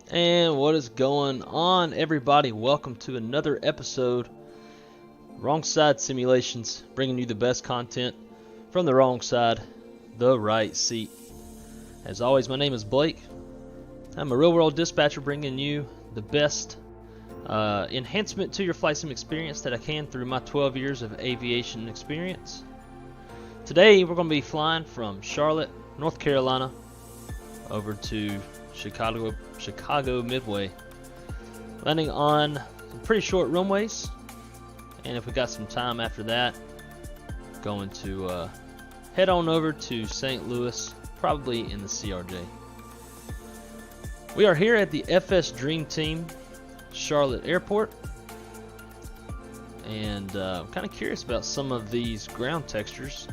And what is going on, everybody? Welcome to another episode, Wrong Side Simulations, bringing you the best content from the wrong side, the right seat. As always, my name is Blake. I'm a real-world dispatcher bringing you the best enhancement to your flight sim experience that I can through my 12 years of aviation experience. Today, we're going to be flying from Charlotte, North Carolina, over to Chicago Midway, landing on some pretty short runways, and if we got some time after that, going to head on over to St. Louis, probably in the CRJ. We are here at the FS Dream Team Charlotte Airport, and I'm kind of curious about some of these ground textures.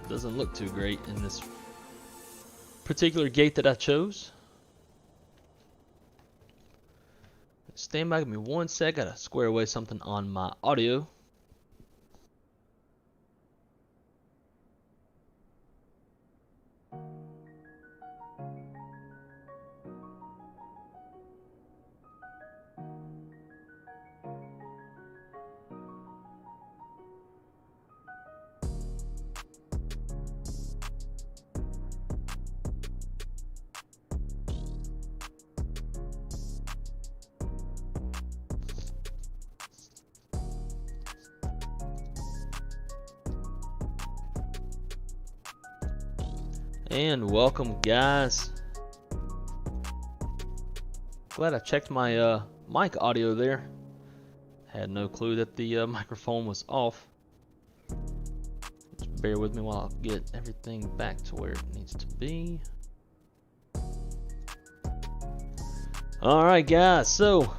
Doesn't look too great in this particular gate that I chose. Stand by, give me one sec. Gotta square away something on my audio. And welcome, guys. Glad I checked my mic audio there. Had no clue that the microphone was off. Just bear with me while I get everything back to where it needs to be. Alright, guys, so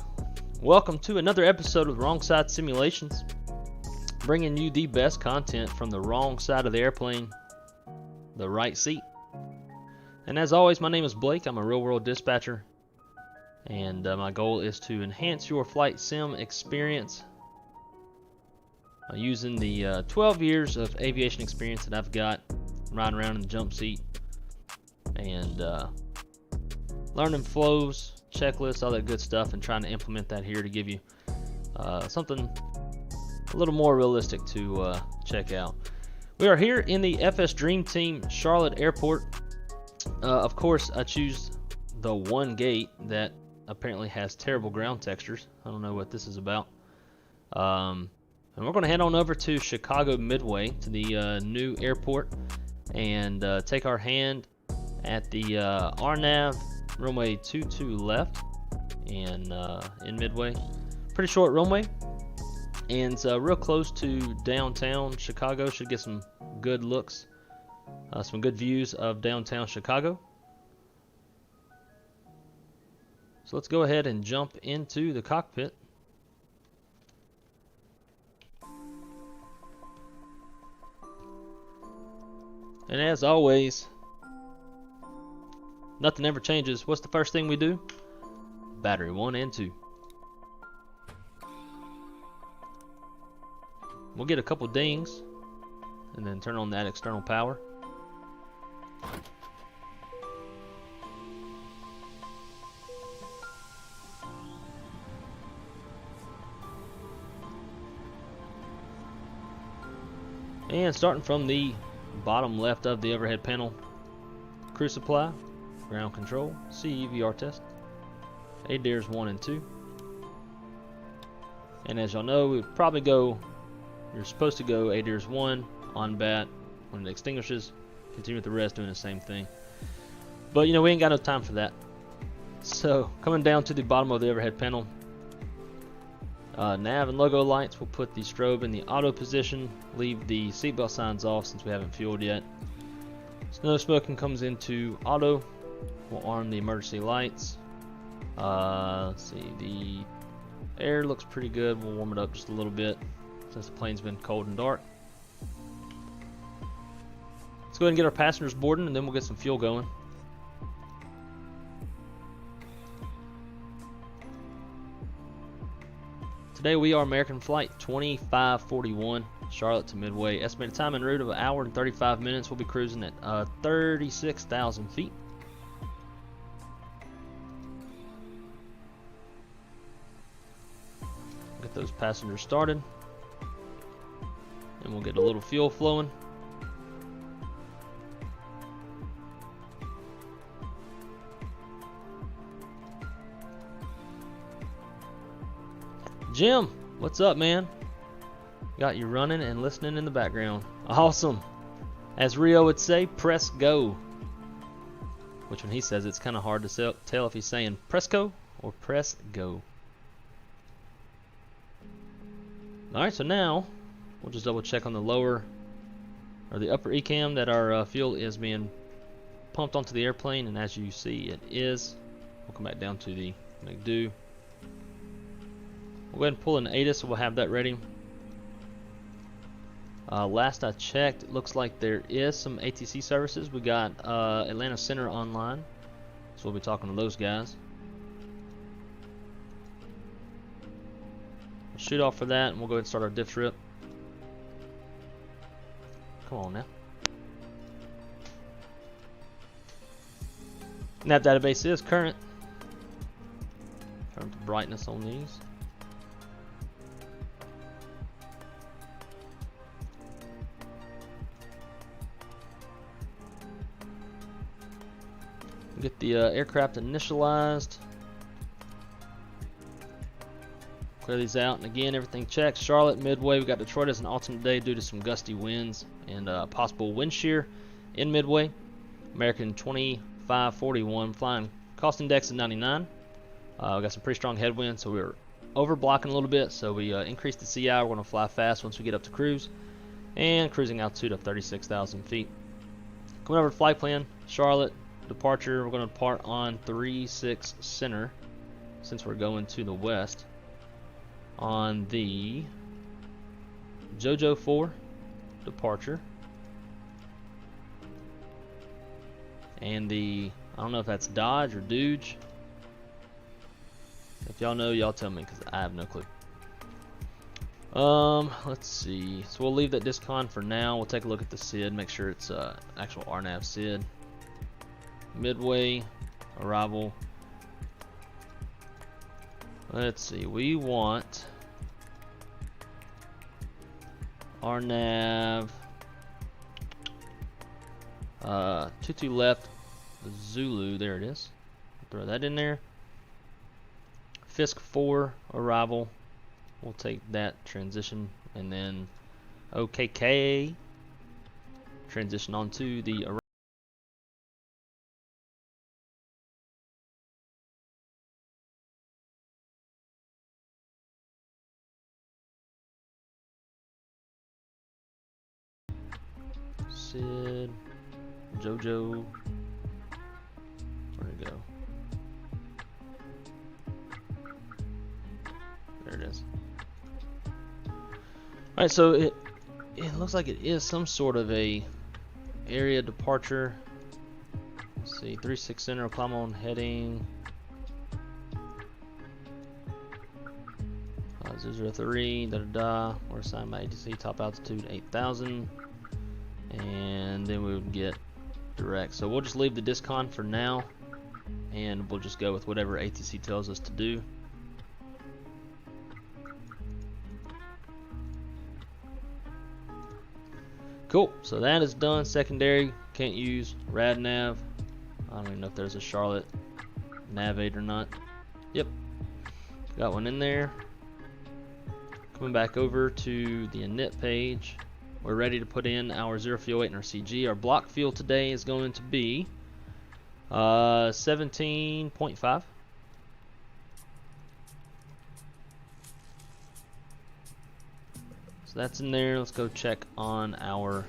welcome to another episode of Wrong Side Simulations, bringing you the best content from the wrong side of the airplane, the right seat. And as always, my name is Blake. I'm a real-world dispatcher, and my goal is to enhance your flight sim experience using the 12 years of aviation experience that I've got riding around in the jump seat and learning flows, checklists, all that good stuff, and trying to implement that here to give you something a little more realistic to check out. We are here in the FS Dream Team Charlotte Airport. Of course, I choose the one gate that apparently has terrible ground textures. I don't know what this is about. And we're going to head on over to Chicago Midway, to the new airport, and take our hand at the RNAV runway 22 left in Midway. Pretty short runway, and it's real close to downtown Chicago. Should get some good looks. Some good views of downtown Chicago. So let's go ahead and jump into the cockpit. And as always, nothing ever changes. What's the first thing we do? Battery 1 and 2. We'll get a couple dings and then turn on that external power. And starting from the bottom left of the overhead panel, crew supply, ground control, CEVR test, ADIRS 1 and 2. And as y'all know, we probably go, you're supposed to go ADIRS 1 on bat when it extinguishes, continue with the rest doing the same thing. But you know, we ain't got no time for that. So coming down to the bottom of the overhead panel, nav and logo lights, we'll put the strobe in the auto position, leave the seatbelt signs off since we haven't fueled yet. Snow smoking comes into auto. We'll arm the emergency lights. Let's see, the air looks pretty good. We'll warm it up just a little bit since the plane's been cold and dark. Let's go ahead and get our passengers boarding, and then we'll get some fuel going. Today we are American Flight 2541, Charlotte to Midway. Estimated time en route of 1 hour and 35 minutes. We'll be cruising at 36,000 feet. Get those passengers started. And we'll get a little fuel flowing. Jim, what's up, man? Got you running and listening in the background. Awesome. As Rio would say, press go. Which when he says it's kind of hard to tell if he's saying press go or press go. Alright, so now we'll just double check on the lower or the upper ECAM that our fuel is being pumped onto the airplane, and as you see it is. We'll come back down to the McDo. We'll go ahead and pull an ATIS, so we'll have that ready. Last I checked, it looks like there is some ATC services. We got Atlanta Center online, so we'll be talking to those guys. We'll shoot off for that, and we'll go ahead and start our diff trip. Come on now. Nav database is current. Turn the brightness on these. Get the aircraft initialized. Clear these out, and again, everything checks. Charlotte, Midway, we got Detroit as an alternate day due to some gusty winds and possible wind shear in Midway. American 2541 flying cost index of 99. We got some pretty strong headwinds, so we were over blocking a little bit, so we increased the CI. We're going to fly fast once we get up to cruise, and cruising altitude of 36,000 feet. Coming over to flight plan, Charlotte. Departure, we're going to depart on 36 center since we're going to the west on the JoJo 4 departure, and the, I don't know if that's Dodge or DOOGE. If y'all know, y'all tell me, because I have no clue. Let's see, so we'll leave that discon for now. We'll take a look at the SID, make sure it's actual RNAV SID. Midway arrival. Let's see, we want our nav 22 left Zulu, there it is. Throw that in there. Fisk 4 arrival. We'll take that transition, and then OKK transition onto the arrival. SID, JoJo, where'd it go? There it is. Alright, so it looks like it is some sort of a area departure. Let's see, 36 center, climb on heading 003, we're assigned by ATC, top altitude 8,000. And then we would get direct. So we'll just leave the discon for now, and we'll just go with whatever ATC tells us to do. Cool, so that is done. Secondary, can't use rad nav. I don't even know if there's a Charlotte nav 8 or not. Yep, got one in there. Coming back over to the init page. We're ready to put in our 0 fuel 8 in our CG. Our block fuel today is going to be 17.5. So that's in there. Let's go check on our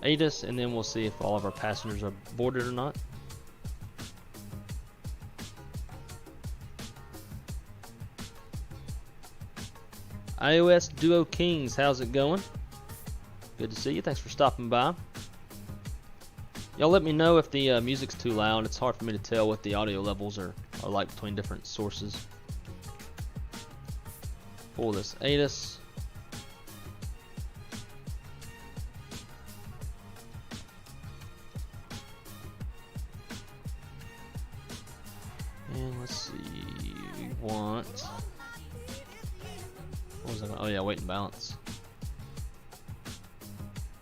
ATIS, and then we'll see if all of our passengers are boarded or not. iOS Duo Kings, how's it going? Good to see you. Thanks for stopping by. Y'all let me know if the music's too loud. It's hard for me to tell what the audio levels are like between different sources. Pull this ATIS. And let's see, we want yeah, weight and balance.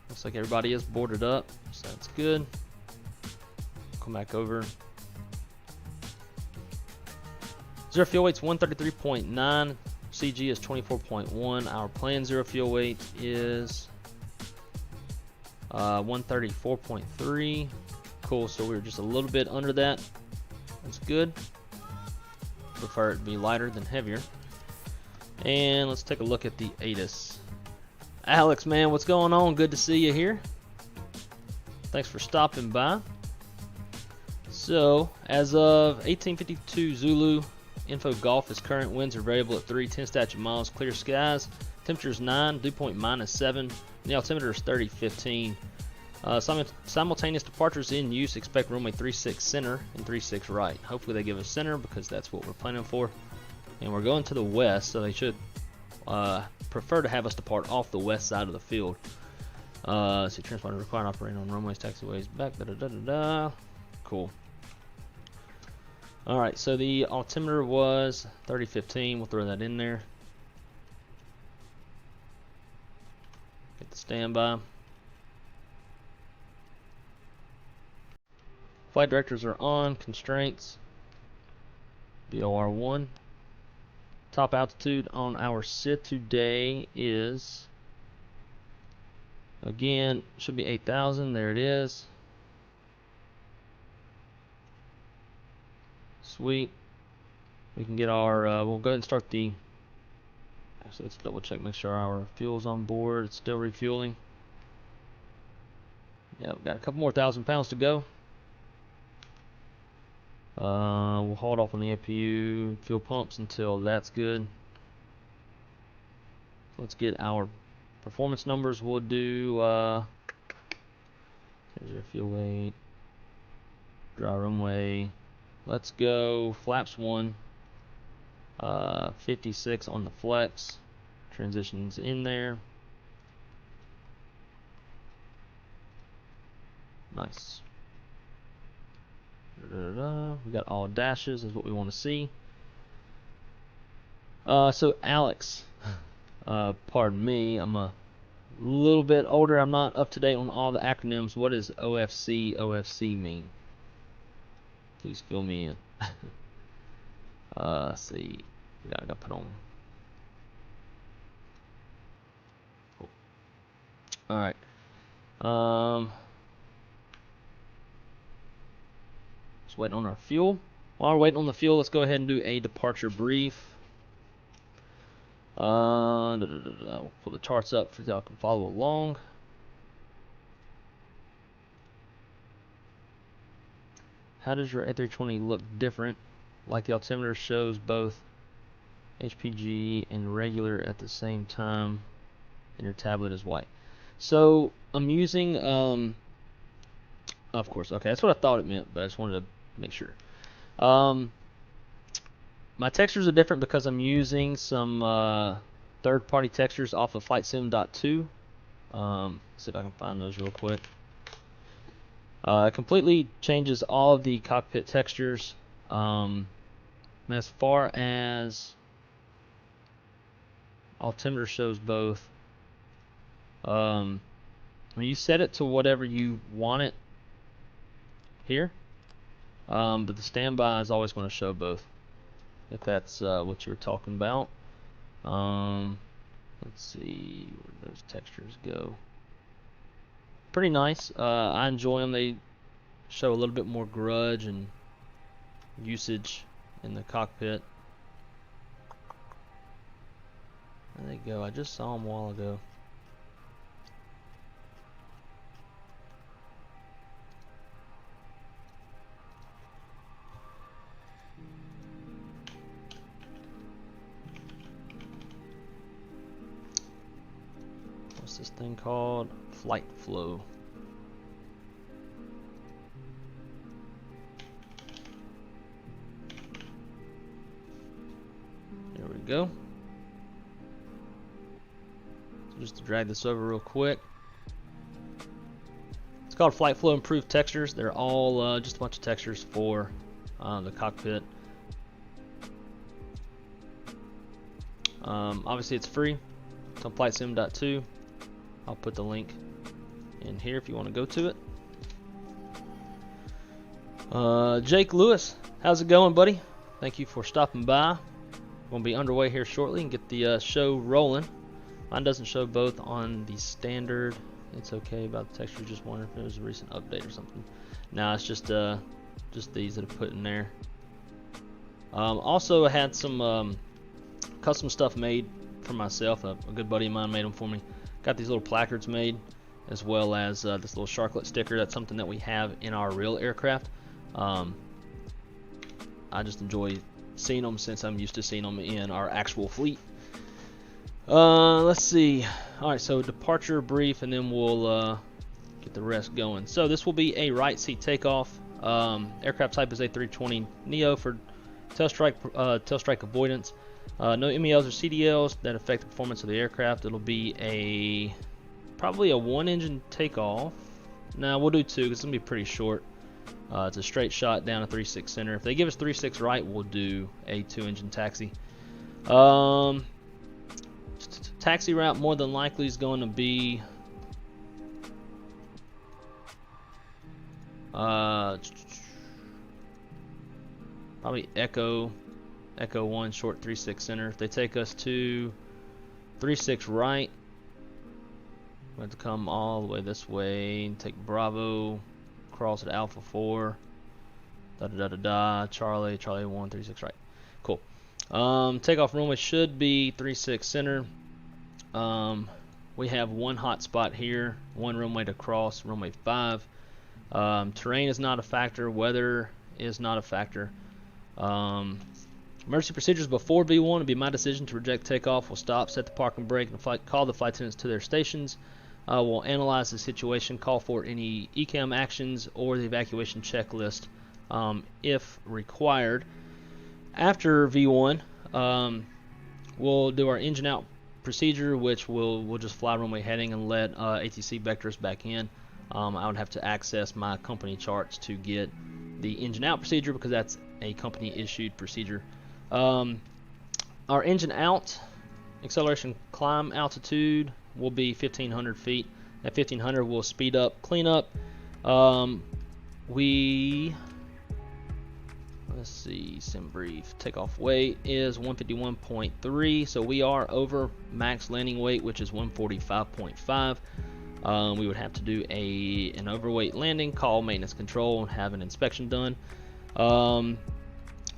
Looks like everybody is boarded up, so that's good. Come back over. Zero fuel weight's 133.9. CG is 24.1. Our planned zero fuel weight is 134.3. Cool, so we were just a little bit under that. That's good. Prefer it to be lighter than heavier. And let's take a look at the Addons. Alex, man, what's going on? Good to see you here. Thanks for stopping by. So, as of 1852 Zulu, info golf is current. Winds are variable at 3, 10 statute miles, clear skies. Temperature is 9, dew point -7. And the altimeter is 3015. Simultaneous departures in use. Expect runway 36 center and 36 right. Hopefully they give us center because that's what we're planning for. And we're going to the west, so they should prefer to have us depart off the west side of the field. See, transponder required operating on runways, taxiways, back, Cool. Alright, so the altimeter was 3015. We'll throw that in there. Get the standby. Flight directors are on. Constraints. BLR1. Top altitude on our SID today is, again, should be 8,000. There it is. Sweet. We can get our, we'll go ahead and start the, actually let's double check, make sure our fuel's on board. It's still refueling. Yeah, we've got a couple more 1,000 pounds to go. We'll hold off on the APU fuel pumps until that's good. Let's get our performance numbers. We'll do, here's your fuel weight, dry runway. Let's go flaps 1, 56 on the flex. Transitions in there. Nice. We got all dashes is what we want to see. So Alex, pardon me, I'm a little bit older. I'm not up to date on all the acronyms. What does OFC mean? Please fill me in. Let's see. I gotta put on. Cool. All right. Just waiting on our fuel. While we're waiting on the fuel, let's go ahead and do a departure brief. We'll pull the charts up so y'all can follow along. How does your A320 look different? Like the altimeter shows both HPG and regular at the same time, and your tablet is white. So I'm using, of course, okay, that's what I thought it meant, but I just wanted to make sure. My textures are different because I'm using some third-party textures off of FlightSim.2. See if I can find those real quick. It completely changes all of the cockpit textures. As far as altimeter shows both, when you set it to whatever you want it here, but the standby is always going to show both, if that's what you were talking about. Let's see where those textures go. Pretty nice. I enjoy them. They show a little bit more grudge and usage in the cockpit. There they go. I just saw them a while ago. What's this thing called? Flight flow. There we go. So just to drag this over real quick. It's called Flight Flow Improved Textures. They're all just a bunch of textures for the cockpit. Obviously it's free. on flightsim.2. I'll put the link in here if you want to go to it. Jake Lewis, how's it going, buddy? Thank you for stopping by. We're going to be underway here shortly and get the show rolling. Mine doesn't show both on the standard. It's okay about the texture. Just wondering if it was a recent update or something. No, it's just these that I put in there. Also, I had some custom stuff made for myself. A good buddy of mine made them for me. Got these little placards made, as well as this little sharklet sticker. That's something that we have in our real aircraft. I just enjoy seeing them since I'm used to seeing them in our actual fleet. Let's see. Alright, so departure brief, and then we'll get the rest going. So this will be a right seat takeoff. Aircraft type is A32NX for tail strike avoidance. No MELs or CDLs that affect the performance of the aircraft. It'll be probably a 1-engine takeoff. Now we'll do 2 because it's gonna be pretty short. It's a straight shot down a 3.6 center. If they give us 3.6 right, we'll do a 2-engine taxi. Taxi route more than likely is going to be probably Echo 1 short 3.6 center. If they take us to 3.6 right, we have to come all the way this way and take Bravo, cross at Alpha 4, Charlie 1, 3.6 right. Cool. Takeoff runway should be 3.6 center. We have one hot spot here, one runway to cross, runway 5. Terrain is not a factor, weather is not a factor. Emergency procedures before V1 will be my decision to reject takeoff. We'll stop, set the parking brake, and call the flight attendants to their stations. We'll analyze the situation, call for any ECAM actions or the evacuation checklist if required. After V1, we'll do our engine out procedure, which we'll just fly runway heading and let ATC vector us back in. I would have to access my company charts to get the engine out procedure because that's a company issued procedure. Our engine out acceleration climb altitude will be 1,500 feet. At 1,500 we'll speed up, clean up. Let's see, sim brief. Takeoff weight is 151.3, so we are over max landing weight, which is 145.5. We would have to do an overweight landing, call maintenance control, and have an inspection done.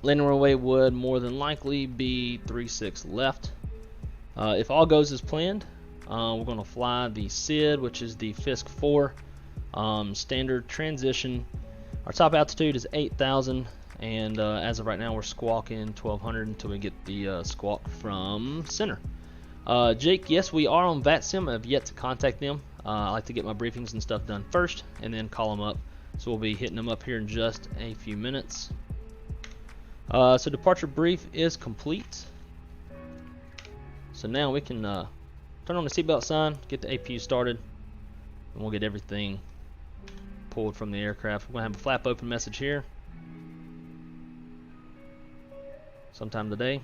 Landing runway would more than likely be 3.6 left. If all goes as planned, we're going to fly the SID, which is the Fisk 4 standard transition. Our top altitude is 8,000, and as of right now we're squawking 1,200 until we get the squawk from center. Jake, yes, we are on BACEN. I've yet to contact them. I like to get my briefings and stuff done first and then call them up. So we'll be hitting them up here in just a few minutes. So departure brief is complete. So now we can turn on the seatbelt sign, get the APU started, and we'll get everything pulled from the aircraft. We're going to have a flap open message here sometime today.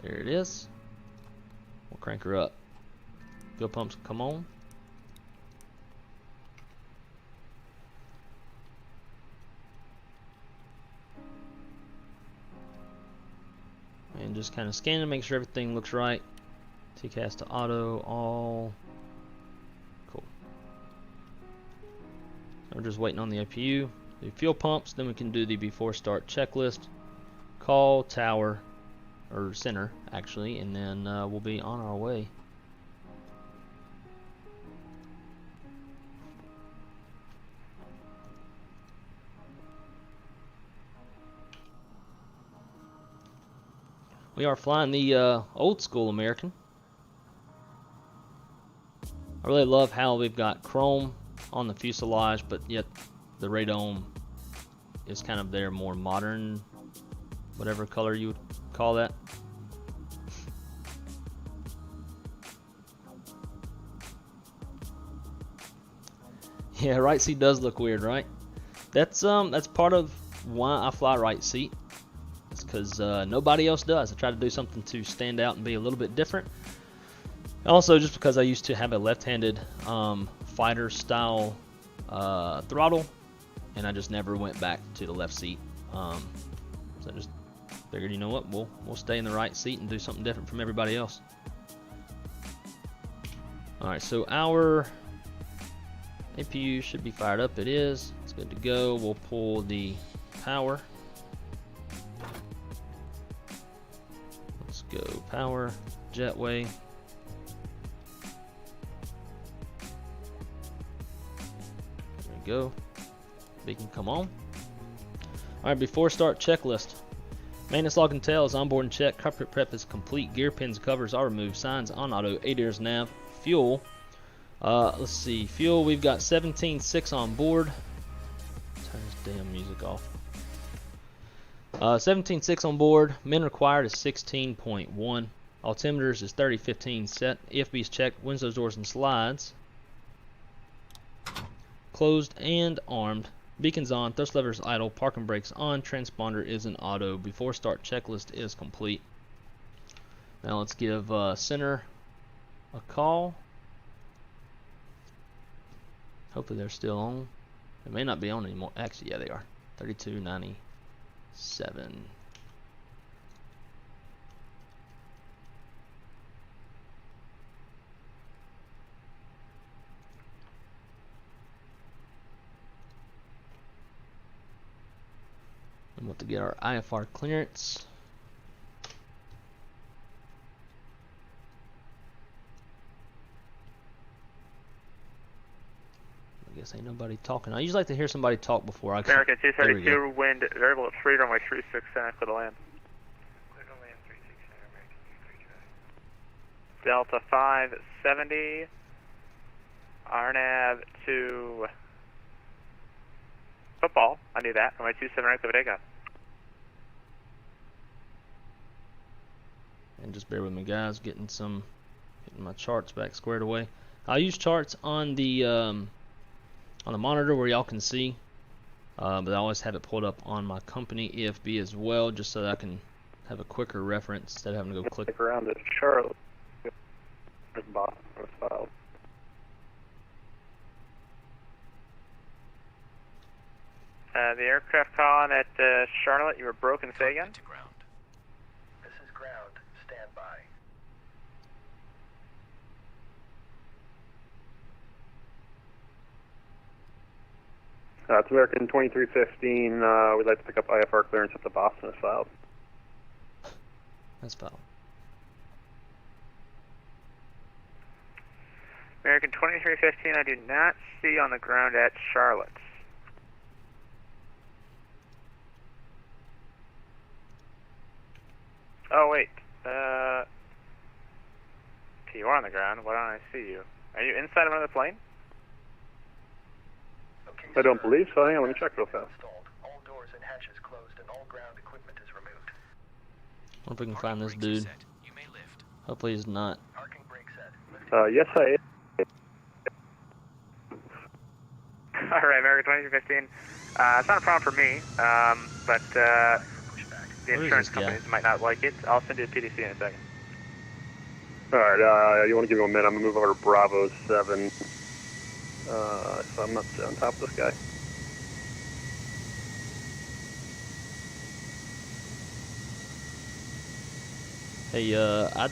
There it is. We'll crank her up. Fuel pumps come on. And just kind of scan and make sure everything looks right. TCAS to auto, all. Cool. We're just waiting on the APU. The fuel pumps, then we can do the before start checklist. Call tower, or center actually, and then we'll be on our way. We are flying the old school American. I really love how we've got chrome on the fuselage, but yet the radome is kind of their more modern, whatever color you would call that. Yeah, right seat does look weird, right? That's part of why I fly right seat. It's because nobody else does. I try to do something to stand out and be a little bit different. Also, just because I used to have a left-handed fighter style throttle, and I just never went back to the left seat. So I just figured, you know what, we'll stay in the right seat and do something different from everybody else. Alright, so our APU should be fired up. It is. It's good to go. We'll pull the power. Let's go power, jetway. There we go. Beacon come on. Alright, before start, checklist. Maintenance log and tail is on board and check. Cockpit prep is complete. Gear pins, covers are removed. Signs on auto. ADIRS nav. Fuel. Let's see. Fuel, we've got 17.6 on board. Turn this damn music off. 17.6 on board. Min required is 16.1. Altimeters is 30.15 set. EFB is checked. Windows, doors, and slides. Closed and armed. Beacons on. Thrust levers idle. Parking brakes on. Transponder is in auto. Before start checklist is complete. Now let's give center a call. Hopefully they're still on. They may not be on anymore. Actually, yeah, they are. 3297. I'm about to get our IFR clearance. I guess ain't nobody talking. I usually like to hear somebody talk before I go. American 232, wind variable at 3, runway 36 center, clear to land. Clear to land 36 center, American 232. Delta 570, RNAV to football. I knew that. Runway 27 right, clear takeoff. And just bear with me, guys. Getting my charts back squared away. I'll use charts on the monitor where y'all can see, but I always have it pulled up on my company EFB as well, just so that I can have a quicker reference instead of having to go click around to Charlotte. The aircraft calling at Charlotte. You were broken. Say again. To ground. This is ground. Stand by. It's American 2315. We'd like to pick up IFR clearance at the BACEN as filed. That's filed. American 2315, I do not see on the ground at Charlotte. Oh, wait. You are on the ground. Why don't I see you? Are you inside of another plane? Okay, I don't believe so. Hang on, let me check real fast. All doors and hatches closed and all ground equipment is removed. I wonder if we can find this dude. You may lift. Hopefully he's not. Parking brake set. Yes, I am. All right, American 2315. It's not a problem for me, but the insurance companies might not like it. I'll send you a PDC in a second. All right, you want to give me a minute? I'm going to move over to Bravo 7. So I'm not on top of this guy. Hey, I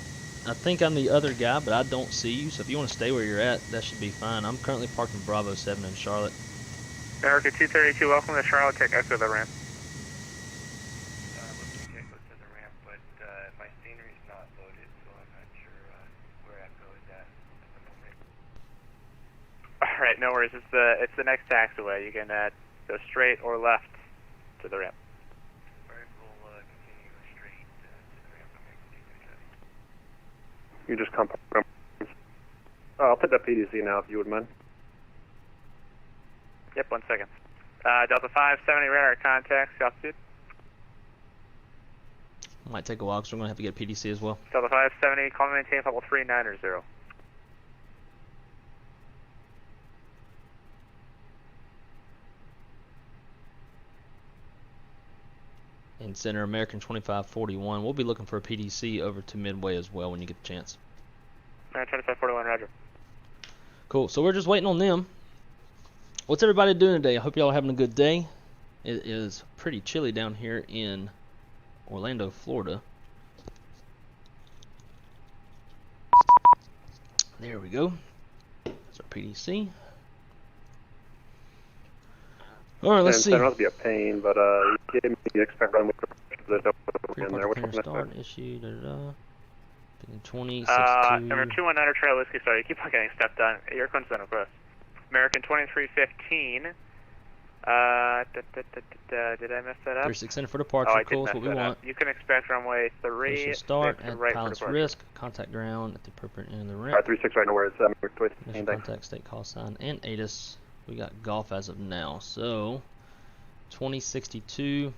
think I'm the other guy, but I don't see you. So if you want to stay where you're at, that should be fine. I'm currently parked in Bravo 7 in Charlotte. America 232, welcome to Charlotte. Take echo the ramp. Looking to take us to the ramp, but my scenery's not loaded, so I'm not sure where echo is at the moment. All right, no worries. It's the next taxiway. You can go straight or left to the ramp. Alright, we'll continue straight to the ramp. You just come. I'll put that PDC now if you wouldn't mind. Yep, 1 second. Delta 570 radar contacts, altitude. Might take a while because we're going to have to get PDC as well. Delta 570, call and maintain level 390. And center American 2541. We'll be looking for a PDC over to Midway as well when you get the chance. 2541, roger. Cool, so we're just waiting on them. What's everybody doing today? I hope y'all are having a good day. It is pretty chilly down here in Orlando, Florida. There we go. That's our PDC. All right, let's see. I don't have to be a pain, but you gave me the expect runway that don't in there. Which one start issue, 20, Number 219 Trail Whiskey, sorry, you keep on getting stepped on. Your consent request. American 2315. Did I mess that up? 3600 for departure, Oh, I did cool, mess that's what we that want. up. You can expect runway 3. Initial start, to add right pilot's for risk, contact ground at the appropriate end of the ramp. Alright, 36 right now where it's Initial contact, state call sign, and ATIS. We got golf as of now, so 2062.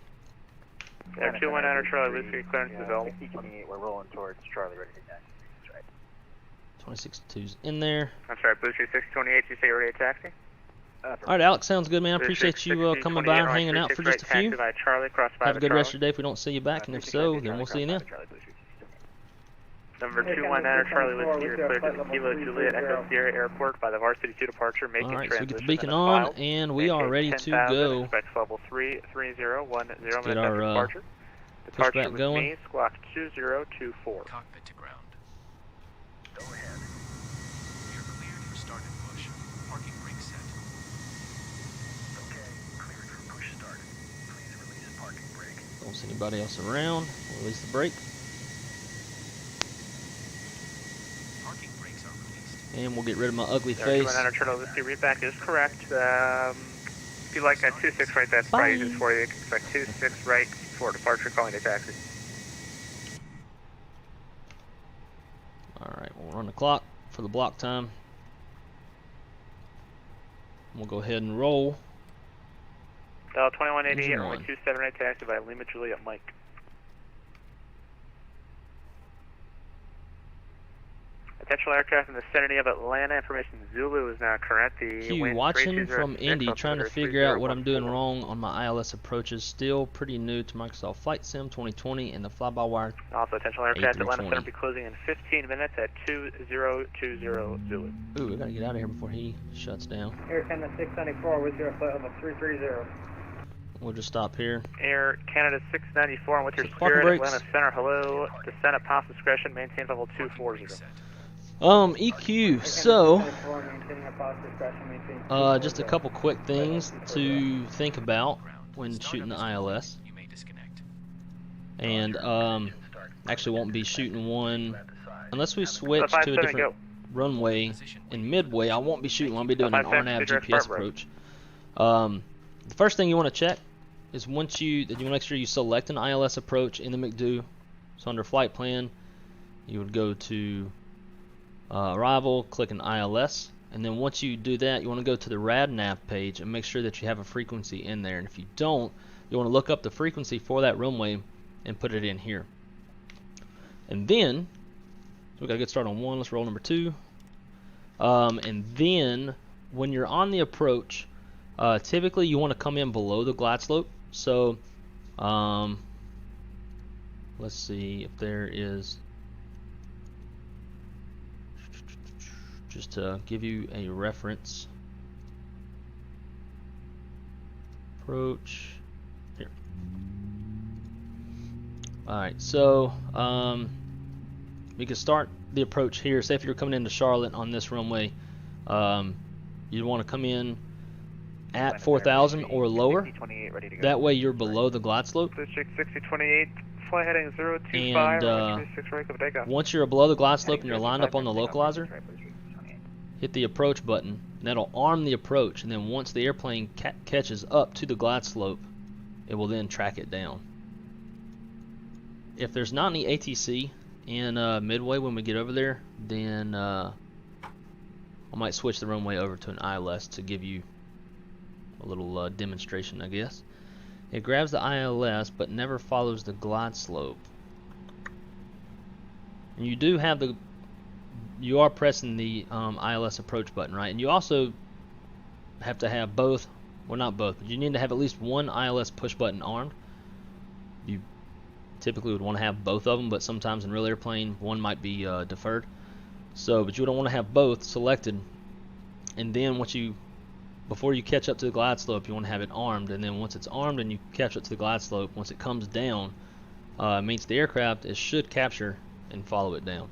Yeah, 219 Charlie Whiskey, clearance is available. We're rolling towards Charlie, ready to taxi. Right. 2062's in there. I'm sorry, Booster 628, you say you're ready to taxi? Alright, Alex, sounds good, man. I appreciate you coming by and hanging out for just a few. Have a good rest of your day if we don't see you back, and if so, then we'll see you then. Number 219 Charlie Whiskey, you're cleared to the Kilo Juliet Echo Sierra Airport by the Varsity 2 departure, making Alright, so we get the transition beacon on, and we are ready to go. Expect level 33010 Let's get our departure. pushback going. Me, squawk 2024. Cockpit to ground. Go ahead. You're cleared for start and push. Parking brake set. Okay, cleared for push started. Please release parking brake. Don't see anybody else around. We'll release the brake. Parking brakes are released. And we'll get rid of my ugly There, face. 219 Turtle Whiskey, readback is correct. If you like that 26 right, that's probably just for you. You can expect 26 right for departure, calling a taxi. Alright, we'll run the clock for the block time. We'll go ahead and roll. Dial 2188, Engine runway on. 27 right, taxi by Lima Juliet Mike. Potential aircraft in the vicinity of Atlanta. Information Zulu is now correct. The Q, wind watching 3206, from Indy, trying to altimeter figure out what I'm doing 3014. wrong on my ILS approaches. Still pretty new to Microsoft Flight Sim 2020 and the fly-by-wire. Also, potential aircraft at Atlanta 320. Center be closing in 15 minutes at 2020 Zulu. Ooh, we gotta get out of here before he shuts down. Air Canada 694 with your flight level 330. We'll just stop here. Air Canada 694, and with your So parking Spirit brakes. Atlanta Center, hello. Descent at Pass Discretion, maintain level 240. EQ, so Maintaining a positive discretion, maintaining just a couple quick things to think about when shooting the ILS. You may disconnect. And actually won't be shooting one unless we switch to a 57, different go. runway in Midway. I won't be shooting one. I'll be doing an 57, RNAV figure GPS start approach. The first thing you want to check is you want to make sure you select an ILS approach in the McDo. So under flight plan, you would go to arrival, click an ILS, and then once you do that, you want to go to the RadNav page and make sure that you have a frequency in there. And if you don't, you want to look up the frequency for that runway and put it in here. And then, so we got a good start on one. Let's roll number 2. And then, when you're on the approach, typically you want to come in below the glide slope. So, let's see if there is. Just to give you a reference. Approach. Here. Alright, so we can start the approach here. Say if you're coming into Charlotte on this runway, you'd want to come in at 4,000 or lower. That way you're below the glide slope. District 6028, flight heading 025, And runway 26 right, of takeoff. once you're below the glide slope and you're lined up on the localizer, hit the approach button, and that'll arm the approach, and then once the airplane catches up to the glide slope, it will then track it down. If there's not any ATC in Midway when we get over there, then I might switch the runway over to an ILS to give you a little demonstration, I guess. It grabs the ILS but never follows the glide slope. And you do have the you are pressing the ILS approach button, right? And you also have to have both, well not both, but you need to have at least one ILS push button armed. you typically would want to have both of them, but sometimes in real airplane one might be deferred. So, but you don't want to have both selected, and then before you catch up to the glide slope, you want to have it armed, and then once it's armed and you catch up to the glide slope, once it comes down, meets the aircraft, it should capture and follow it down.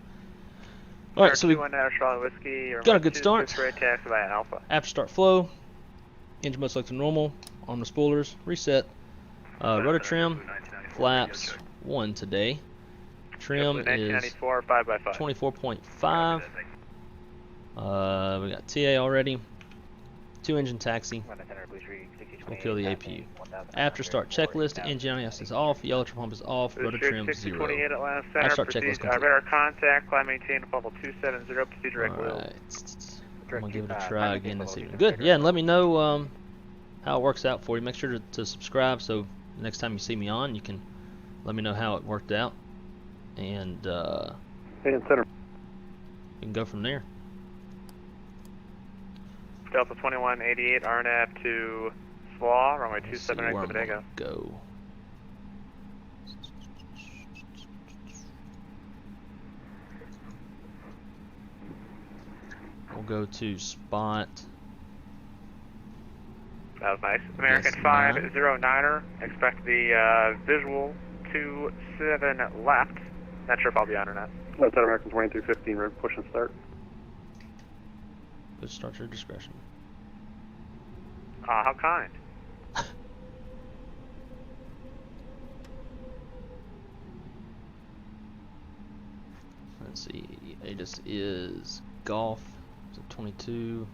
All right, so we got a good start. After start flow, engine mode selected normal, arm the spoilers, reset, rudder trim, flaps 1 today. Trim is 24.5. We got TA already. 2 engine taxi. We'll kill the APU. After start checklist, engine IS is off, yellow pump is off, rudder trim 0. After start checklist complete. Radar contact, climb maintain level 270, proceed direct wheel. Alright, I'm gonna give it a try again this evening. Good, yeah, and let me know how it works out for you. Make sure to subscribe so the next time you see me on, you can let me know how it worked out, and you can go from there. Delta 2188, RNAV to SLAW, runway 27 exit Bodega. Go. We'll go to spot. That was nice. American 509er, expect the visual 27 left. Not sure if I'll be on or not. That's at American 2215, road push and start. Good start your discretion. How kind. Let's see, Addons is Golf. Is it 22?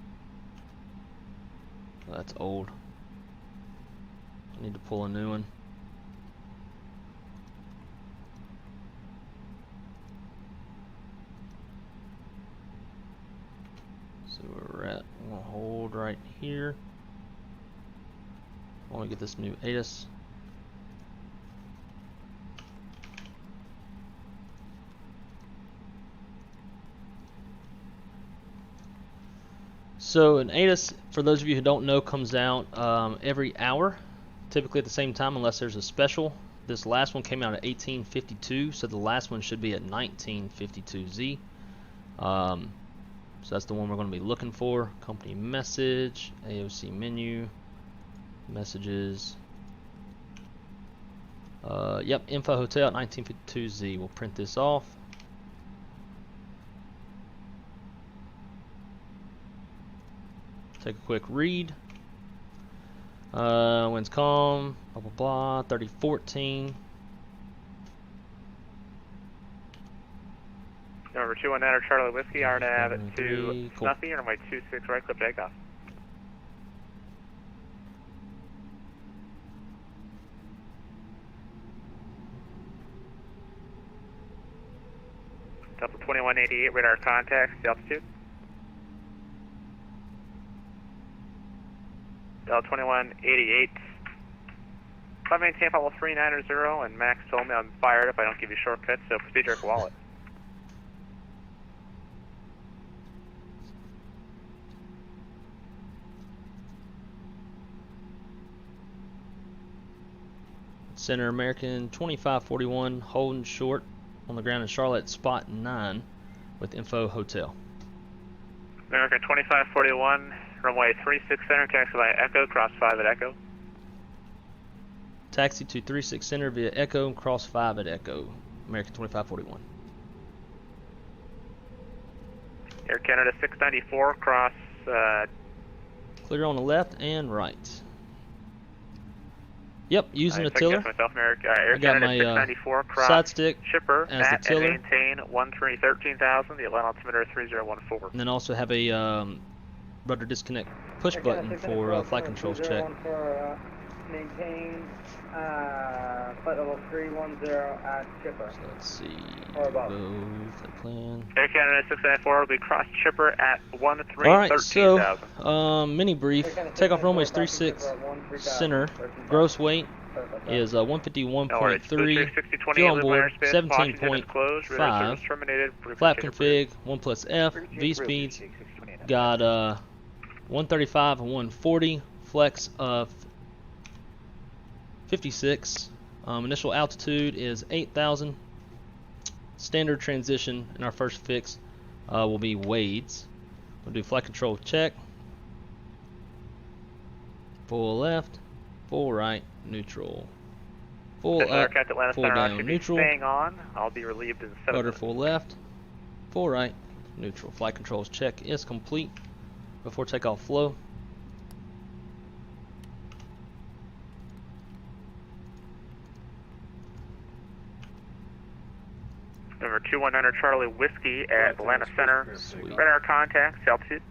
Oh, that's old. I need to pull a new one. So we're at, I'm gonna hold right here. I want to get this new Addons. So an Addons, for those of you who don't know, comes out every hour, typically at the same time unless there's a special. This last one came out at 1852, so the last one should be at 1952Z. So that's the one we're going to be looking for. Company message, AOC menu, messages. Yep, info hotel at 1952Z. We'll print this off. Take a quick read. Winds calm, blah blah blah, 3014. Number 219 Charlie Whiskey, RNAV to Snuffy, runway 26 right, clip takeoff. Delta 2188, radar contacts, the altitude. Delta 2188. If I maintain level 390, and Max told me I'm fired if I don't give you shortcuts, so proceed direct wallet. Center American 2541, holding short on the ground in Charlotte, spot 9 with info hotel. American 2541, runway 36 center, taxi by Echo, cross 5 at Echo. Taxi to 36 center via Echo, cross 5 at Echo. American 2541. Air Canada 694, cross. Clear on the left and right. Yep, using a tiller. I got my side stick shipper as the tiller. Maintain 13,000, the Atlanta altimeter 3014. And then also have a rudder disconnect push button for flight controls check. Maintain flight level 310 at shipper. So let's see. Or above. Both plan. Air Canada 694 will be cross chipper at 13,000. Alright, so mini brief. Takeoff runways 36 center. Gross weight is 151.3. Fuel on board 17.5. Flap config 1+F. V speeds got 135 and 140. Flex of 56. Initial altitude is 8,000. Standard transition in our first fix will be Wade's. We'll do flight control check. Full left, full right, neutral. Full up, full down, neutral. Staying on. I'll be relieved in 7 Rudder minutes. full left, full right, neutral. Flight controls check is complete before takeoff flow. Number 2100 Charlie Whiskey at Atlanta Center. Sweet. Radar contact, altitude.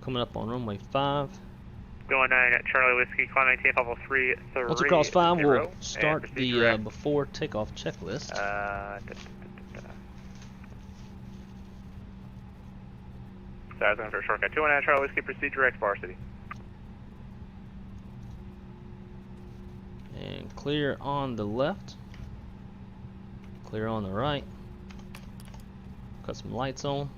Coming up on runway 5. 219 at Charlie Whiskey, climbing tape level 330. Once we cross 5, we'll start the before takeoff checklist. So I was going for a shortcut. 219 Charlie Whiskey, proceed direct varsity. And clear on the left. Clear on the right. Got some lights on.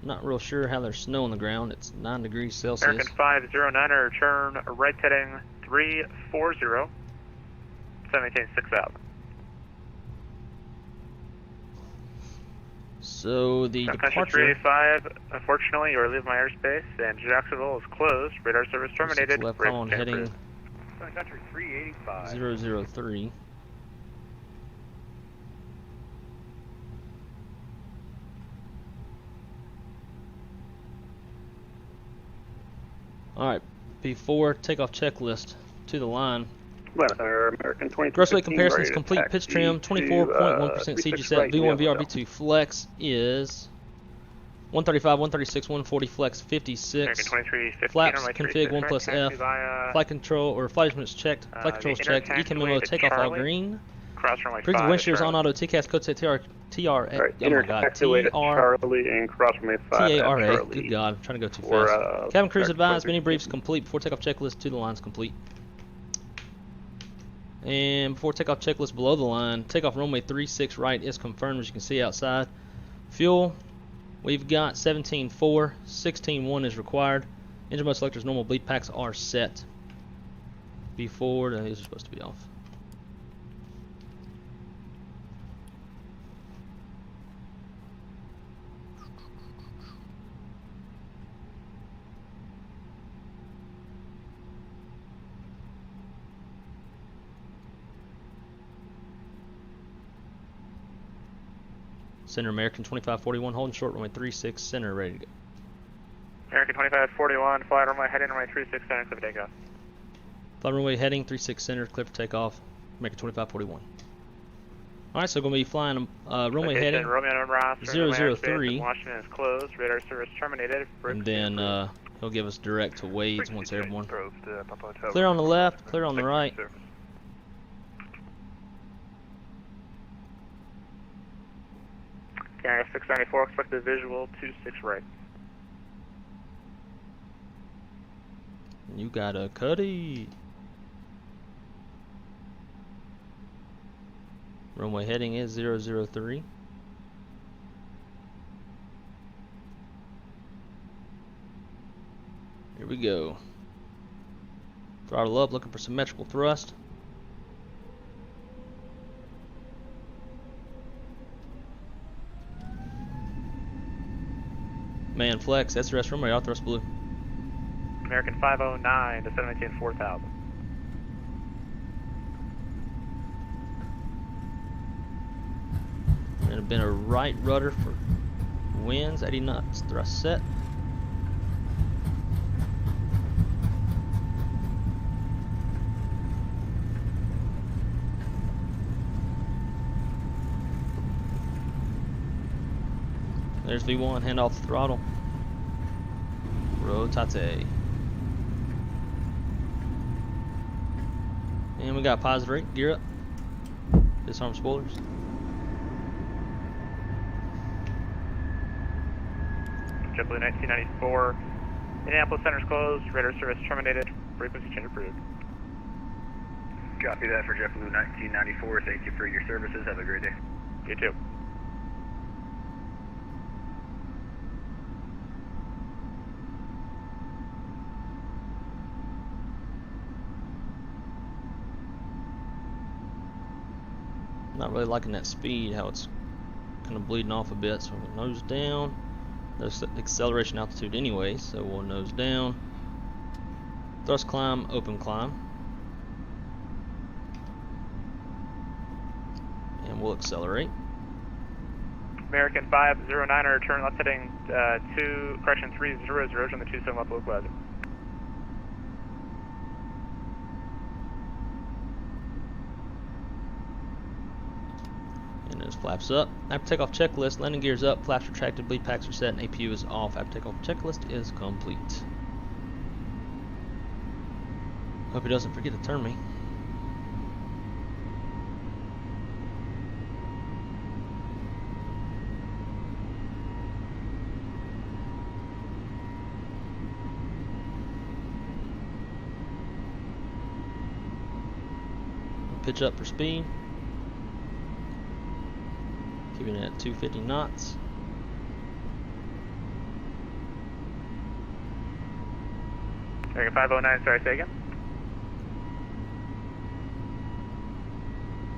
Not real sure how there's snow on the ground. It's 9 degrees Celsius. American 509er, turn right heading 340. 786,000. So the departure. 385, unfortunately, you are leaving my airspace, and Jacksonville is closed. Radar service terminated. Left Brakes on tempered. heading Country 385. 003. Alright, before takeoff checklist to the line. American 22. Gross weight comparisons complete. Pitch trim 24.1% CG set. V1 VR V2 flex is 135, 136, 140 flex 56. Flaps config 1 plus F. Flight control or flight instruments checked. Flight controls checked. ECAM memo takeoff all green. Previous wind shears on auto. TCAS code set TR. Oh my god. Charlie and cross runway 5. TARA. Good god. I'm trying to go too fast. Cabin crews advised. Mini briefs complete. Before takeoff checklist to the lines complete. And before takeoff checklist below the line, takeoff runway 36 right is confirmed, as you can see outside. Fuel, we've got 17.4, 16.1 is required. Engine mode selectors, normal bleed packs are set. Before, these are supposed to be off. Center American 2541, holding short runway 36, center ready to go. American 2541, fly runway heading runway 36 center, clear for takeoff. Fly runway heading 36 center, clear for takeoff. American 2541. Alright, so we're going to be flying runway heading 003. Washington is closed, radar service terminated. And then he'll give us direct to Wade's once airborne. Clear on the left, clear on the right. Carrier 694, expected visual 26 right. You got a cutty. Runway heading is 003. Here we go. Throttle up, looking for symmetrical thrust. Man flex, SRS runway, all thrust blue. American 509 to 718 4000. And a bit of right rudder for winds, 80 knots, thrust set. There's V1, hand off the throttle. Rotate. And we got positive rate, gear up. Disarm spoilers. JetBlue 1994. Indianapolis Center's closed, radar service terminated, frequency change approved. Copy that for JetBlue 1994. Thank you for your services. Have a great day. You too. Not really liking that speed, how it's kind of bleeding off a bit. So we'll nose down. There's acceleration altitude anyway, so we'll nose down. Thrust climb, open climb. And we'll accelerate. American 509er, turn left heading 300, turn the 27 left localizer. And those flaps up. After takeoff checklist, landing gears up, flaps retracted, bleed packs are set, and APU is off. After takeoff checklist is complete. Hope he doesn't forget to turn me. Pitch up for speed. Keeping it at 250 knots. American 509, sorry, say again.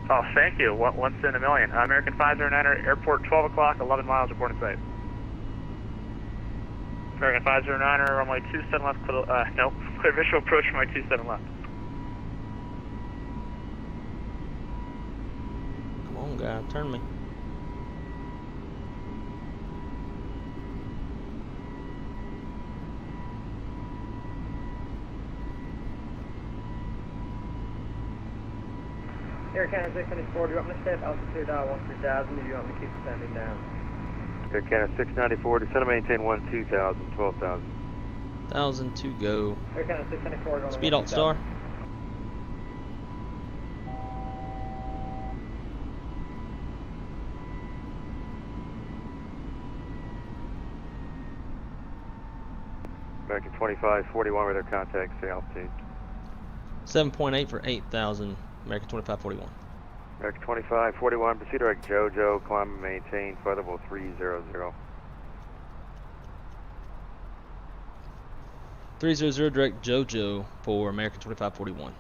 Oh, thank you. Once in a million. American 509er, airport 12 o'clock, 11 miles, reporting site. American 509er, runway 27 left, no, clear visual approach runway 27 left. Come on, guy, turn me. Air Canada 694, do you want me to stay at altitude 13,000 or do you want me to keep descending down? Air Canada 694, descend and maintain 12,000, 12,000. 1,000 to go. Air Canada 694, going Speed alt star. American 2541 with their contact, say altitude. 7.8 for 8,000. American 2541. American 2541, proceed direct JoJo, climb and maintain, flight level 300. 300 direct JoJo for American 2541.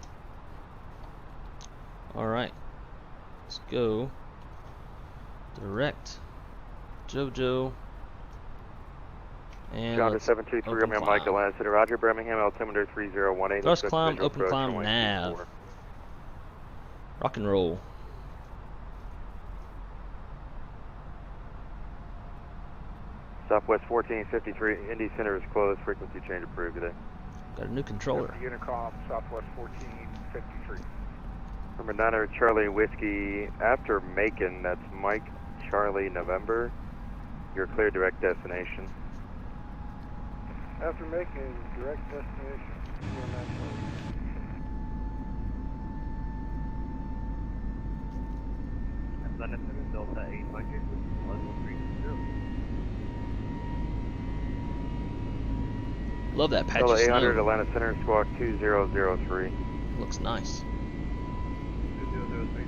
Alright. Let's go. Direct JoJo. And John let's 723, open I'm climb. Mike Atlanta City, Roger, Birmingham, altimeter 3018. Thrust climb, open climb, nav. Rock and roll. Southwest 1453, Indy Center is closed, frequency change approved today. Got a new controller. Unicom, Southwest 1453. Number 900 Charlie Whiskey, after Macon, that's Mike Charlie November. You're clear direct destination. After Macon, direct destination. Atlanta Center, Delta 800, level 30. Love that patch of Delta 800, snow. Atlanta Center, squawk 2003. Looks nice. 2003.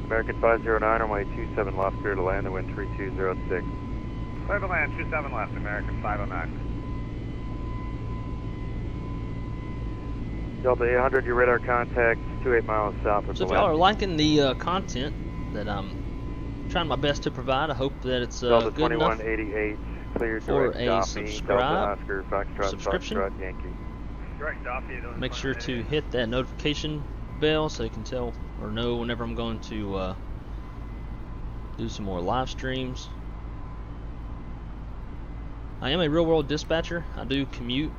American 509, runway 27 left, clear to land, the wind 3206. Clear to land, 27 left, American 509. Delta 800, your radar contact 28 miles south of So the if y'all are land. liking the content that I'm trying my best to provide, I hope that it's Delta good enough 2188, clear for direct a Doppy, subscribe, Delta Oscar, Foxtrot, subscription. Foxtrot, Yankee. Direct Doppy. Make sure to hit that notification bell so you can tell or know whenever I'm going to do some more live streams. I am a real world dispatcher. I do commute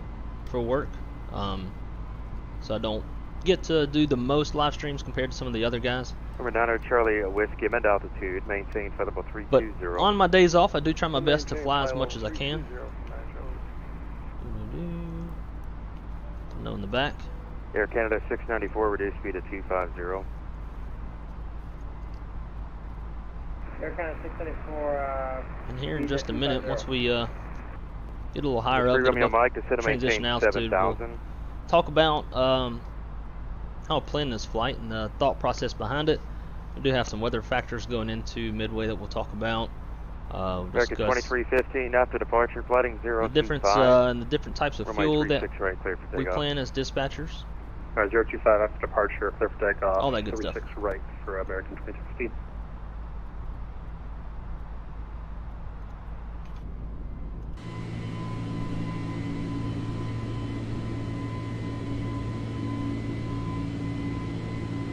for work, so I don't get to do the most live streams compared to some of the other guys. Number 900 Charlie Whiskey, amend altitude, maintain flight level But 320. on my days off, I do try my best to fly as much as I can. No in the back. Air Canada 694, reduce speed to 250. Air Canada 694, And here in just a minute, once we get a little higher up, Romeo Mike, it'll descend and transition maintain altitude. We'll 7,000. talk about how I plan this flight and the thought process behind it. We do have some weather factors going into Midway that we'll talk about. We'll American discuss 2315, after departure, flighting the difference 025. and the different types of Runway fuel that 36 right, clear for we takeoff. plan as dispatchers. 025 after departure, clear for takeoff. All that good stuff. 36 right for American 2215.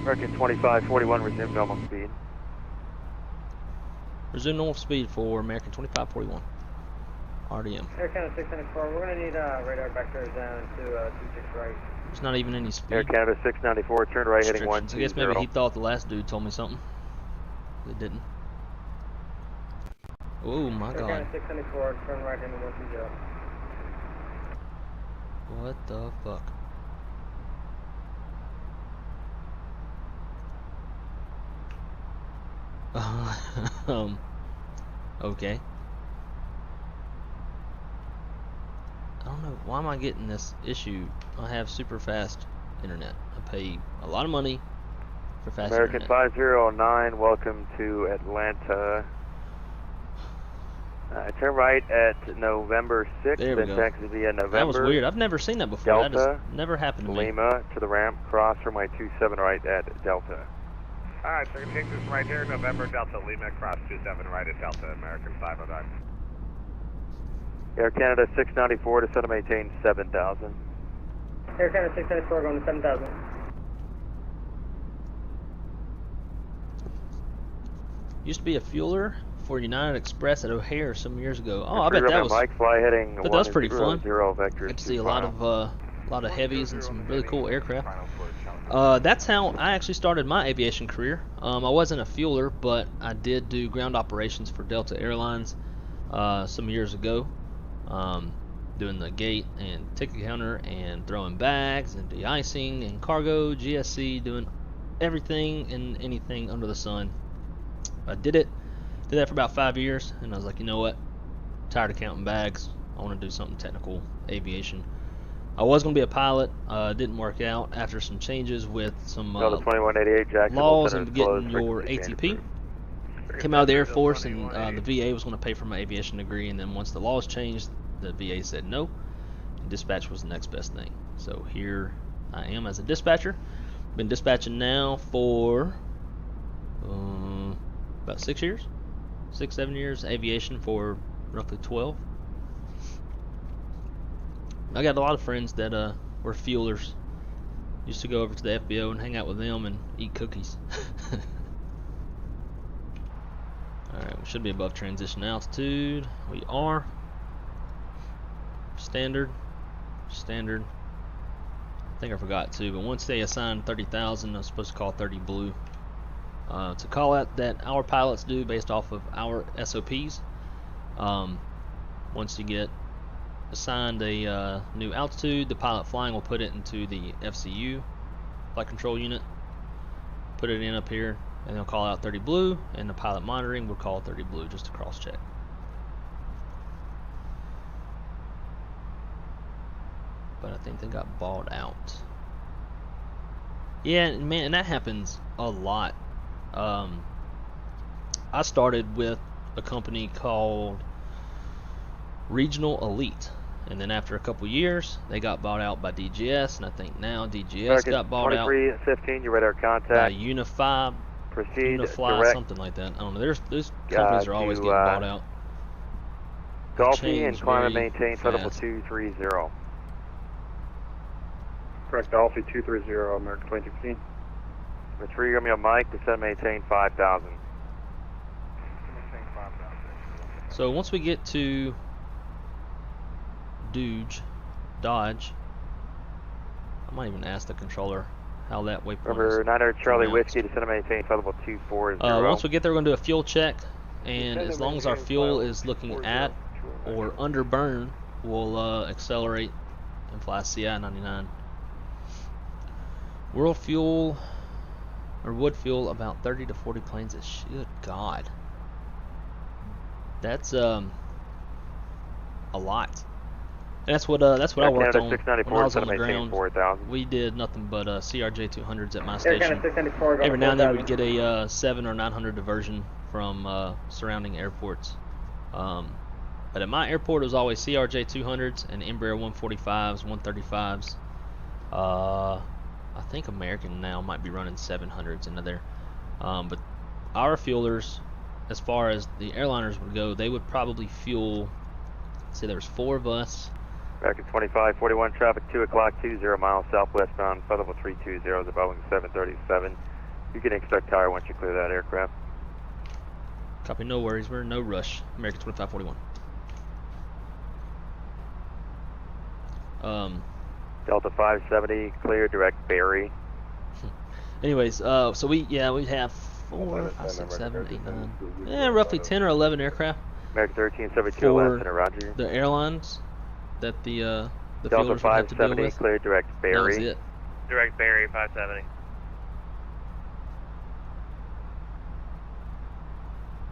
American 2541, resume normal speed. Resume normal speed for American 2541. RDM. Air Canada 694, we're going to need radar vectors down to 26 right. There's not even any speed Air Canada 694, turn right heading restrictions. 120. I guess maybe he thought the last dude told me something. It didn't. Oh my Air god. Canada 694, turn right heading 120. What the fuck? Okay. I don't know, why am I getting this issue? I have super fast internet. I pay a lot of money for fast American internet. 509, welcome to Atlanta. Turn right at November 6th, There we then go. taxi via November. That was weird. I've never seen that before. That Delta, has never happened to me. Lima to the ramp, cross runway 27 right at Delta. Alright, so I can take this right here, November Delta Lima, cross 27 right at Delta, American 509. Air Canada 694 to center maintain 7,000. Air Canada 694 going to 7,000. Used to be a fueler for United Express at O'Hare some years ago. Oh, I Free bet that runway was. Mike, fly heading But that was pretty fun. 100 vector. Got to see a lot of heavies and some really cool aircraft. That's how I actually started my aviation career. I wasn't a fueler, but I did do ground operations for Delta Airlines some years ago, doing the gate and ticket counter and throwing bags and de-icing and cargo, GSC, doing everything and anything under the sun. I did that for about 5 years, and I was like, you know what, I'm tired of counting bags. I want to do something technical, aviation. I was going to be a pilot. Didn't work out after some changes with some Delta 2188, Jacksonville laws Center and is getting closed, your frequency change ATP. approved. Came out of the Air Force, and the VA was going to pay for my aviation degree, and then once the laws changed, the VA said no, and dispatch was the next best thing. So here I am as a dispatcher. Been dispatching now for about 6 years, 6-7 years. Aviation for roughly 12. I got a lot of friends that were fuelers. Used to go over to the FBO and hang out with them and eat cookies. Alright, we should be above transition altitude. We are. Standard. I think I forgot too, but once they assigned 30,000, I was supposed to call 30 blue. To call out that our pilots do based off of our SOPs. Once you get assigned a new altitude, the pilot flying will put it into the FCU, flight control unit, put it in up here, and they'll call out 30 blue, and the pilot monitoring will call 30 blue just to cross check. But I think they got bought out. Yeah, man, and that happens a lot. I started with a company called Regional Elite, and then after a couple years they got bought out by DGS, and I think now DGS American got bought out 2315, your radar by contact. Unify, Proceed Unifly, direct. something like that. I don't know. Those companies are always getting bought out. Golfy and climb and very maintain flight level fast. 230. Correct, Golfy 230, American 2215. Retrieve your mic, descend and maintain 5,000. So once we get to DOOGE, Dodge, I might even ask the controller how that waypoint Remember, is 900 Charlie pronounced. Whiskey, descend and maintain flight level 240. Once we get there, we're going to do a fuel check, and as long as our fuel is looking at or under burn, we'll accelerate and fly CI 99. World fuel or would fuel about 30 to 40 planes. Good God, that's a lot. And that's what I worked on when I was on the ground. 4,000. We did nothing but CRJ700s at my Air station. Canada 694 going Every to now and then 4,000. we'd get a 700 or 900 diversion from surrounding airports. But at my airport, it was always CRJ200s and Embraer 145s, 135s. I think American now might be running 700s into there. But our fuelers, as far as the airliners would go, they would probably fuel, say there's 4 of us. American 2541 traffic 2 o'clock 20 miles southwestbound, flight level 320 is a Boeing 737. You can expect tower once you clear that aircraft. Copy, no worries, we're in no rush. American 2541. Delta 570, clear, direct Barry. Anyways, so we have 4, 5, 6, 7, 8, 9, roughly 10 or 11 aircraft. American 1372, for Atlanta, Roger. the airlines that the Delta fuelers would have to deal 570, with. clear, direct That was Barry. it. Direct Barry 570.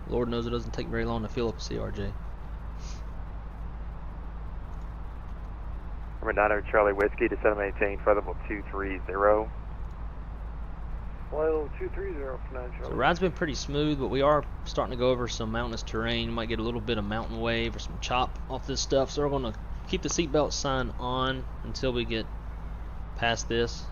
Lord knows it doesn't take very long to fill up a CRJ. Number 900 Charlie Whiskey, descend and maintain, flight level 230. Flight level 230 for 9 So Charlie. the ride's been pretty smooth, but we are starting to go over some mountainous terrain. Might get a little bit of mountain wave or some chop off this stuff. So we're going to keep the seatbelt sign on until we get past this.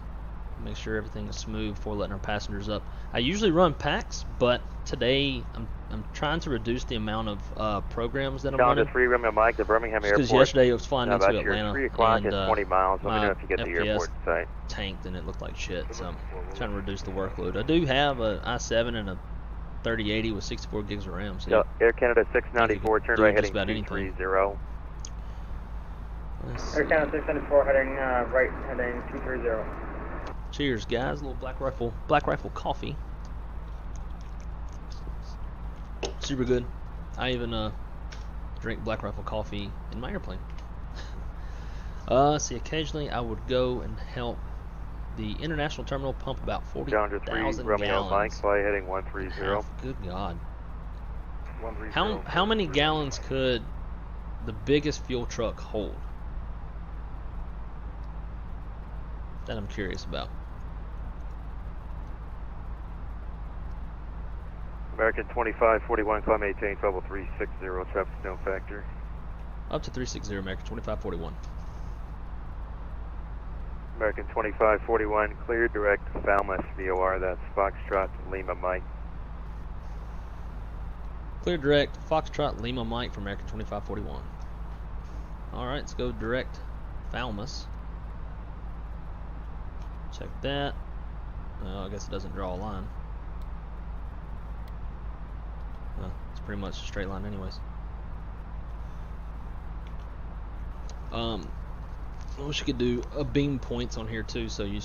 Make sure everything is smooth before letting our passengers up. I usually run packs, but today I'm trying to reduce the amount of programs that I'm Down to running. 3 Romeo Mike, the Birmingham Because Airport. yesterday I was flying Now into about your Atlanta 3 o'clock and and 20 miles. Let me my know if you get the FPS airport site. tanked and it looked like shit. So I'm trying to reduce the workload. I do have a i7 and a 3080 with 64 gigs of RAM. So So, Air Canada 694, turn do right just heading about anything. 230. let's Air see. Canada 674 heading right, heading 230. Cheers, guys! A little Black Rifle coffee. Super good. I even drink Black Rifle coffee in my airplane. See, occasionally I would go and help the international terminal pump about Down to 3 40,000 Romeo Mike, gallons. fly heading 130. Good God! 130. How many gallons could the biggest fuel truck hold? That I'm curious about. American 2541, climb 18, level 360, traffic no factor. Up to 360, American 2541. American 2541, clear, direct Falmouth, VOR, that's Foxtrot, Lima Mike. Clear direct, Foxtrot, Lima Mike for American 2541. Alright, let's go direct Falmouth. Check that. I guess it doesn't draw a line. It's pretty much a straight line anyways. I wish you could do a beam points on here too, so you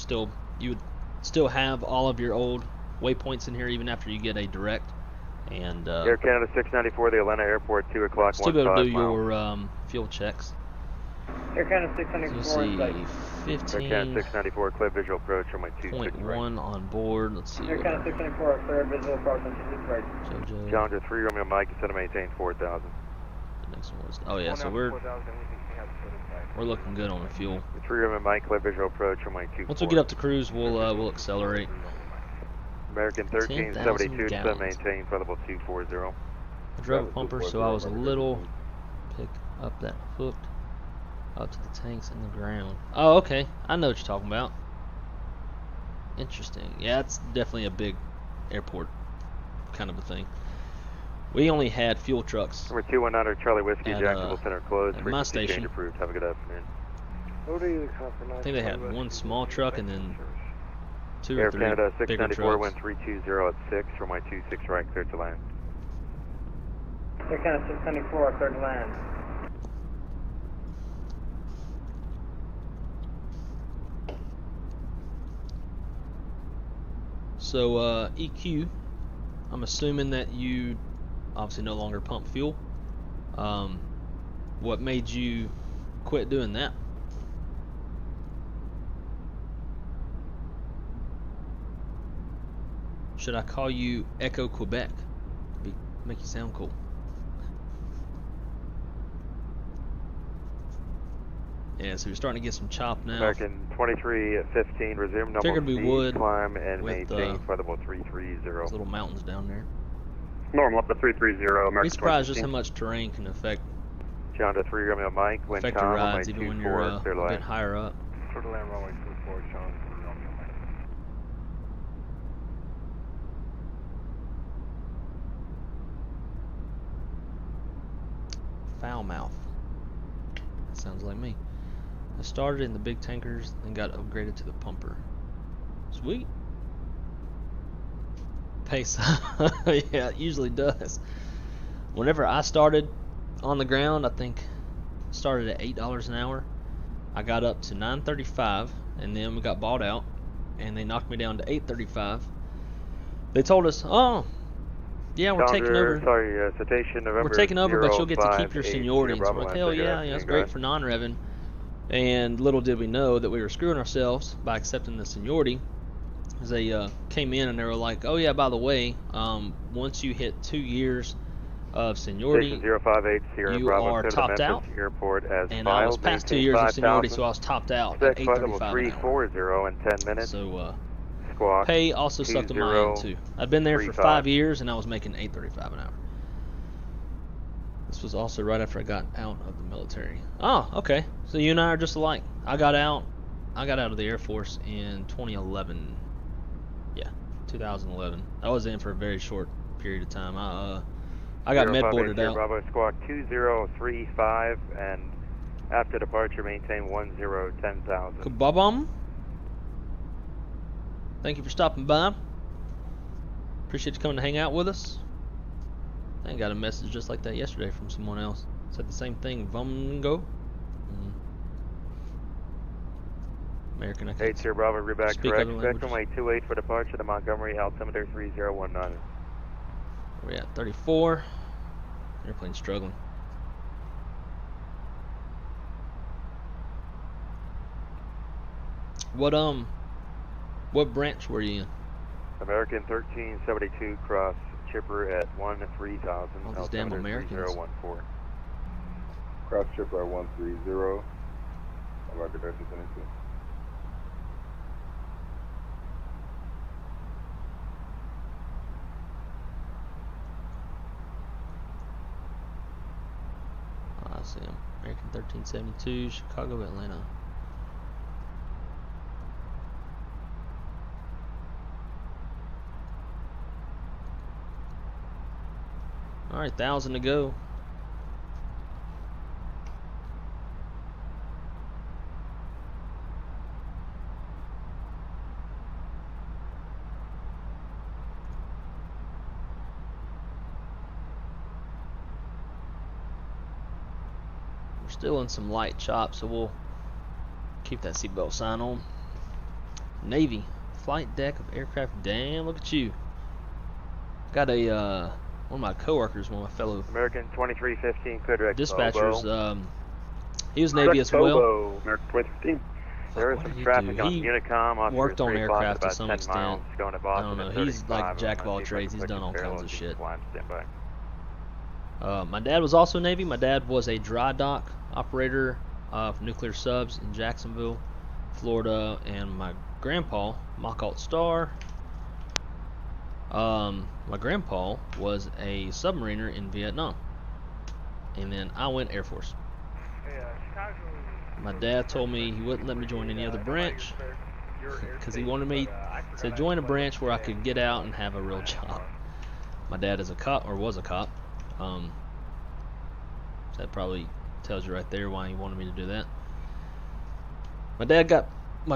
would still have all of your old waypoints in here even after you get a direct. And Air Canada 694, the Atlanta Airport, 2 o'clock, still be able to do 15 miles. your fuel checks. Air Canada So 674 you'll in see sight. Air Canada 694, clear visual approach from my 26 right. 15.1 on board. Let's see. Air Canada 674, clear visual approach on 26 right. JoJo. Challenger 3 Romeo Mike, descend and maintain 4,000. The next one was. Oh yeah, so we're looking good on the fuel. 3 Romeo Mike, clear visual approach from my 24. Once we get up to cruise, we'll accelerate. American 1372, 10,000 descend and maintain, flight level 240. I drove a pumper, so I was a little pick up that hooked up to the tanks in the ground. Oh, okay. I know what you're talking about. Interesting. Yeah, it's definitely a big airport kind of a thing. We only had fuel trucks. Number 219 Charlie Whiskey, At, Jacksonville Center closed. at my Frequency station. change approved. Have a good afternoon. I think they had one small truck and then 2 Air or 3 Canada bigger 694, trucks. wind 320 at 6 from my 26 right, clear to land. Air Canada 674, clear to land. So EQ, I'm assuming that you obviously no longer pump fuel. What made you quit doing that? Should I call you Echo Quebec? Make you sound cool. Yeah, so you're starting to get some chop now. American 2315, resume normal Figured we speed, would climb and with, maintain flight level 330. Those little mountains down there. Normal up to 330, American Be surprised just how much terrain can affect John to 3 Romeo Mike, wind your calm on my rides even when 24, you're clear a line. bit higher up. For the land runway 24, John 3 Romeo Mike. foul mouth. That sounds like me. I started in the big tankers and got upgraded to the pumper. Sweet. Pace. Yeah, it usually does. Whenever I started on the ground, I think started at $8 an hour. I got up to $9.35, and then we got bought out, and they knocked me down to $8.35. They told us, "Oh, yeah, we're taking over. Sorry, citation November. We're taking over, but you'll get to keep your 058 seniority." And so Bravo I'm like, Line, hell yeah, that's great for non-revving. And little did we know that we were screwing ourselves by accepting the seniority. As they came in and they were like, "Oh yeah, by the way, once you hit 2 years of seniority, Station 058 Sierra you Bravo are to the topped Memphis out." Airport as And I was filed, past 2 maintain years of seniority, 5,000. so I was topped out at Expect flight level $8.35 an hour. 340 in 10 minutes. So Squawk pay also sucked on my end too. I'd been there for 2035. 5 years and I was making $8.35 an hour. This was also right after I got out of the military. Oh, okay. So you and I are just alike. I got out of the Air Force in 2011. Yeah, 2011. I was in for a very short period of time. I got med boarded out. Bravo Squawk 2035, and after departure maintain 10,000. Kababum. Thank you for stopping by. Appreciate you coming to hang out with us. I got a message just like that yesterday from someone else. Said the same thing. Vumgo. American, I can't 8 Sierra Bravo, reback speak correct. other Spectrum languages. 828 for departure to Montgomery, altimeter 3019. Where we at? 34. Airplane struggling. What branch were you in? American 1372 cross chipper at 3000. All these damn altimeter Americans. 3014. Cross chipper at 130. American 1372. I see him. American 1372, Chicago, Atlanta. Alright, 1,000 to go. We're still in some light chop, so we'll keep that seatbelt sign on. Navy, flight deck of aircraft. Damn, look at you. Got a one of my coworkers, one of my fellow American 2315 Quadrant. dispatchers, he was Navy as well. American 2015. There is What some did he traffic do? on He Unicom. Officer worked on 3 o'clock, aircraft to about some 10 extent. miles, going to I Boston don't at know. He's 35. like jack of all See if I trades. can He's put done you all parallel kinds of to shit. line, stand by. My dad was also Navy. My dad was a dry dock operator for nuclear subs in Jacksonville, Florida, and my grandpa, Mock-Alt Star. My grandpa was a submariner in Vietnam, and then I went Air Force. My dad told me he wouldn't let me join any other branch because he wanted me to join a branch where I could get out and have a real job. My dad is a cop, or was a cop. So that probably tells you right there why he wanted me to do that. My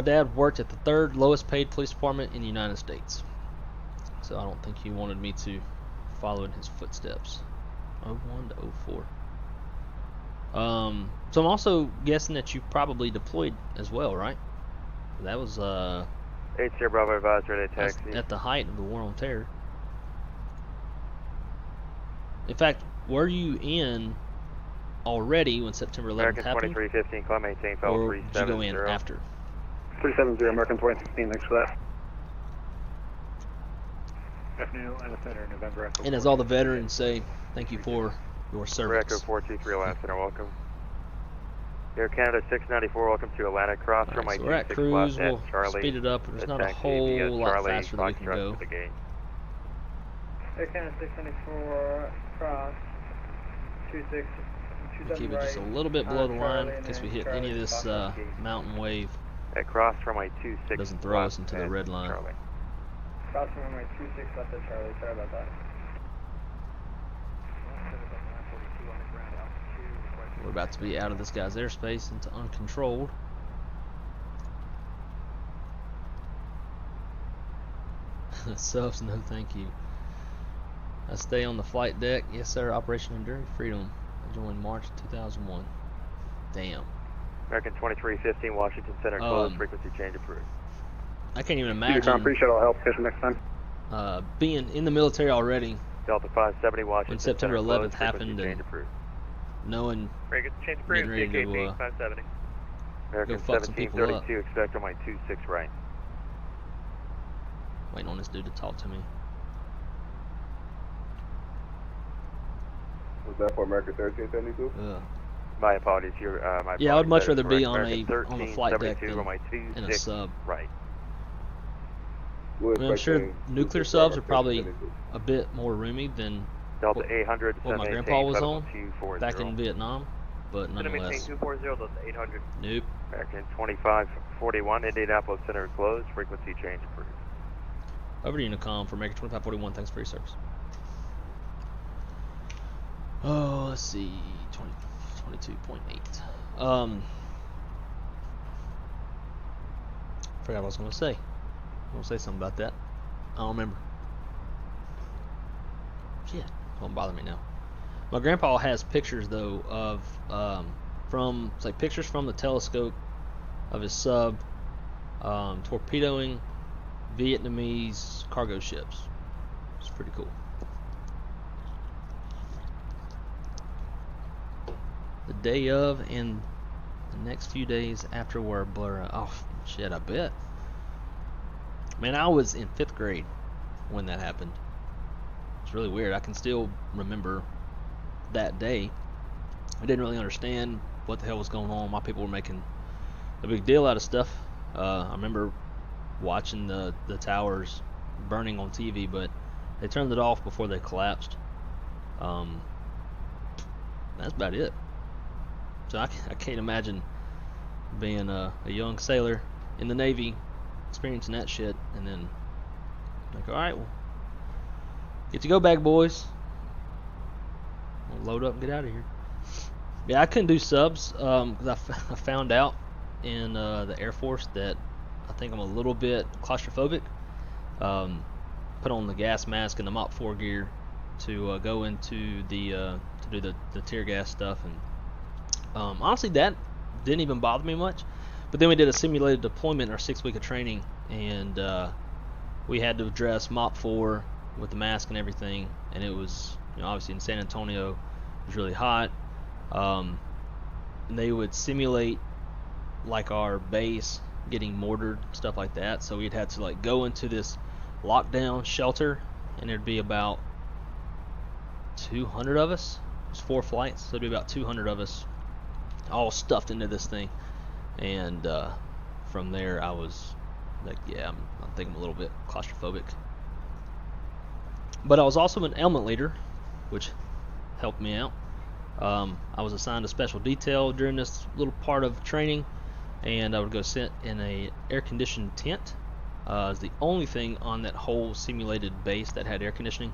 dad worked at the 3rd lowest paid police department in the United States. So I don't think he wanted me to follow in his footsteps. 01 to 04. So I'm also guessing that you probably deployed as well, right? That was 8 Sierra Bravo advisory to that's taxi. at the height of the War on Terror. In fact, were you in already when September 11th American happened, 2315, climb maintain, fell or did you go in 370. after? 370, American 2015, thanks for that. Afternoon, Atlanta Center, November Echo. And as all the veterans say, thank you for your Echo service. 423 Atlanta Center, welcome. Air Canada 694, welcome to Atlanta. Cross Alright, from my so we're at 26 cruise. left We'll at Charlie. speed it up. There's not a Taxi whole via lot Charlie, faster that we can Foxtrot go. to the gate. Air Canada 694, cross, 26, We'll keep it just a little bit below the line in case we hit any of this mountain wave. At cross from my 26 Doesn't throw us left into the at red line. Charlie. cross from runway 26 left at Charlie, sorry about that. We're about to be out of this guy's airspace into uncontrolled. Subs, no thank you. I stay on the flight deck. Yes, sir. Operation Enduring Freedom. I joined March 2001. Damn. American 2315, Washington Center, closed, frequency change approved. I can't even Tom, imagine appreciate all help. Catch you next time. being in the military already Delta 570, Washington when September Center, 11th closed, happened, frequency change and approved. knowing Frequency change getting approved. ready to CKP go, 570. American fuck some people 1732, expect runway 26 right. waiting on this dude to talk to me. Was that for American 1372? Ugh. My apologies, Yeah, I would much that is rather be correct. on American a flight deck 1372, than runway in a 26 sub. right. I mean, I'm sure nuclear subs are probably a bit more roomy than Delta 800, what my grandpa was on back in Vietnam, but nonetheless. 240, Delta 800. Nope. American 2541, Indianapolis Center closed, frequency change approved. Over to Unicom for American 2541. Thanks for your service. Oh, let's see. 22.8. Forgot what I was going to say. I'm going to say something about that. I don't remember. Shit. Don't bother me now. My grandpa has pictures, though, of it's like pictures from the telescope of his sub torpedoing Vietnamese cargo ships. It's pretty cool. The day of and the next few days after were a blur. Oh shit, I bet. Man, I was in 5th grade when that happened. It's really weird. I can still remember that day. I didn't really understand what the hell was going on. My people were making a big deal out of stuff. I remember watching the towers burning on TV, but they turned it off before they collapsed. That's about it. So I can't imagine being a young sailor in the Navy, experiencing that shit, and then like, all right, well, get to go back, boys. We'll load up and get out of here. Yeah, I couldn't do subs because I found out in the Air Force that I think I'm a little bit claustrophobic. Put on the gas mask and the Mach 4 gear to go into the to do the tear gas stuff, and honestly that didn't even bother me much. But then we did a simulated deployment, our 6 week of training, and we had to address Mach 4 with the mask and everything, and it was, you know, obviously in San Antonio it was really hot. And they would simulate like our base getting mortared, stuff like that. So we'd have to like go into this lockdown shelter, and there'd be about 200 of us. It was 4 flights, so there'd be about 200 of us all stuffed into this thing. And from there I was like, yeah, I think I'm a little bit claustrophobic. But I was also an element leader, which helped me out. I was assigned a special detail during this little part of training, and I would go sit in a air-conditioned tent. It's the only thing on that whole simulated base that had air conditioning.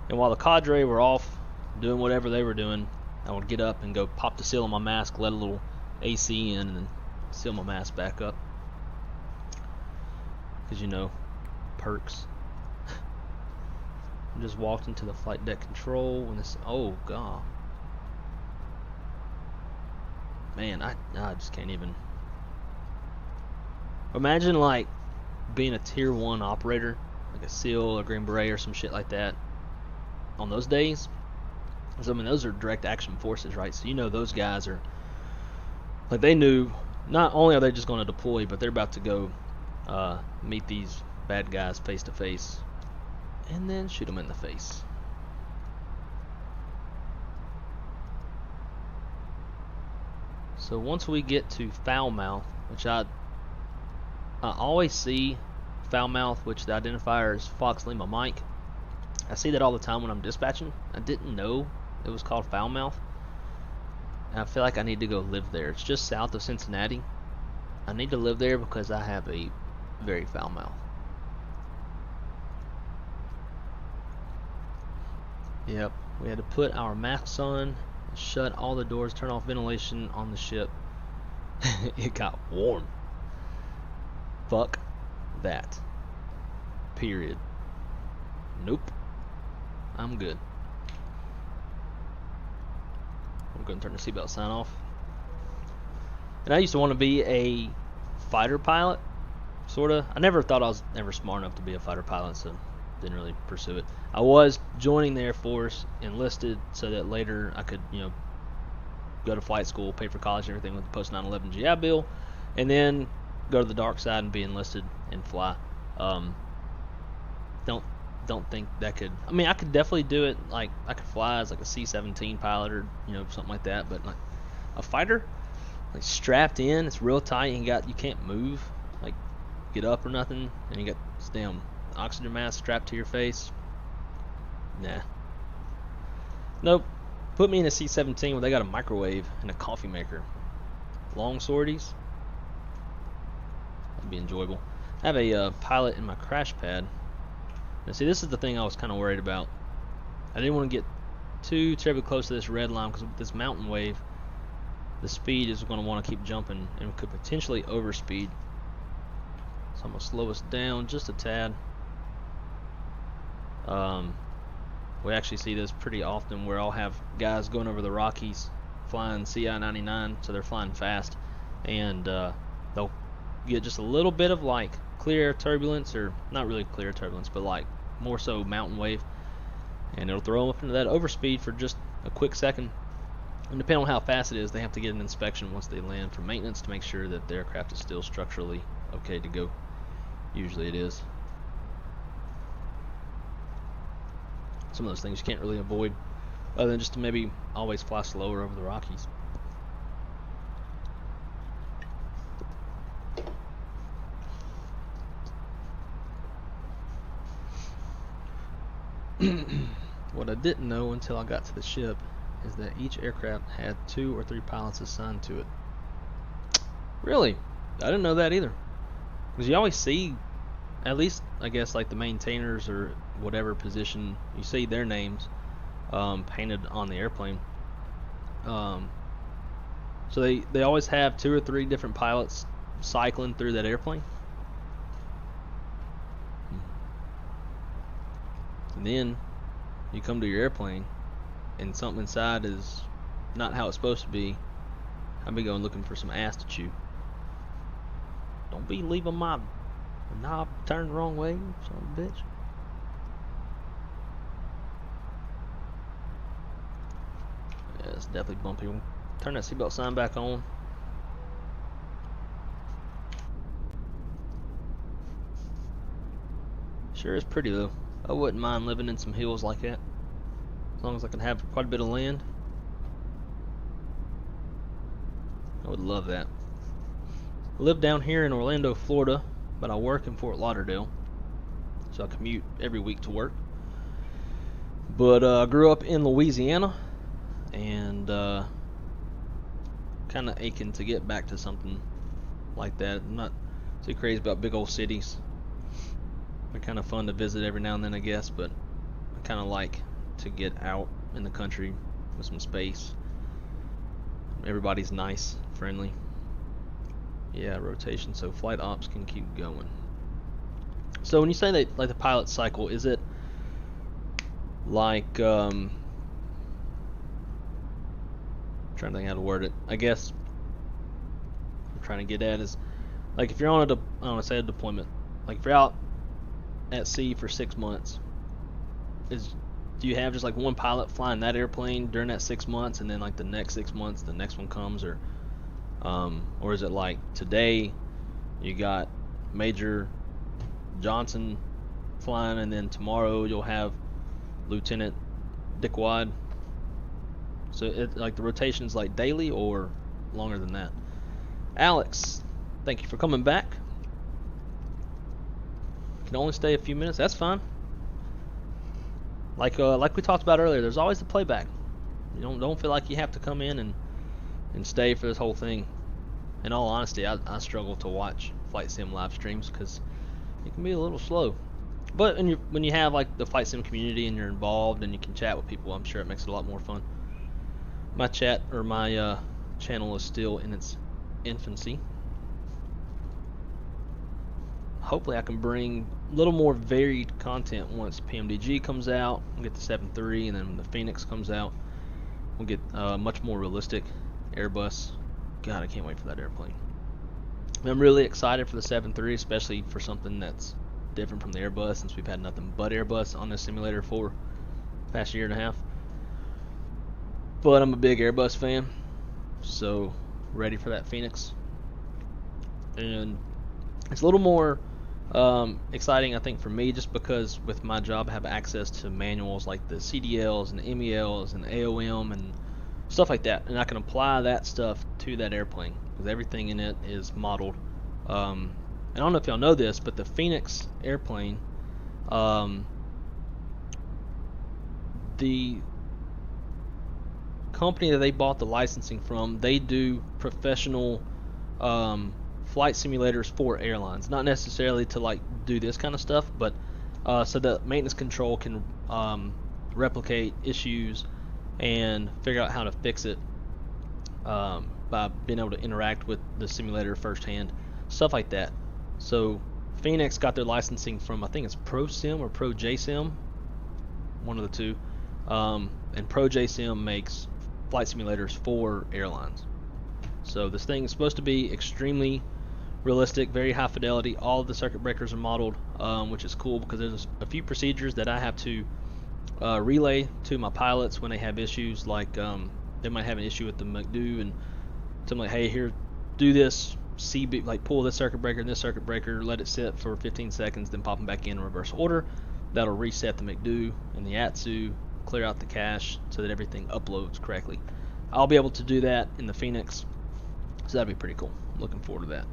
And while the cadre were off doing whatever they were doing, I would get up and go pop the seal on my mask, let a little AC in, and then seal my mask back up. Because, you know, perks. I just walked into the flight deck control when this. Oh god, man, I just can't even imagine like being a tier 1 operator, like a SEAL or Green Beret or some shit like that on those days. Because I mean, those are direct action forces, right? So you know those guys are like, they knew not only are they just going to deploy, but they're about to go meet these bad guys face to face and then shoot them in the face. So once we get to Foulmouth, which I always see Foulmouth, which the identifier is Fox Lima Mike. I see that all the time when I'm dispatching. I didn't know it was called Foulmouth. And I feel like I need to go live there. It's just south of Cincinnati. I need to live there because I have a very foul mouth. Yep, we had to put our masks on Shut all the doors, turn off ventilation on the ship. It got warm. Fuck that. Period. Nope. I'm good. I'm going to turn the seatbelt sign off. And I used to want to be a fighter pilot, sorta. I never thought I was ever smart enough to be a fighter pilot, so didn't really pursue it. I was joining the Air Force, enlisted, so that later I could, you know, go to flight school, pay for college and everything with the post 9/11 GI Bill, and then go to the dark side and be enlisted and fly. Don't think that could. I mean, I could definitely do it. Like I could fly as like a C-17 pilot or you know something like that. But like a fighter, like strapped in, it's real tight. You can't move, like get up or nothing, and you got this damn oxygen mask strapped to your face. Nah. Nope. Put me in a C-17 where they got a microwave and a coffee maker. Long sorties. That'd be enjoyable. I have a pilot in my crash pad. Now see, this is the thing I was kind of worried about. I didn't want to get too terribly close to this red line because with this mountain wave, the speed is going to want to keep jumping and could potentially overspeed. So I'm going to slow us down just a tad. We actually see this pretty often where I'll have guys going over the Rockies flying CI-99, so they're flying fast, and they'll get just a little bit of like clear air turbulence, or not really clear air turbulence, but like more so mountain wave, and it'll throw them up into that overspeed for just a quick second. And depending on how fast it is, they have to get an inspection once they land for maintenance to make sure that the aircraft is still structurally okay to go. Usually it is. Some of those things you can't really avoid, other than just to maybe always fly slower over the Rockies. What I didn't know until I got to the ship is that each aircraft had 2 or 3 pilots assigned to it. Really? I didn't know that either. Because you always see, at least I guess like the maintainers or whatever position, you see their names painted on the airplane. So they always have 2 or 3 different pilots cycling through that airplane. And then you come to your airplane and something inside is not how it's supposed to be. I'll be going looking for some ass to chew. Don't be leaving my knob turned the wrong way, son of a bitch. Yeah, it's definitely bumpy. We'll turn that seatbelt sign back on. Sure is pretty though. I wouldn't mind living in some hills like that, as long as I can have quite a bit of land. I would love that. I live down here in Orlando, Florida, but I work in Fort Lauderdale, so I commute every week to work. But I grew up in Louisiana, and kind of aching to get back to something like that. I'm not too crazy about big old cities. They're kind of fun to visit every now and then, I guess, but I kind of like to get out in the country with some space. Everybody's nice, friendly. Yeah, rotation, so flight ops can keep going. So when you say that, like the pilot cycle, is it like I'm trying to think how to word it. I guess I'm trying to get at is like if you're on a I don't want to say a deployment, like if you're out at sea for 6 months, do you have just like one pilot flying that airplane during that 6 months, and then like the next 6 months the next one comes, or is it like today you got Major Johnson flying, and then tomorrow you'll have Lieutenant Dickwad? So it like the rotation's like daily or longer than that? Alex, thank you for coming back. Can only stay a few minutes. That's fine. Like we talked about earlier, there's always the playback. You don't feel like you have to come in and stay for this whole thing. In all honesty, I struggle to watch flight sim live streams because it can be a little slow. But when you have like the flight sim community and you're involved and you can chat with people, I'm sure it makes it a lot more fun. my chat or my channel is still in its infancy. Hopefully I can bring a little more varied content once PMDG comes out. We'll get the 7.3, and then when the Phoenix comes out, we'll get much more realistic Airbus. God, I can't wait for that airplane. I'm really excited for the 7.3, especially for something that's different from the Airbus, since we've had nothing but Airbus on this simulator for the past year and a half. But I'm a big Airbus fan, so ready for that Phoenix. And it's a little more exciting, I think, for me, just because with my job I have access to manuals like the CDLs and the MELs and the AOM and stuff like that, and I can apply that stuff to that airplane because everything in it is modeled. And I don't know if y'all know this, but the Phoenix airplane, the company that they bought the licensing from, they do professional flight simulators for airlines, not necessarily to like do this kind of stuff, but so that maintenance control can replicate issues and figure out how to fix it by being able to interact with the simulator firsthand, stuff like that. So Phoenix got their licensing from, I think it's ProSim or ProJSim, one of the two, and ProJSim makes flight simulators for airlines. So this thing is supposed to be extremely realistic, very high fidelity. All of the circuit breakers are modeled, which is cool because there's a few procedures that I have to relay to my pilots when they have issues, like they might have an issue with the McDo, and so I'm like, hey, here, do this, like pull this circuit breaker and this circuit breaker, let it sit for 15 seconds, then pop them back in reverse order. That'll reset the McDo and the ATSU, clear out the cache so that everything uploads correctly. I'll be able to do that in the Phoenix, so that'd be pretty cool. Looking forward to that.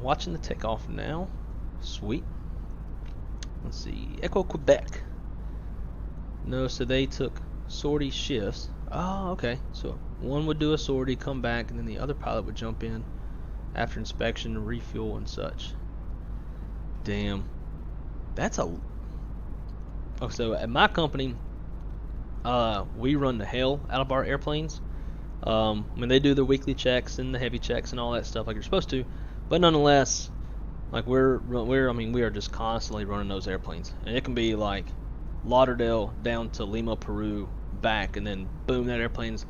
Watching the takeoff now. Sweet. Let's see. Echo Quebec. No, so they took sortie shifts. Oh, okay. So one would do a sortie, come back, and then the other pilot would jump in after inspection, refuel, and such. Damn. That's a... Oh, so at my company, we run the hell out of our airplanes. When they do the weekly checks and the heavy checks and all that stuff like you're supposed to, but nonetheless, like we are just constantly running those airplanes, and it can be like Lauderdale down to Lima, Peru, back, and then boom, that airplane's,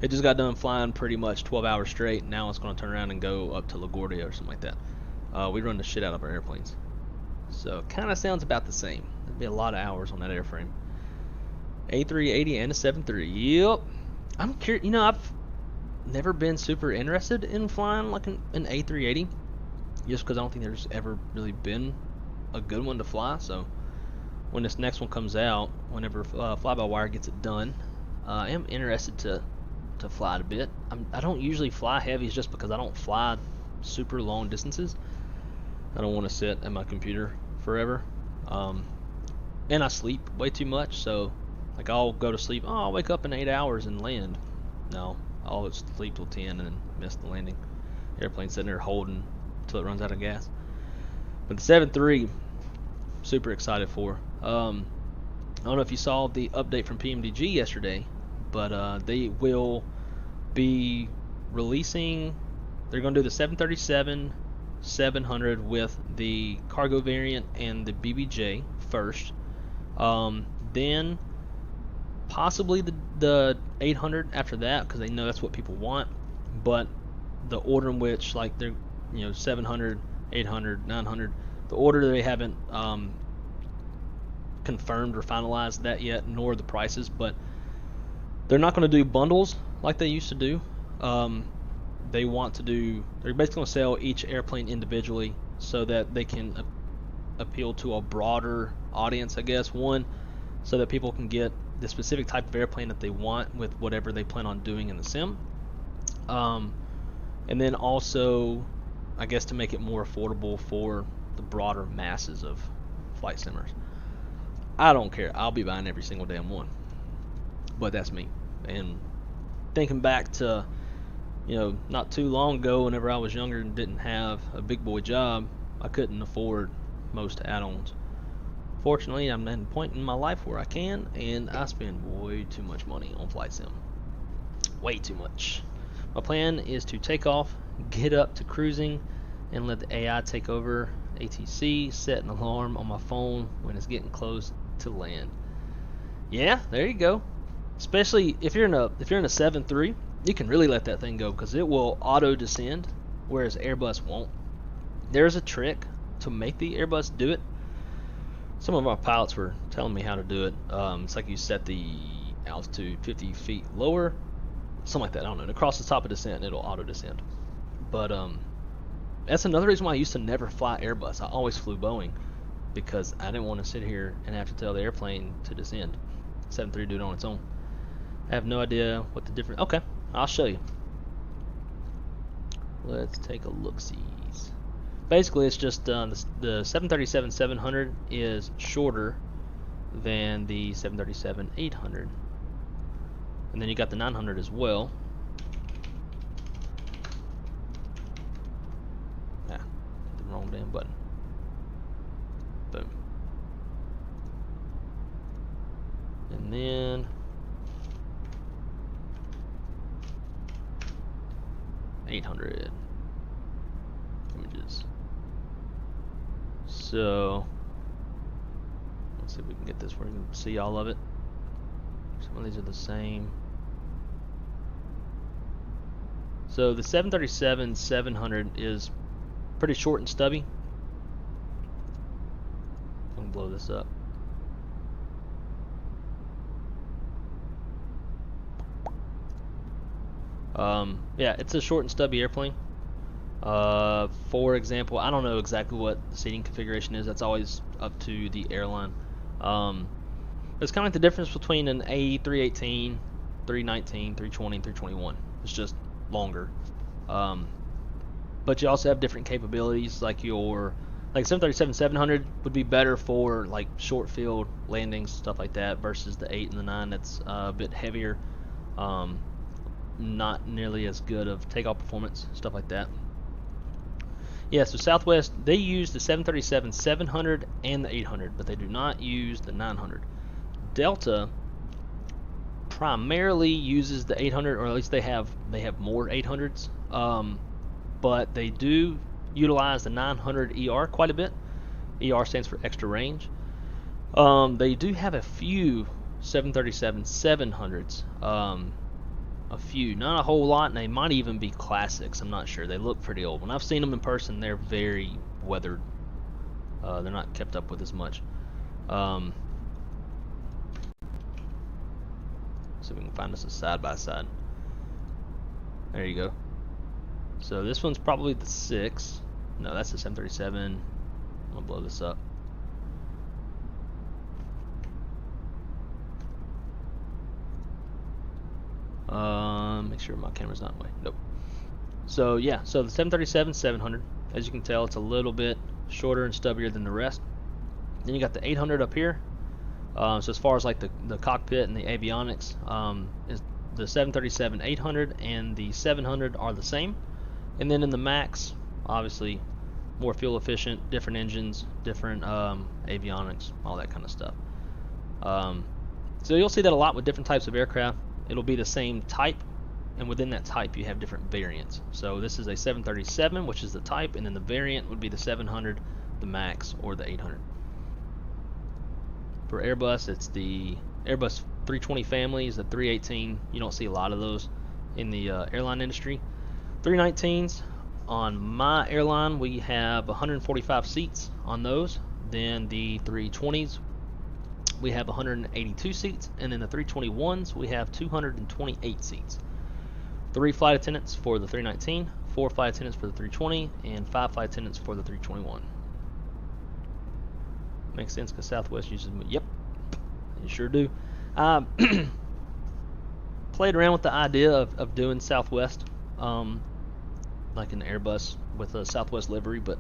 it just got done flying pretty much 12 hours straight. Now it's going to turn around and go up to LaGuardia or something like that. We run the shit out of our airplanes, so it kind of sounds about the same. There'd be a lot of hours on that airframe. A380 and a 7.3. Yep. I'm curious. You know, I've never been super interested in flying like an A380, just because I don't think there's ever really been a good one to fly. So when this next one comes out, whenever fly-by-wire gets it done, I am interested to fly it a bit. I don't usually fly heavies just because I don't fly super long distances. I don't want to sit at my computer forever, and I sleep way too much. So like I'll go to sleep, I'll wake up in 8 hours and land. No, I'll sleep till 10 and then miss the landing. Airplane sitting there holding until it runs out of gas. But the 7.3, super excited for. I don't know if you saw the update from PMDG yesterday, but they will be releasing, they're going to do the 737-700 with the cargo variant and the BBJ first. Then possibly the 800 after that, because they know that's what people want. But the order in which, like, they're, 700, 800, 900, the order, they haven't confirmed or finalized that yet, nor the prices. But they're not going to do bundles like they used to do. They're basically going to sell each airplane individually so that they can appeal to a broader audience, I guess. One, so that people can get the specific type of airplane that they want with whatever they plan on doing in the sim. And then also, I guess, to make it more affordable for the broader masses of flight simmers. I don't care. I'll be buying every single damn one. But that's me. And thinking back to, not too long ago, whenever I was younger and didn't have a big boy job, I couldn't afford most add-ons Unfortunately, I'm at a point in my life where I can, and I spend way too much money on flight sim. Way too much. My plan is to take off, get up to cruising, and let the AI take over ATC, set an alarm on my phone when it's getting close to land. Yeah, there you go. Especially if you're in a 7.3, you can really let that thing go because it will auto descend, whereas Airbus won't. There's a trick to make the Airbus do it. Some of our pilots were telling me how to do it. It's like you set the altitude 50 feet lower, something like that. I don't know. And across the top of descent, it'll auto descend. But that's another reason why I used to never fly Airbus. I always flew Boeing because I didn't want to sit here and have to tell the airplane to descend. 7.3 do it on its own. I have no idea what the difference. Okay, I'll show you. Let's take a look-see. Basically, it's just the 737-700 is shorter than the 737-800, and then you got the 900 as well. Ah, hit the wrong damn button. Boom. And then 800 images. So let's see if we can get this where you can see all of it. Some of these are the same. So the 737-700 is pretty short and stubby. I'm gonna blow this up. Yeah, it's a short and stubby airplane. For example, I don't know exactly what the seating configuration is. That's always up to the airline. It's kind of like the difference between an A318, 319, 320, and 321. It's just longer. But you also have different capabilities, like 737-700 would be better for like short field landings, stuff like that, versus the 8 and the 9 that's a bit heavier. Not nearly as good of takeoff performance, stuff like that. Yeah, so Southwest, they use the 737-700 and the 800, but they do not use the 900. Delta primarily uses the 800, or at least they have more 800s, but they do utilize the 900 ER quite a bit. ER stands for extra range. They do have a few 737-700s. A few, not a whole lot, and they might even be classics. I'm not sure. They look pretty old. When I've seen them in person, they're very weathered. They're not kept up with as much. So we can find us a side by side. There you go. So this one's probably the 6. No, that's the 737. I'm gonna blow this up. Make sure my camera's not in the way. Nope. So yeah, so the 737-700, as you can tell, it's a little bit shorter and stubbier than the rest. Then you got the 800 up here. So as far as like the cockpit and the avionics, is the 737-800 and the 700 are the same. And then in the MAX, obviously more fuel efficient, different engines, different avionics, all that kind of stuff. So you'll see that a lot with different types of aircraft. It'll be the same type, and within that type you have different variants. So this is a 737, which is the type, and then the variant would be the 700, the MAX, or the 800. For Airbus, it's the Airbus 320 families, the 318. You don't see a lot of those in the airline industry. 319s, on my airline we have 145 seats on those. Then the 320s, we have 182 seats, and then the 321s we have 228 seats. 3 flight attendants for the 319, 4 flight attendants for the 320, and 5 flight attendants for the 321. Makes sense because Southwest uses them. Yep, you sure do. Played around with the idea of doing Southwest, like an Airbus with a Southwest livery, but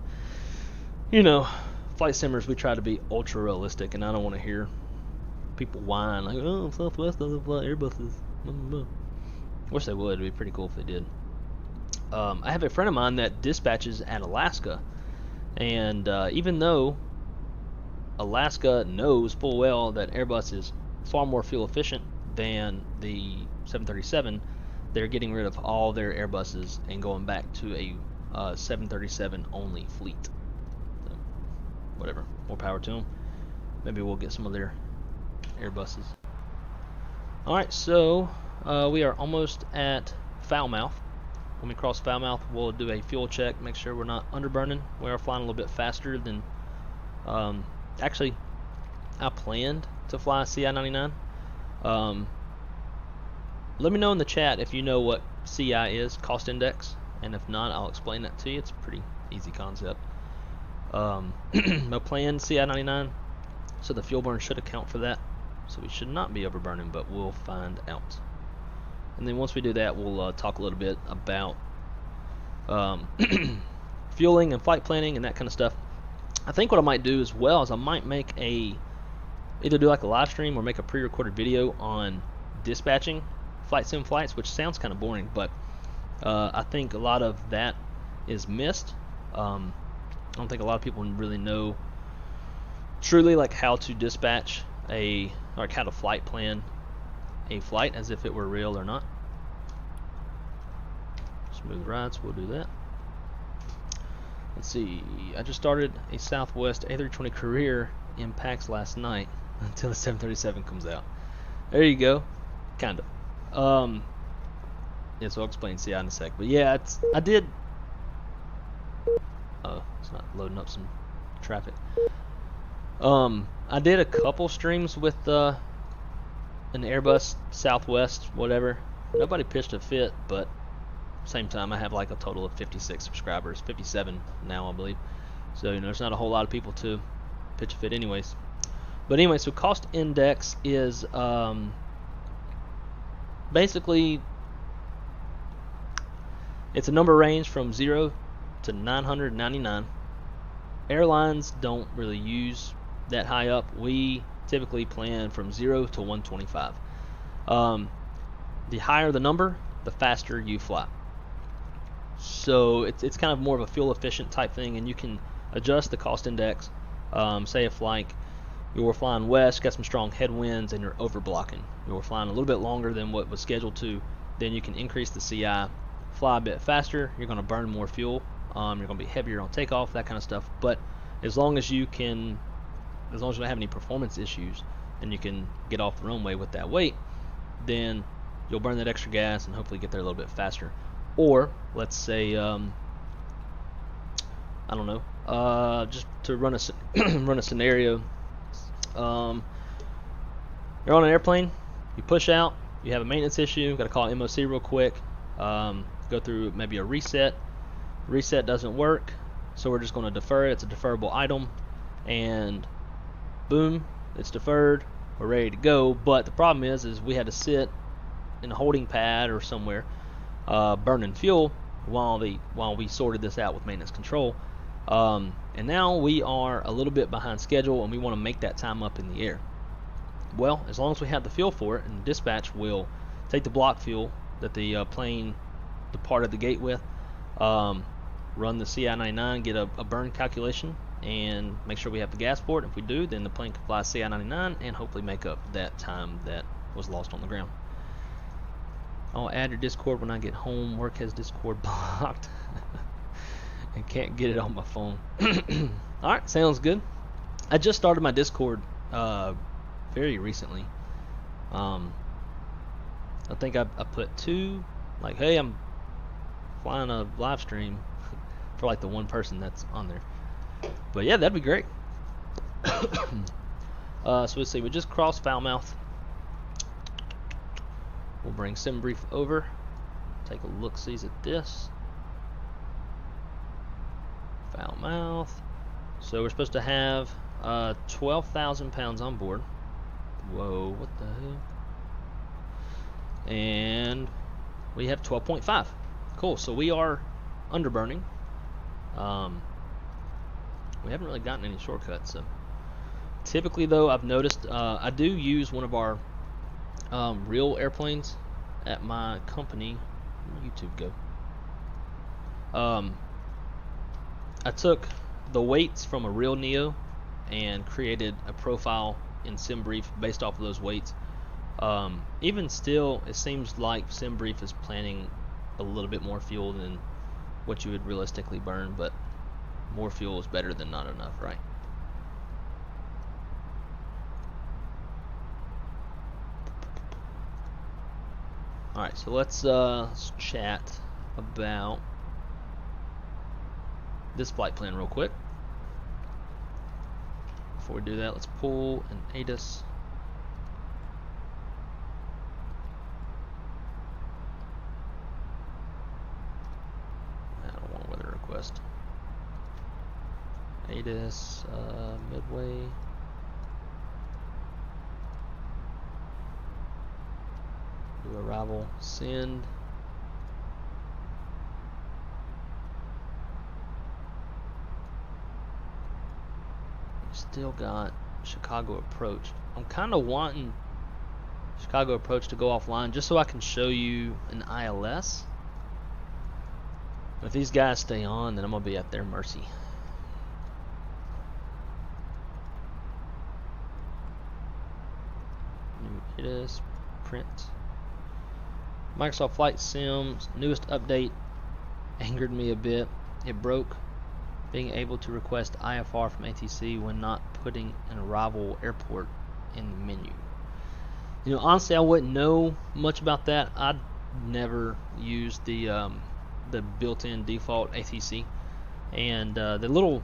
you know, flight simmers, we try to be ultra realistic, and I don't want to hear people whine like, oh, Southwest doesn't fly Airbuses. Wish they would. It'd be pretty cool if they did. I have a friend of mine that dispatches at Alaska, and even though Alaska knows full well that Airbus is far more fuel efficient than the 737. They're getting rid of all their Airbuses and going back to a 737 only fleet. So, whatever, more power to them. Maybe we'll get some of their Airbuses. Alright, so we are almost at Foulmouth. When we cross Foulmouth, we'll do a fuel check, make sure we're not underburning. We are flying a little bit faster than... actually, I planned to fly CI-99. Let me know in the chat if you know what CI is, cost index, and if not, I'll explain that to you. It's a pretty easy concept. I planned CI-99, so the fuel burn should account for that. So we should not be overburning, but we'll find out. And then once we do that, we'll talk a little bit about fueling and flight planning and that kind of stuff. I think what I might do as well is I might make either do like a live stream or make a pre-recorded video on dispatching flight sim flights, which sounds kind of boring, but I think a lot of that is missed. I don't think a lot of people really know truly like how to dispatch like how to flight plan a flight as if it were real or not. Smooth rides, we'll do that. Let's see, I just started a Southwest A320 career in PAX last night until the 737 comes out. There you go, kind of. Yeah, so I'll explain CI in a sec. But yeah, I did. Oh, it's not loading up some traffic. I did a couple streams with an Airbus Southwest, whatever. Nobody pitched a fit, but same time I have like a total of 56 subscribers, 57 now I believe. So you know, there's not a whole lot of people to pitch a fit anyways. But anyway, so cost index is basically it's a number range from 0 to 999. Airlines don't really use that high up. We typically plan from 0 to 125. The higher the number, the faster you fly. So it's kind of more of a fuel efficient type thing, and you can adjust the cost index. Say if like you're flying west, got some strong headwinds, and you're over blocking. You're flying a little bit longer than what was scheduled to, then you can increase the CI, fly a bit faster. You're going to burn more fuel. You're going to be heavier on takeoff, that kind of stuff. But as long as you don't have any performance issues, and you can get off the runway with that weight, then you'll burn that extra gas and hopefully get there a little bit faster. Or let's say, I don't know, just to run a run a scenario. You're on an airplane, you push out, you have a maintenance issue, got to call MOC real quick, go through maybe a reset. Reset doesn't work, so we're just going to defer it. It's a deferrable item, and boom, it's deferred. We're ready to go. But the problem is we had to sit in a holding pad or somewhere, burning fuel while we sorted this out with maintenance control. And now we are a little bit behind schedule, and we want to make that time up in the air. Well, as long as we have the fuel for it, and dispatch will take the block fuel that the plane departed the gate with, run the CI-99, get a burn calculation, and make sure we have the gas for it. If we do, then the plane can fly CI-99 and hopefully make up that time that was lost on the ground. I'll add your Discord when I get home. Work has Discord blocked and can't get it on my phone. Alright, sounds good. I just started my Discord very recently. I think I put 2, like, hey, I'm flying a live stream for like the one person that's on there. But yeah, that'd be great. So let's see, we just crossed Foulmouth. We'll bring SimBrief over, take a look-sees at this. Foulmouth. So we're supposed to have 12,000 pounds on board. Whoa, what the hell? And we have 12.5. Cool, so we are underburning. We haven't really gotten any shortcuts. So typically, though, I've noticed I do use one of our real airplanes at my company. Where'd YouTube go? I took the weights from a real Neo and created a profile in SimBrief based off of those weights. Even still, it seems like SimBrief is planning a little bit more fuel than what you would realistically burn, but more fuel is better than not enough, right? Alright, so let's chat about this flight plan real quick. Before we do that, let's pull an Addons. I don't want a weather request. Addons, Midway. Do arrival, send. Still got Chicago approach. I'm kind of wanting Chicago approach to go offline just so I can show you an ILS. If these guys stay on, then I'm gonna be at their mercy. It is print. Microsoft Flight Sim's newest update angered me a bit. It broke being able to request IFR from ATC when not putting an arrival airport in the menu. You know, honestly, I wouldn't know much about that. I'd never used the built-in default ATC, and the little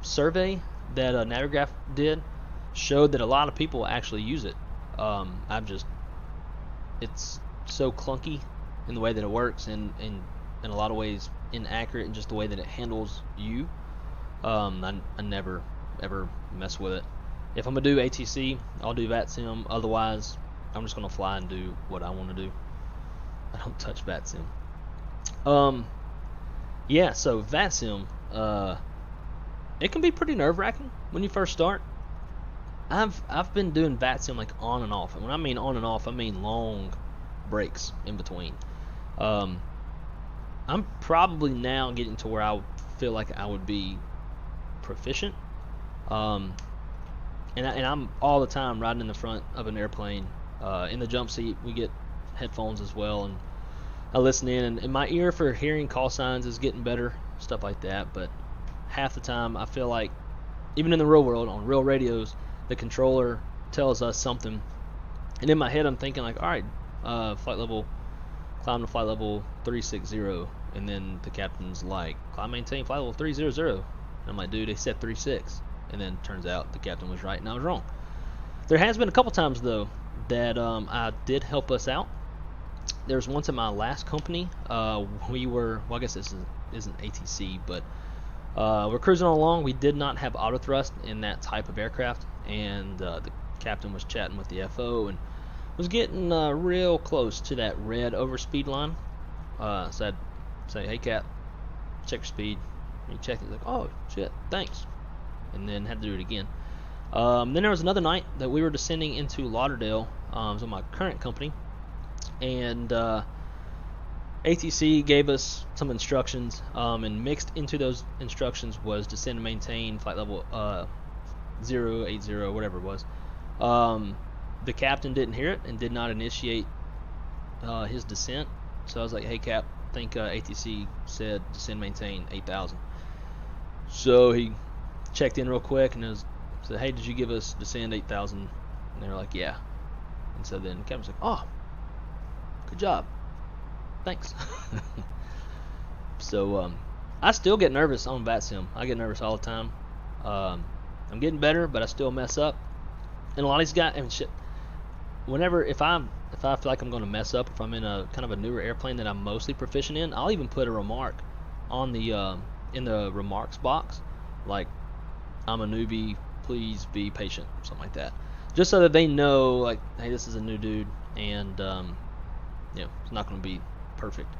survey that Navigraph did showed that a lot of people actually use it. It's so clunky in the way that it works, and in a lot of ways inaccurate in just the way that it handles you. I never ever mess with it. If I'm gonna do ATC, I'll do VATSIM. Otherwise, I'm just gonna fly and do what I want to do. I don't touch VATSIM. Yeah, so VATSIM, it can be pretty nerve-wracking when you first start. I've been doing VATSIM like on and off, and when I mean on and off, I mean long breaks in between. I'm probably now getting to where I feel like I would be proficient, and I'm all the time riding in the front of an airplane. In the jump seat, we get headphones as well, and I listen in, and my ear for hearing call signs is getting better, stuff like that. But half the time, I feel like, even in the real world, on real radios, the controller tells us something, and in my head, I'm thinking like, all right, flight level, climb to flight level 360, and then the captain's like, climb maintain flight level 300, and I'm like, dude, they said 36, and then turns out the captain was right and I was wrong. There has been a couple times though that I did help us out. There was once in my last company, we were, well, I guess this isn't ATC, but we're cruising along. We did not have auto thrust in that type of aircraft, and the captain was chatting with the FO and was getting real close to that red overspeed line. So I'd say, hey Cap, check your speed. And he checked it, like, oh shit, thanks, and then had to do it again. Then there was another night that we were descending into Lauderdale, so my current company, and ATC gave us some instructions, and mixed into those instructions was descend and maintain flight level 080, whatever it was. The captain didn't hear it and did not initiate his descent, so I was like, hey Cap, I think ATC said descend maintain 8,000. So he checked in real quick and said, hey, did you give us descend 8,000? And they were like, yeah. And so then the captain's like, oh, good job, thanks. So I still get nervous on VATSIM. I get nervous all the time. I'm getting better, but I still mess up. And a lot of these guys, and shit, whenever, if I feel like I'm going to mess up, if I'm in a kind of a newer airplane that I'm mostly proficient in, I'll even put a remark on the in the remarks box, like, I'm a newbie, please be patient, something like that, just so that they know, like, hey, this is a new dude, and you know, it's not going to be perfect.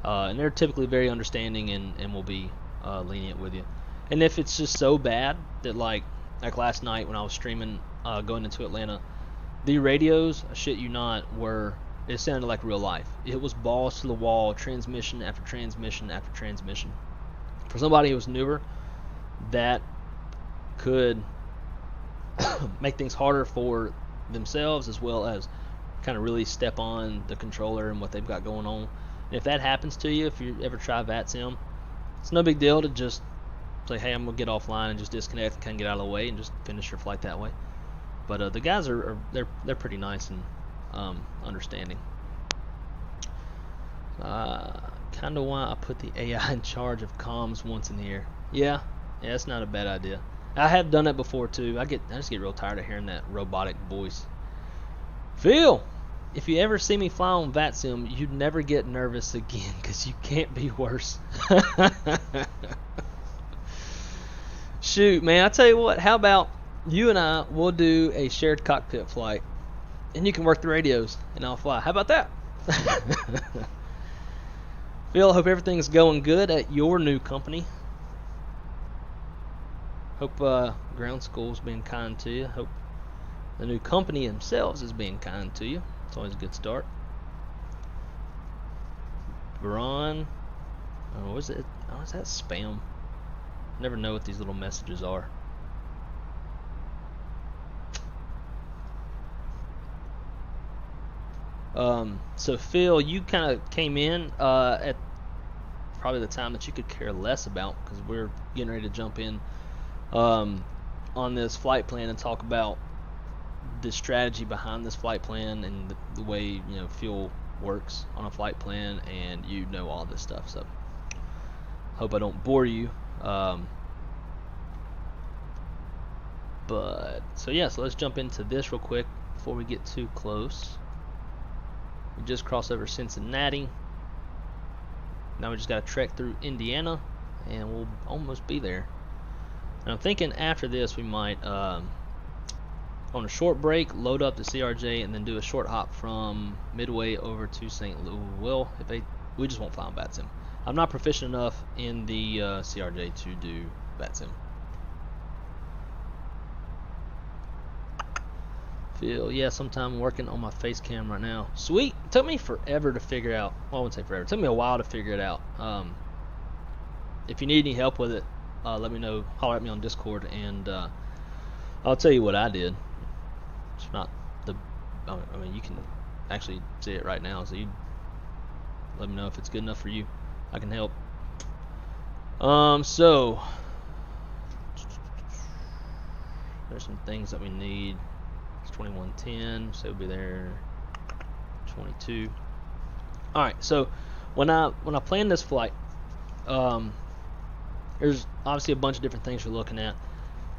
And they're typically very understanding and will be lenient with you. And if it's just so bad that, like last night when I was streaming going into Atlanta, the radios, I shit you not, it sounded like real life. It was balls to the wall, transmission after transmission after transmission. For somebody who was newer, that could make things harder for themselves, as well as kind of really step on the controller and what they've got going on. And if that happens to you, if you ever try VATSIM, it's no big deal to just say, hey, I'm gonna get offline and just disconnect and kind of get out of the way and just finish your flight that way. But the guys they're pretty nice and understanding. Kind of why I put the AI in charge of comms once in the air. Yeah, it's not a bad idea. I have done it before too. I just get real tired of hearing that robotic voice. Phil, if you ever see me fly on VATSIM, you'd never get nervous again, because you can't be worse. Shoot, man, I tell you what, how about you and I will do a shared cockpit flight, and you can work the radios, and I'll fly. How about that? Phil, hope everything's going good at your new company. Hope ground school's been kind to you. Hope the new company themselves is being kind to you. It's always a good start. Veron, oh, is it? Oh, is that spam? Never know what these little messages are. So Phil, you kind of came in at probably the time that you could care less about, because we're getting ready to jump in on this flight plan and talk about the strategy behind this flight plan and the way fuel works on a flight plan, and all this stuff. So hope I don't bore you. But so let's jump into this real quick before we get too close. We just crossed over Cincinnati. Now we just got to trek through Indiana, and we'll almost be there. And I'm thinking after this we might, on a short break, load up the CRJ and then do a short hop from Midway over to St. Louis. We just won't fly on VATSIM. I'm not proficient enough in the CRJ to do VATSIM. Phil, yeah, sometime working on my face cam right now. Sweet. It took me forever to figure out. Well, I wouldn't say forever. It took me a while to figure it out. If you need any help with it, let me know. Holler at me on Discord, and I'll tell you what I did. It's not the. I mean, you can actually see it right now, so you let me know if it's good enough for you. I can help. So there's some things that we need. 2110, so we'll be there 22. Alright, so when I planned this flight, there's obviously a bunch of different things you're looking at.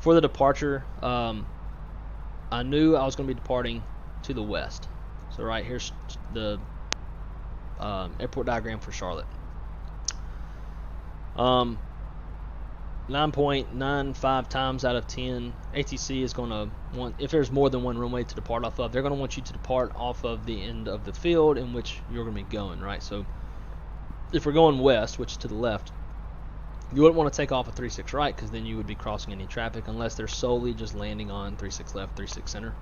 For the departure, I knew I was going to be departing to the west. So right here's the airport diagram for Charlotte. 9.95 times out of 10, ATC is going to want, if there's more than one runway to depart off of, they're going to want you to depart off of the end of the field in which you're going to be going, right? So if we're going west, which is to the left, you wouldn't want to take off a 36 right, because then you would be crossing any traffic unless they're solely just landing on 36 left, 36 center.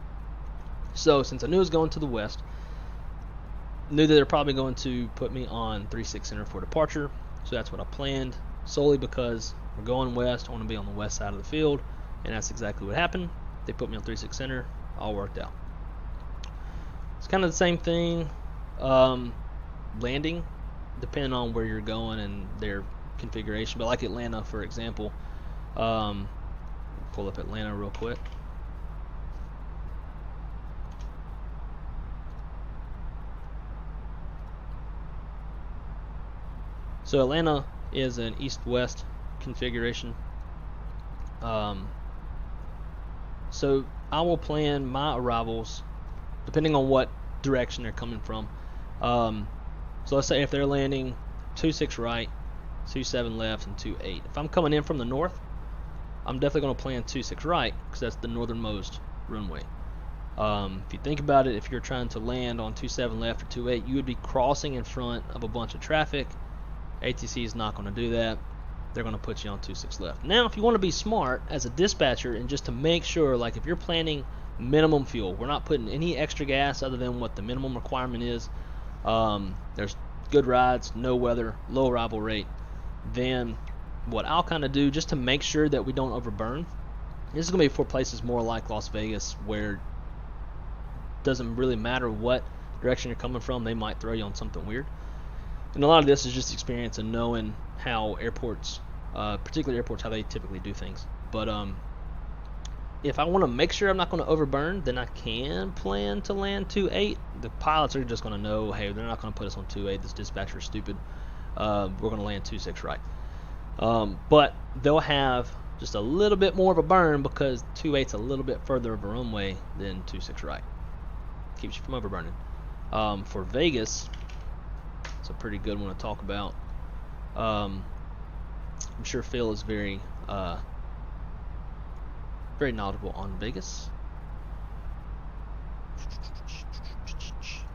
So since I knew it was going to the west, knew that they're probably going to put me on 36 center for departure, so that's what I planned, solely because we're going west. I want to be on the west side of the field, and that's exactly what happened. They put me on 36 center, all worked out. It's kind of the same thing landing, depending on where you're going and their configuration. But like Atlanta, for example, pull up Atlanta real quick. So Atlanta is an east-west configuration. So I will plan my arrivals depending on what direction they're coming from. So let's say if they're landing 26 right, 27 left, and 28. If I'm coming in from the north, I'm definitely going to plan 26 right, because that's the northernmost runway. If you think about it, if you're trying to land on 27 left or 28, you would be crossing in front of a bunch of traffic. ATC is not going to do that. They're going to put you on 26 left. Now, if you want to be smart as a dispatcher, and just to make sure, like if you're planning minimum fuel, we're not putting any extra gas other than what the minimum requirement is. There's good rides, no weather, low arrival rate. Then what I'll kind of do, just to make sure that we don't overburn, This is going to be for places more like Las Vegas, where it doesn't really matter what direction you're coming from, they might throw you on something weird. And a lot of this is just experience and knowing how airports, particularly airports, how they typically do things. But if I want to make sure I'm not going to overburn, then I can plan to land 2.8. The pilots are just going to know, hey, they're not going to put us on 2.8. This dispatcher is stupid. We're going to land 2.6 right. But they'll have just a little bit more of a burn because 2.8's a little bit further of a runway than 2.6 right. Keeps you from overburning. For Vegas, it's a pretty good one to talk about. I'm sure Phil is very knowledgeable on Vegas.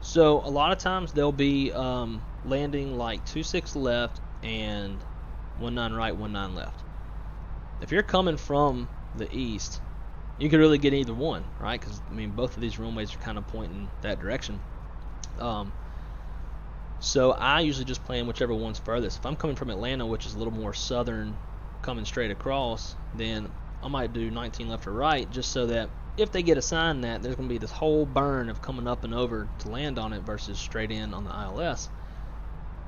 So a lot of times they'll be landing like 2.6 left and 1.9 right, 1.9 left. If you're coming from the east, you could really get either one, right? Because I mean, both of these runways are kind of pointing that direction. So I usually just plan whichever one's furthest. If I'm coming from Atlanta, which is a little more southern, coming straight across, then I might do 19 left or right, just so that if they get assigned that, there's going to be this whole burn of coming up and over to land on it versus straight in on the ILS.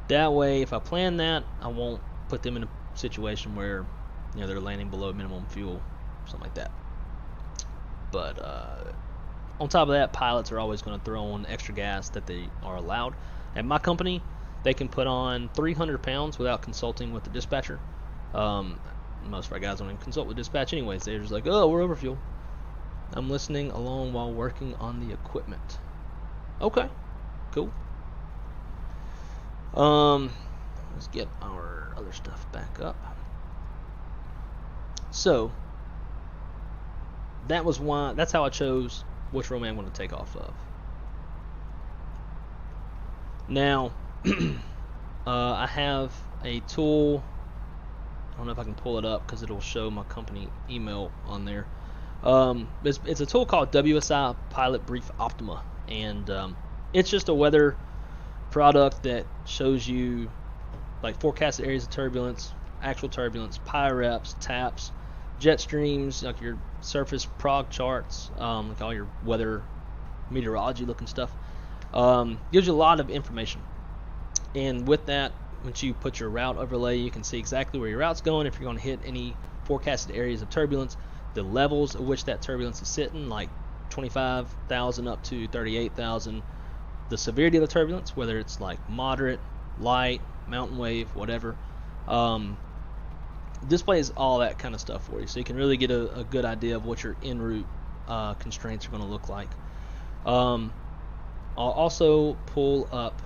That way, if I plan that, I won't put them in a situation where, you know, they're landing below minimum fuel, something like that. But on top of that, pilots are always going to throw on extra gas that they are allowed. At my company, they can put on 300 pounds without consulting with the dispatcher. Most of our guys don't even consult with dispatch anyways. They're just like, oh, we're over fuel. I'm listening along while working on the equipment. Okay, cool. Let's get our other stuff back up. So that's how I chose which runway I'm going to take off of. Now, I have a tool. I don't know if I can pull it up because it'll show my company email on there. It's a tool called WSI Pilot Brief Optima, and it's just a weather product that shows you like forecasted areas of turbulence, actual turbulence, PIREPs, TAPs, jet streams, like your surface prog charts, like all your weather meteorology looking stuff. Gives you a lot of information, and with that, once you put your route overlay, you can see exactly where your route's going, if you're going to hit any forecasted areas of turbulence, the levels at which that turbulence is sitting, like 25,000 up to 38,000, the severity of the turbulence, whether it's like moderate, light, mountain wave, whatever. Displays all that kind of stuff for you, so you can really get a good idea of what your en route constraints are going to look like. I'll also pull up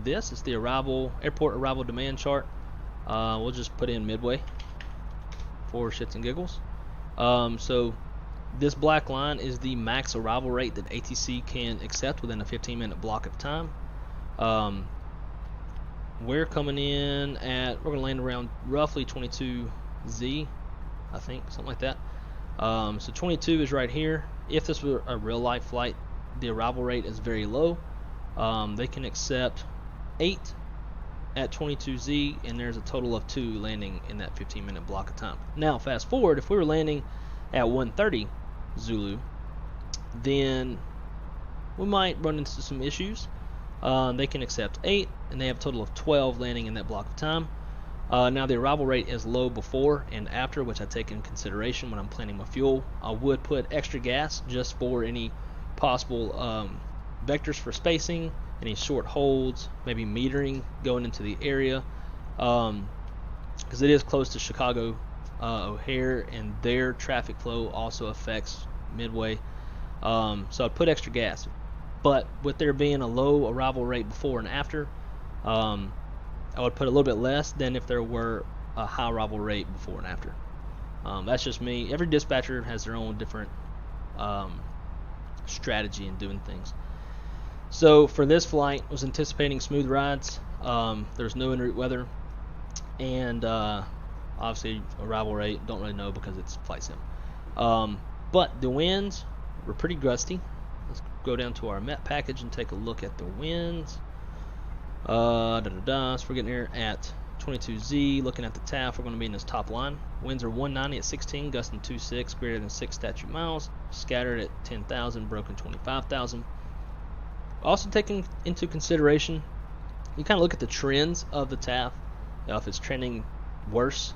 this. It's the airport arrival demand chart. We'll just put in Midway for shits and giggles. So this black line is the max arrival rate that ATC can accept within a 15-minute block of time. We're coming in at, we're going to land around roughly 22Z, I think, something like that. So 22 is right here. If this were a real life flight, the arrival rate is very low. They can accept 8 at 22Z, and there's a total of 2 landing in that 15-minute block of time. Now, fast forward, if we were landing at 130 Zulu, then we might run into some issues. They can accept 8, and they have a total of 12 landing in that block of time. Now, the arrival rate is low before and after, which I take in consideration when I'm planning my fuel. I would put extra gas just for any possible vectors for spacing, any short holds, maybe metering going into the area, because it is close to Chicago O'Hare, and their traffic flow also affects Midway. So I'd put extra gas. But with there being a low arrival rate before and after, I would put a little bit less than if there were a high arrival rate before and after. That's just me. Every dispatcher has their own different strategy in doing things. So for this flight, I was anticipating smooth rides. There's no en route weather, and obviously arrival rate, don't really know because it's flight sim. But the winds were pretty gusty. Let's go down to our MET package and take a look at the winds. So we're getting here at 22Z, looking at the TAF, we're going to be in this top line. Winds are 190 at 16, gusting 26, greater than 6 statute miles. Scattered at 10,000, broken 25,000. Also taking into consideration, you kind of look at the trends of the TAF. If it's trending worse,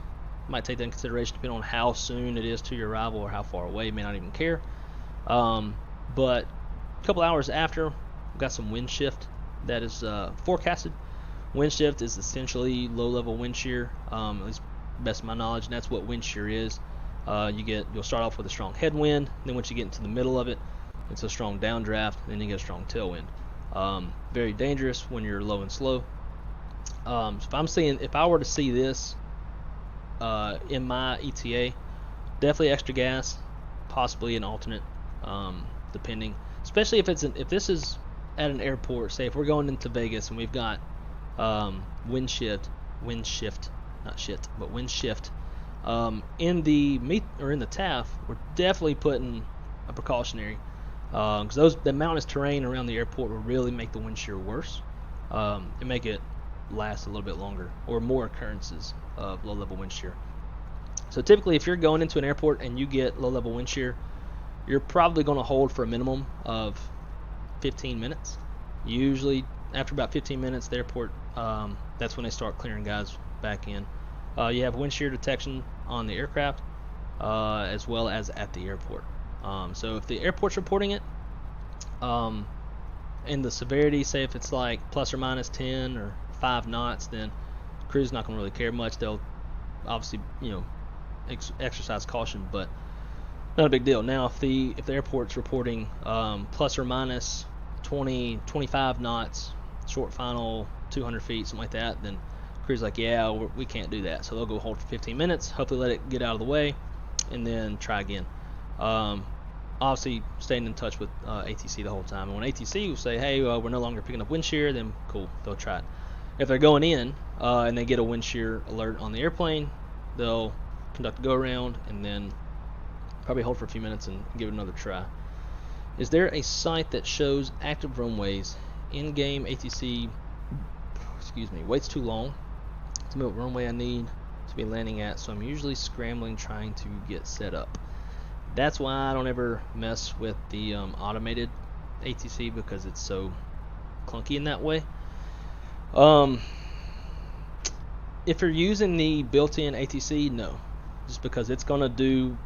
you might take that into consideration depending on how soon it is to your arrival or how far away. You may not even care. But a couple hours after, we've got some wind shift that is forecasted. Wind shift is essentially low-level wind shear, at least best of my knowledge, and that's what wind shear is. You'll start off with a strong headwind, then once you get into the middle of it, it's a strong downdraft, and then you get a strong tailwind. Very dangerous when you're low and slow. So if I were to see this in my ETA, definitely extra gas, possibly an alternate, depending. Especially if this is at an airport. Say if we're going into Vegas and we've got wind shift, not shit, but wind shift. In the TAF, we're definitely putting a precautionary, because the mountainous terrain around the airport will really make the wind shear worse, and make it last a little bit longer, or more occurrences of low-level wind shear. So typically, if you're going into an airport and you get low-level wind shear, you're probably going to hold for a minimum of 15 minutes. Usually, after about 15 minutes, the airport, that's when they start clearing guys back in. You have wind shear detection on the aircraft, as well as at the airport. So if the airport's reporting it, and the severity, say if it's like plus or minus 10 or 5 knots, then the crew's not going to really care much. They'll obviously, exercise caution, but not a big deal. Now, if the airport's reporting plus or minus 20, 25 knots, short final 200 feet, something like that, then crew's like, yeah, we can't do that. So they'll go hold for 15 minutes, hopefully let it get out of the way, and then try again. Obviously, staying in touch with ATC the whole time. And when ATC will say, hey, we're no longer picking up wind shear, then cool, they'll try it. If they're going in and they get a wind shear alert on the airplane, they'll conduct a go-around and then probably hold for a few minutes and give it another try. Is there a site that shows active runways? In-game ATC, waits too long to know what runway I need to be landing at, so I'm usually scrambling trying to get set up. That's why I don't ever mess with the automated ATC, because it's so clunky in that way. If you're using the built-in ATC, no, just because it's going to do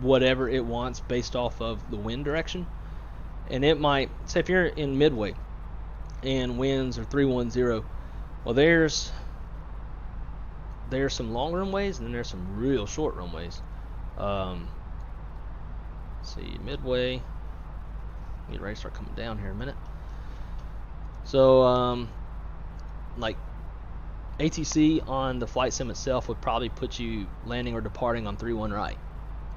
whatever it wants based off of the wind direction. And it might, say if you're in Midway and winds are 310, well, there's some long runways and then there's some real short runways. Let's see, Midway, get ready to start coming down here in a minute. So like ATC on the flight sim itself would probably put you landing or departing on 31 right,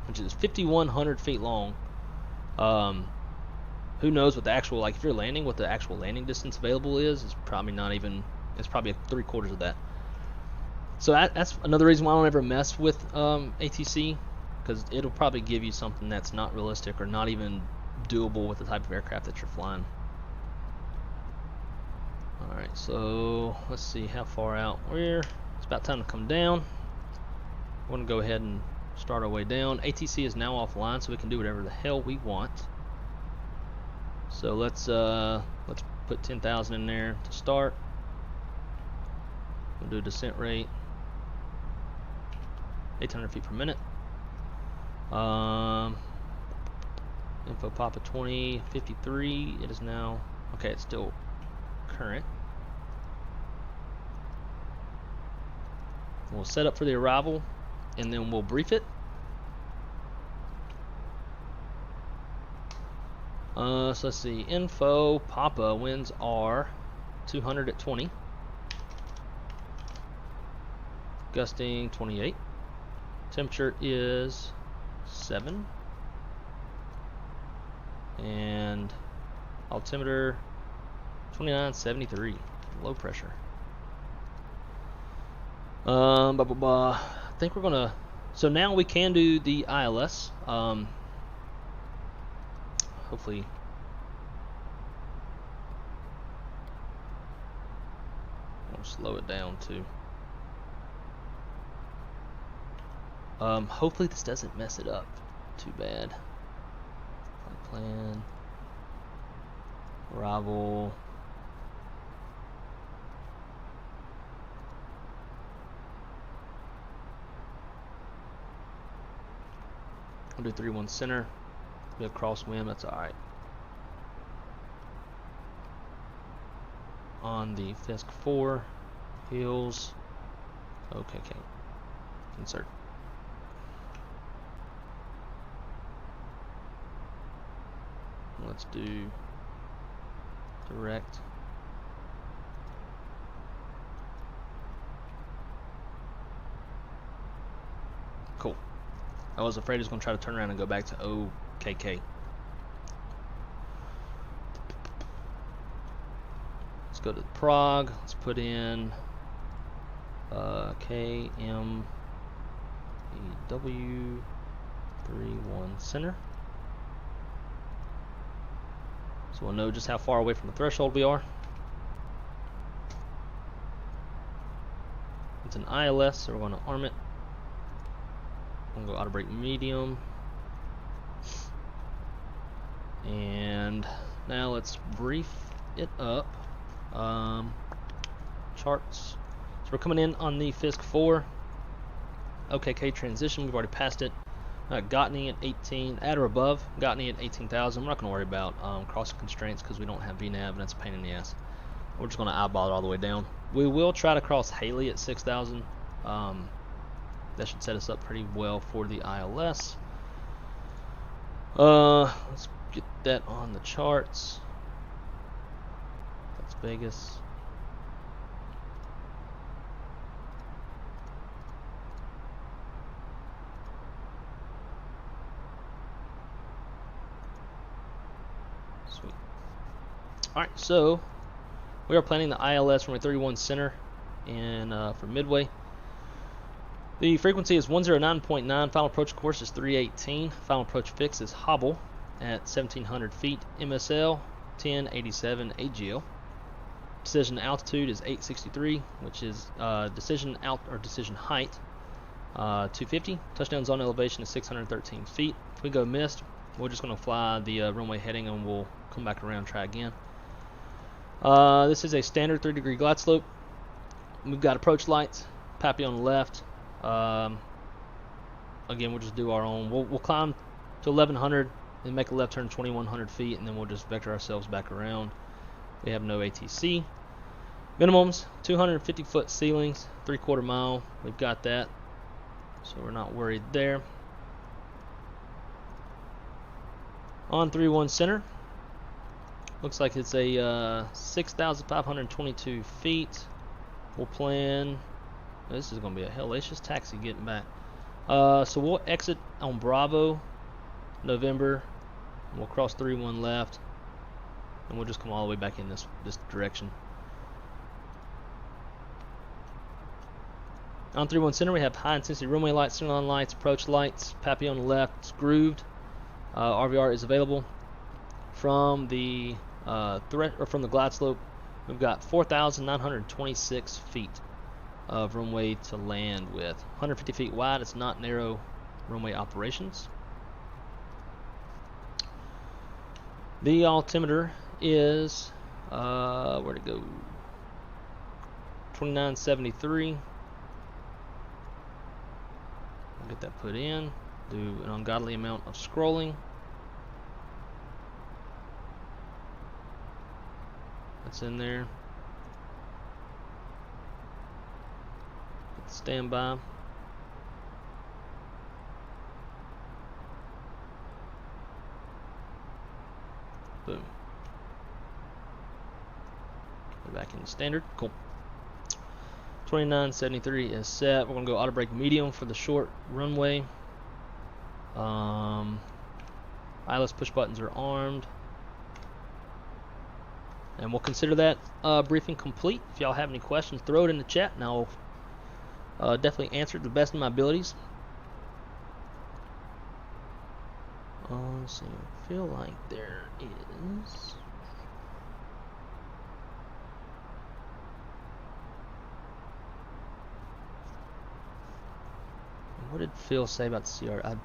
which is 5,100 feet long. Who knows what the actual, like if you're landing, what the actual landing distance available is probably not even, it's probably 3/4 of that. So that's another reason why I don't ever mess with ATC, because it'll probably give you something that's not realistic or not even doable with the type of aircraft that you're flying. Alright, so let's see how far out we're. It's about time to come down. We're going to go ahead and start our way down. ATC is now offline, so we can do whatever the hell we want. So let's put 10,000 in there to start. We'll do a descent rate 800 feet per minute. Info Papa 2053. It is now, okay, it's still current. We'll set up for the arrival and then we'll brief it. So let's see, info Papa, winds are 200 at 20, gusting 28, temperature is 7, and altimeter 2973, low pressure. I think we're gonna, so now we can do the ILS. Hopefully I'll slow it down too. Hopefully this doesn't mess it up too bad. Plan. Arrival. I'll do 3-1 center. Be a crosswind, that's alright. On the Fisk 4, heels. Okay. Insert. Let's do direct. Cool. I was afraid it was going to try to turn around and go back to OKK. Let's go to Prague. Let's put in Kmdw-31 center. So we'll know just how far away from the threshold we are. It's an ILS, so we're going to arm it. I'm going to go auto brake medium. And now let's brief it up. Charts. So we're coming in on the Fisk 4. OKK transition, we've already passed it. Gotney at 18, at or above. Gotney at 18,000. We're not going to worry about crossing constraints because we don't have VNAV and that's a pain in the ass. We're just going to eyeball it all the way down. We will try to cross Haley at 6,000. That should set us up pretty well for the ILS. Let's get that on the charts. That's Vegas. Sweet. Alright, so we are planning the ILS runway 31 center in for Midway. The frequency is 109.9. Final approach course is 318. Final approach fix is Hobble at 1,700 feet. MSL 1087 AGL. Decision altitude is 863, which is decision height 250. Touchdown zone elevation is 613 feet. If we go missed, we're just going to fly the runway heading and we'll come back around and try again. This is a standard 3-degree glide slope. We've got approach lights, PAPI on the left. Again, we'll just do our own. We'll climb to 1,100 and make a left turn 2,100 feet, and then we'll just vector ourselves back around. We have no ATC. Minimums 250 foot ceilings, 3/4 mile. We've got that, so we're not worried there. On 3-1 center. Looks like it's a 6,522 feet. We'll plan. This is going to be a hellacious taxi getting back. So we'll exit on Bravo, November. We'll cross 3-1 left, and we'll just come all the way back in this direction. On 3-1 center, we have high intensity runway lights, center line lights, approach lights, PAPI on the left. It's grooved. RVR is available from the from the glide slope. We've got 4,926 feet of runway to land with. 150 feet wide. It's not narrow runway operations. The altimeter is where'd it go? 2973. I'll get that put in. Do an ungodly amount of scrolling. That's in there. Standby. Boom. We're back in the standard. Cool. 2973 is set. We're going to go auto brake medium for the short runway. ILS push buttons are armed. And we'll consider that briefing complete. If y'all have any questions, throw it in the chat and I'll definitely answer it to the best of my abilities. Let's see. I feel like there is. what did Phil say about the CR? I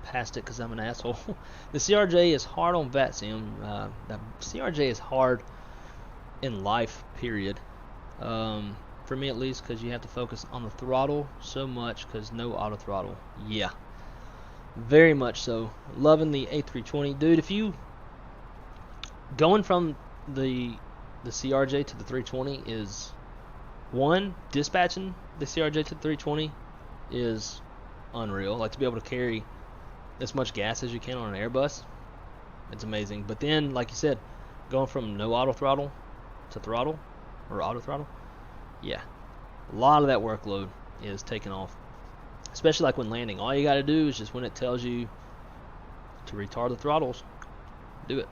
passed it because I'm an asshole. The CRJ is hard on BACEN. The CRJ is hard in life, period. For me at least, because you have to focus on the throttle so much, because no auto throttle. Yeah, very much so. Loving the A320, dude. If you going from the CRJ to the 320 is one, dispatching the CRJ to the 320 is unreal. Like, to be able to carry as much gas as you can on an Airbus, it's amazing. But then, like you said, going from no auto throttle to throttle or auto throttle, yeah, a lot of that workload is taken off, especially like when landing. All you got to do is just, when it tells you to retard the throttles, do it.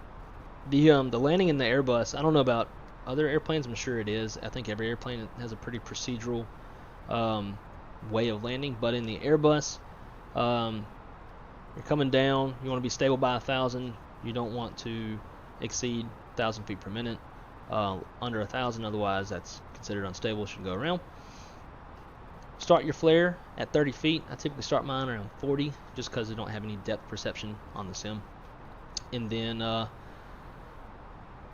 The landing in the Airbus, I don't know about other airplanes, I'm sure it is. I think every airplane has a pretty procedural way of landing, but in the Airbus, you're coming down, you want to be stable by 1,000, you don't want to exceed 1,000 feet per minute. Under 1,000, otherwise that's considered unstable, shouldn't go around. Start your flare at 30 feet. I typically start mine around 40, just because I don't have any depth perception on the sim. And then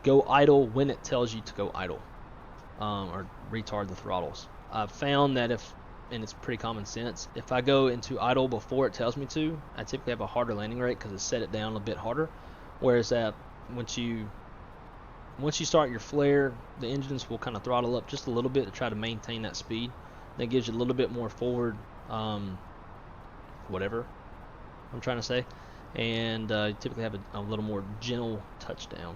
go idle when it tells you to go idle, or retard the throttles. I've found that and it's pretty common sense, if I go into idle before it tells me to, I typically have a harder landing rate because it set it down a bit harder. Whereas that once you start your flare, the engines will kind of throttle up just a little bit to try to maintain that speed. That gives you a little bit more forward, whatever I'm trying to say, and you typically have a little more gentle touchdown.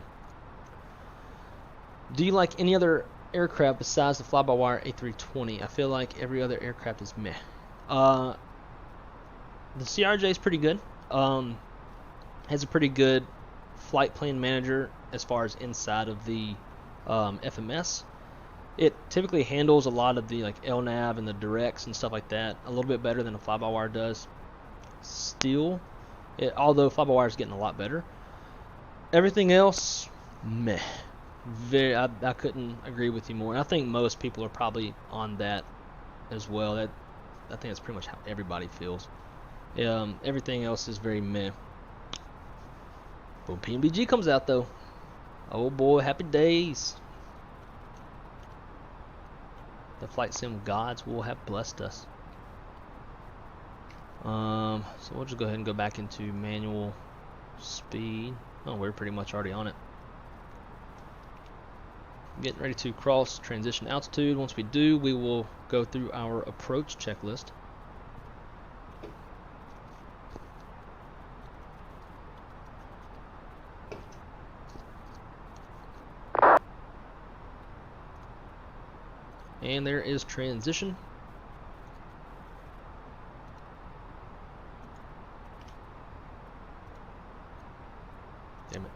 Do you like any other aircraft besides the fly-by-wire A320? I feel like every other aircraft is meh. The CRJ is pretty good. Has a pretty good flight plan manager as far as inside of the FMS. It typically handles a lot of the like LNAV and the directs and stuff like that a little bit better than a fly-by-wire does. Still, although fly-by-wire is getting a lot better, everything else, meh. I couldn't agree with you more. And I think most people are probably on that as well. I think that's pretty much how everybody feels. Everything else is very meh. Boom, PNBG comes out though. Oh boy, happy days. The flight sim gods will have blessed us. So we'll just go ahead and go back into manual speed. Oh, we're pretty much already on it. Getting ready to cross transition altitude. Once we do, we will go through our approach checklist. And there is transition. Damn it.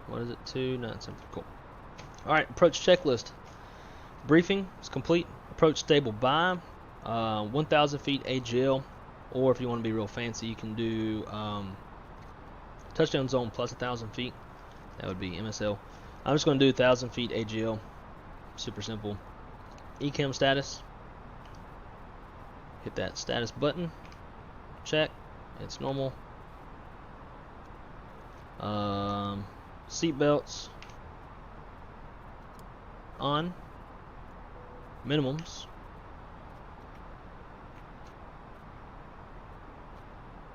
What is it? 297. Cool. Alright, approach checklist. Briefing is complete. Approach stable by 1,000 feet AGL, or if you want to be real fancy, you can do touchdown zone plus 1,000 feet. That would be MSL. I'm just going to do 1,000 feet AGL. Super simple. ECAM status. Hit that status button. Check. It's normal. Seat belts on. Minimums.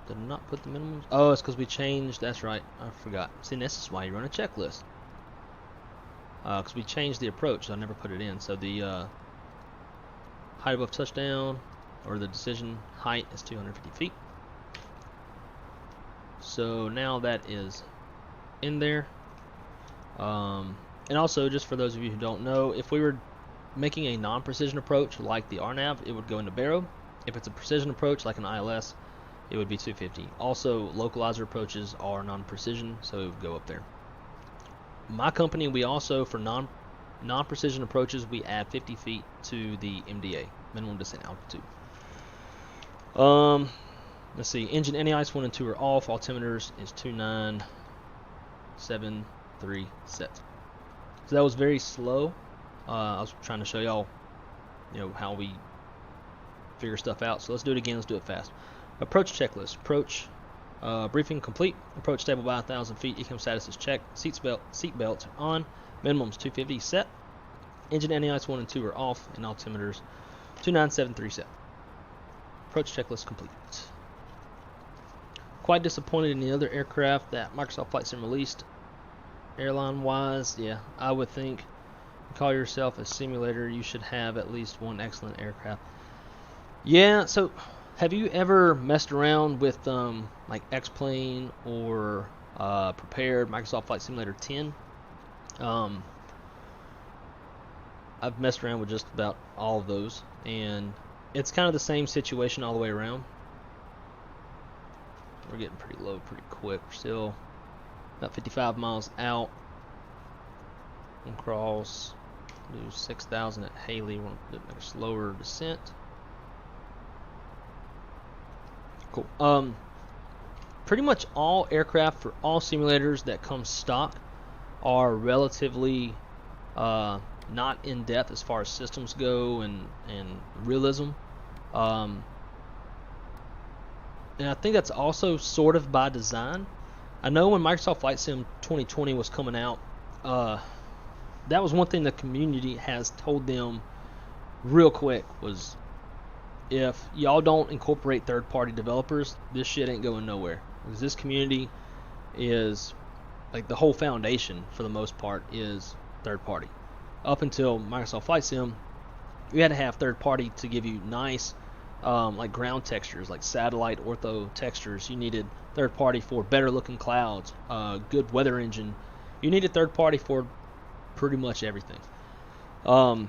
Did I not put the minimums? Oh, it's because we changed. That's right. I forgot. See, this is why you run a checklist. Because we changed the approach, so I never put it in. So the height above touchdown, or the decision height, is 250 feet. So now that is in there. And also, just for those of you who don't know, if we were making a non-precision approach like the RNAV, it would go into Barrow. If it's a precision approach like an ILS, it would be 250. Also, localizer approaches are non-precision, so it would go up there. My company, we also, for non-precision approaches, we add 50 feet to the MDA, minimum descent altitude. Let's see, engine anti-ice 1 and 2 are off. Altimeters is 2973 set. So that was very slow. I was trying to show y'all, how we figure stuff out. So let's do it again. Let's do it fast. Approach checklist. Approach briefing complete. Approach stable by 1,000 feet. Ecom status is checked. Seat belts are on. Minimums 250 set. Engine anti-ice 1 and 2 are off, and altimeters 2973 set. Approach checklist complete. Quite disappointed in the other aircraft that Microsoft Flight Sim released. Airline-wise, yeah, I would think you call yourself a simulator, you should have at least one excellent aircraft. Yeah, so have you ever messed around with like X-Plane or prepared Microsoft Flight Simulator 10? I've messed around with just about all of those, and it's kind of the same situation all the way around. We're getting pretty low pretty quick. We're still about 55 miles out. We'll cross, do 6,000 at Haley. We'll make a slower descent. Cool. Pretty much all aircraft for all simulators that come stock are relatively not in depth as far as systems go and realism. And I think that's also sort of by design. I know when Microsoft Flight Sim 2020 was coming out, that was one thing the community has told them real quick was, if y'all don't incorporate third-party developers, this shit ain't going nowhere. Because this community is, like, the whole foundation, for the most part, is third-party. Up until Microsoft Flight Sim, you had to have third-party to give you nice like ground textures, like satellite ortho textures. You needed third party for better looking clouds, good weather engine. You needed third party for pretty much everything. I'm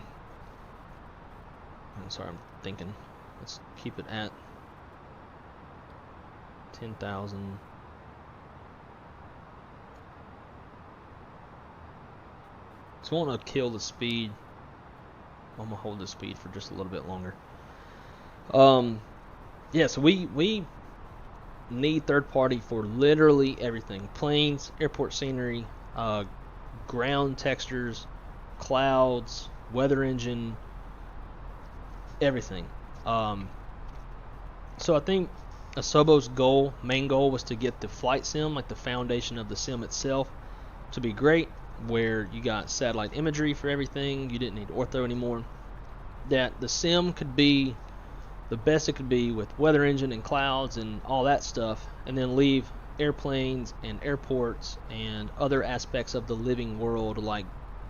sorry, I'm thinking. Let's keep it at 10,000. So I want to kill the speed. I'm gonna hold the speed for just a little bit longer. Yeah, so we need third party for literally everything: planes, airport scenery, ground textures, clouds, weather engine, everything. So I think Asobo's main goal was to get the flight sim, like the foundation of the sim itself, to be great, where you got satellite imagery for everything. You didn't need ortho anymore. That the sim could be the best it could be with weather engine and clouds and all that stuff, and then leave airplanes and airports and other aspects of the living world, like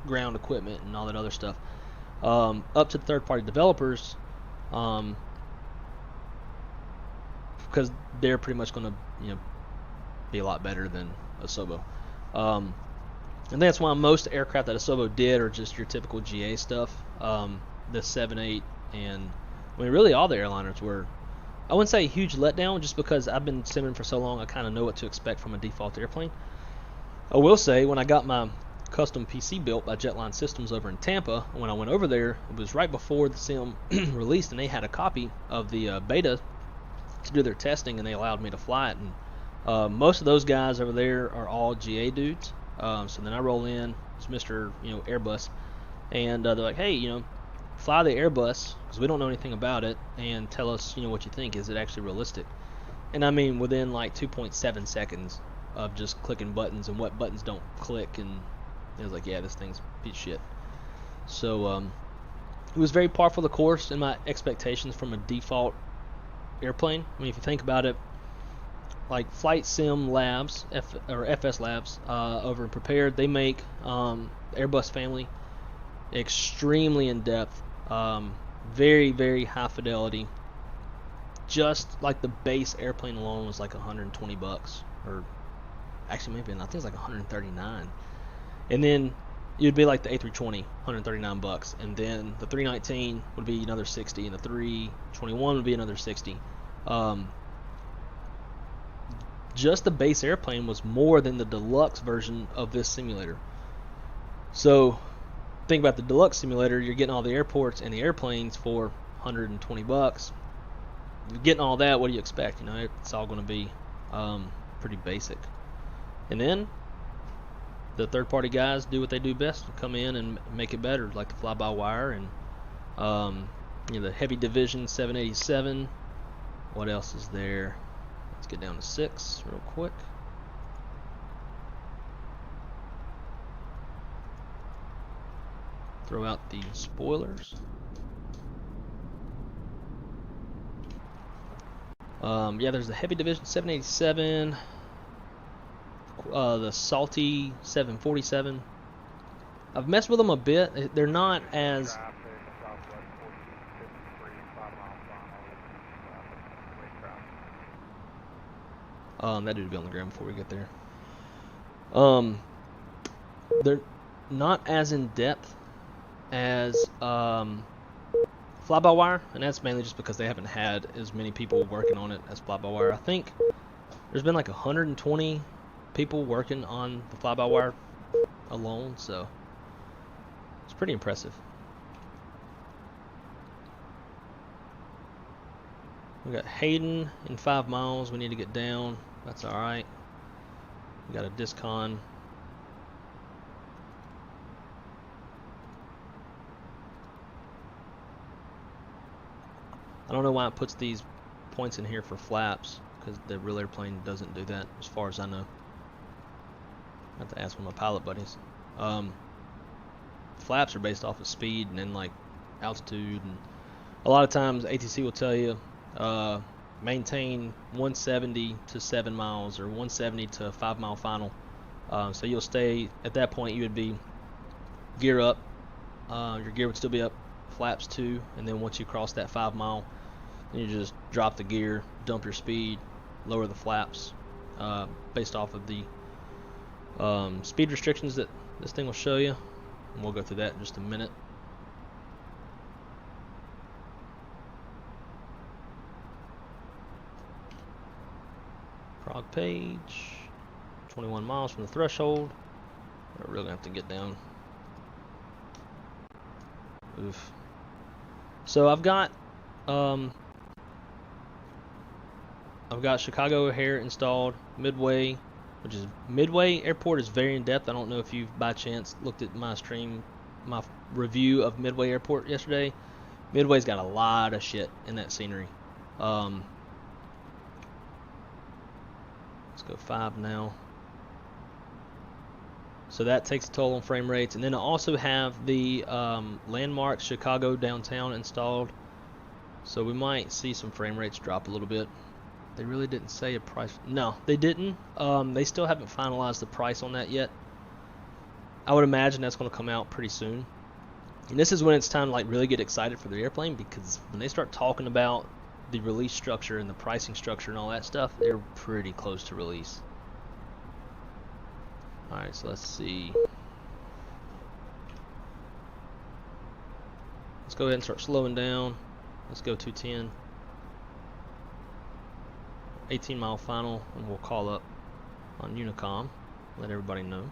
ground equipment and all that other stuff, up to third-party developers, because they're pretty much going to, be a lot better than Asobo. And that's why most aircraft that Asobo did are just your typical GA stuff. The 7-8 and really all the airliners were, I wouldn't say a huge letdown, just because I've been simming for so long I kind of know what to expect from a default airplane. I will say, when I got my custom PC built by Jetline Systems over in Tampa, when I went over there, it was right before the sim released, and they had a copy of the beta to do their testing, and they allowed me to fly it. And most of those guys over there are all GA dudes. So then I roll in, it's Mr. Airbus, and they're like, hey, fly the Airbus, because we don't know anything about it, and tell us, what you think. Is it actually realistic? And I mean, within like 2.7 seconds of just clicking buttons and what buttons don't click, and it was like, yeah, this thing's a piece of shit. So it was very par for the course in my expectations from a default airplane. I mean, if you think about it, like Flight Sim Labs, FS Labs, over in Prepared, they make Airbus family extremely in depth, very, very high fidelity. Just like the base airplane alone was like $120, or actually maybe I think it's like $139. And then you'd be like the A320, $139, and then the 319 would be another $60, and the 321 would be another $60. Just the base airplane was more than the deluxe version of this simulator. So think about the deluxe simulator, you're getting all the airports and the airplanes for $120. You're getting all that, what do you expect? It's all going to be pretty basic. And then the third-party guys do what they do best, come in and make it better, like the fly-by-wire and You know, the Heavy Division 787. What else is there? Let's get down to 6 real quick. Throw out the spoilers. Yeah, there's the Heavy Division 787, the Salty 747. I've messed with them a bit. They're not as... that dude will be on the ground before we get there. They're not as in depth as fly-by-wire, and that's mainly just because they haven't had as many people working on it as fly-by-wire. I think there's been like 120 people working on the fly-by-wire alone, so it's pretty impressive. We got Hayden in 5 miles. We need to get down. That's all right. We got a discon. I don't know why it puts these points in here for flaps, because the real airplane doesn't do that, as far as I know. I have to ask one of my pilot buddies. Flaps are based off of speed and then like altitude, and a lot of times ATC will tell you maintain 170 to 7 miles or 170 to 5 mile final. So you'll stay at that point. You would be gear up. Your gear would still be up, flaps 2, and then once you cross that 5 mile, then you just drop the gear, dump your speed, lower the flaps, based off of the speed restrictions that this thing will show you, and we'll go through that in just a minute. Prog page, 21 miles from the threshold. We're really gonna have to get down. Oof. So I've got Chicago O'Hare installed, Midway, which is Midway Airport is very in depth. I don't know if you've by chance looked at my stream, my review of Midway Airport yesterday. Midway's got a lot of shit in that scenery. Let's go 5 now. So that takes a toll on frame rates. And then I also have the Landmark Chicago downtown installed. So we might see some frame rates drop a little bit. They really didn't say a price. No, they didn't. They still haven't finalized the price on that yet. I would imagine that's going to come out pretty soon. And this is when it's time to like really get excited for the airplane, because when they start talking about the release structure and the pricing structure and all that stuff, they're pretty close to release. Alright, so let's see. Let's go ahead and start slowing down. Let's go 210. 18 mile final, and we'll call up on Unicom, let everybody know.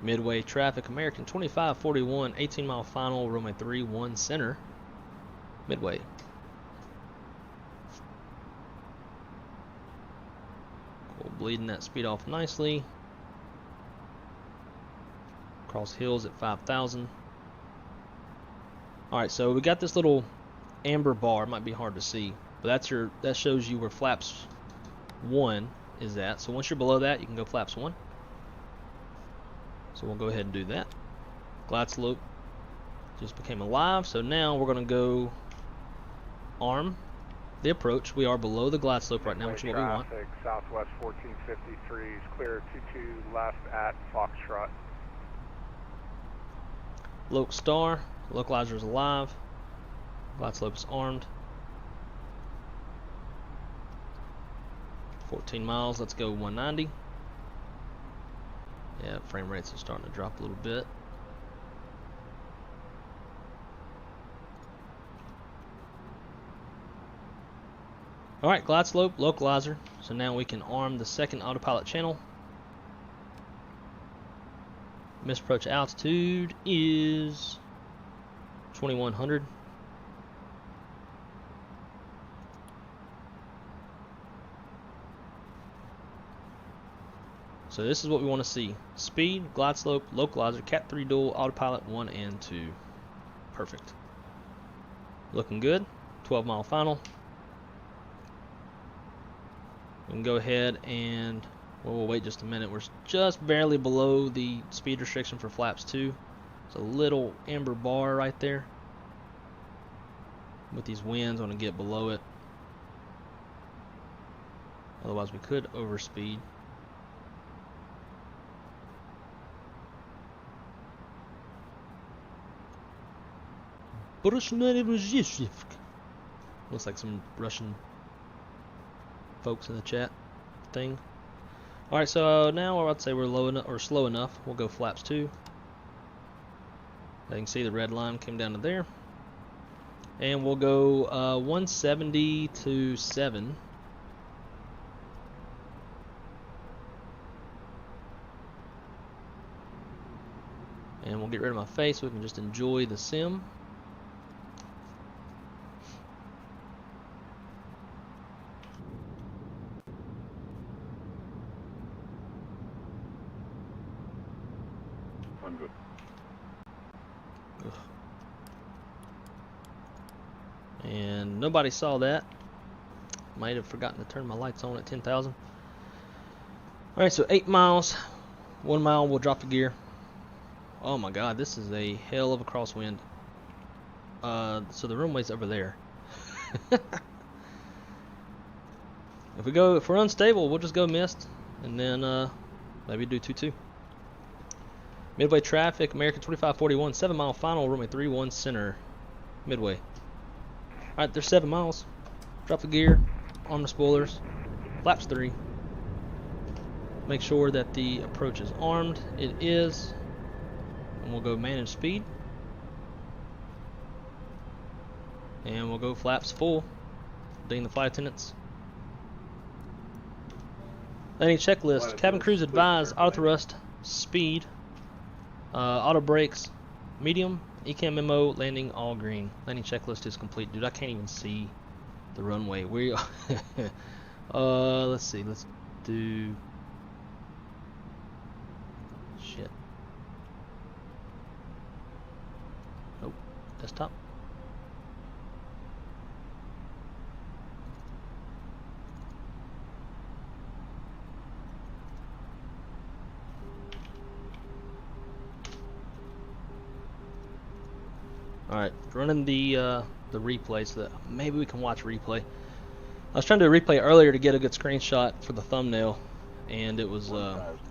Midway traffic, American 2541, 18 mile final, runway 31 center, Midway. Cool, bleeding that speed off nicely. Cross hills at 5,000. Alright, so we got this little amber bar. It might be hard to see, but that shows you where flaps 1 is at. So once you're below that, you can go flaps 1. So we'll go ahead and do that. Glide slope just became alive, so now we're going to go arm the approach. We are below the glide slope right now, which is what we want. Southwest 1453 is clear 22 left at Foxtrot. Loc star, localizer is alive. Glide slope is armed. 14 miles, let's go 190. Yeah, frame rates are starting to drop a little bit. Alright, glide slope, localizer. So now we can arm the second autopilot channel. Misapproach altitude is 2100. So this is what we want to see. Speed, glide slope, localizer, Cat 3 dual, autopilot 1 and 2. Perfect. Looking good. 12-mile final. We can go ahead and we'll wait just a minute. We're just barely below the speed restriction for flaps 2. It's a little amber bar right there. With these winds, I want to get below it. Otherwise we could overspeed. Looks like some Russian folks in the chat thing. Alright, so now I'd say we're low enough or slow enough. We'll go flaps 2. You can see the red line came down to there. And we'll go 170 to 7. And we'll get rid of my face so we can just enjoy the sim. And nobody saw that. Might have forgotten to turn my lights on at 10,000. Alright, so 8 miles. 1 mile, we'll drop the gear. Oh my god, this is a hell of a crosswind. So the runway's over there. If we're unstable, we'll just go mist. And then maybe do 2-2. Midway traffic, American 2541, 7 mile final, runway 31 center. Midway. Alright, there's 7 miles. Drop the gear, arm the spoilers, flaps 3. Make sure that the approach is armed. It is. And we'll go manage speed. And we'll go flaps full. Ding the flight attendants. Landing checklist. Cabin crews advised auto thrust, speed, auto brakes, medium, ECAM memo, landing all green. Landing checklist is complete. Dude, I can't even see the runway. We let's see. Let's do shit. Nope. Desktop. Alright, running the replay so that maybe we can watch replay. I was trying to do a replay earlier to get a good screenshot for the thumbnail, and it was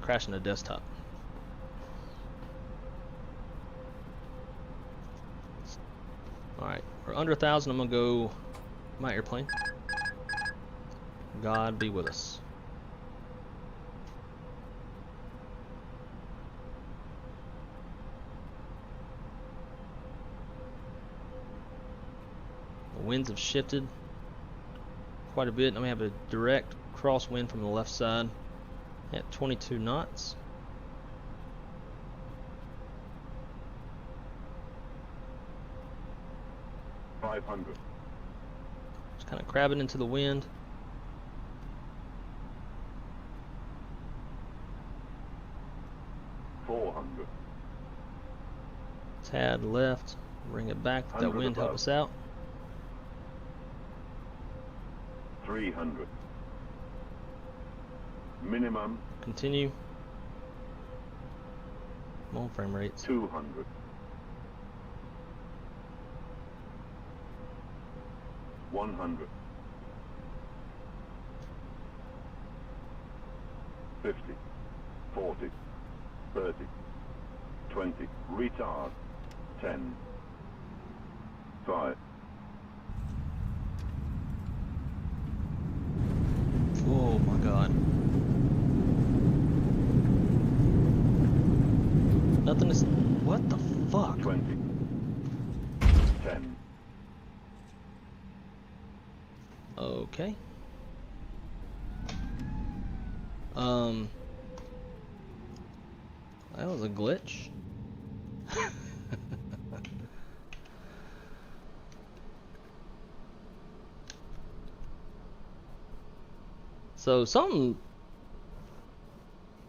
crashing the desktop. Alright, we're under 1,000. I'm going to go my airplane. God be with us. Winds have shifted quite a bit. Now we have a direct crosswind from the left side at 22 knots. Just kind of crabbing into the wind. Tad left. Bring it back. Let that wind help us out. 300. Minimum. Continue. Come on, frame rates. 200. 100. 50. 40. 30. 20. Retard. 10. 5. Oh my god. Nothing is. What the fuck? 20. 10. Okay. That was a glitch. So something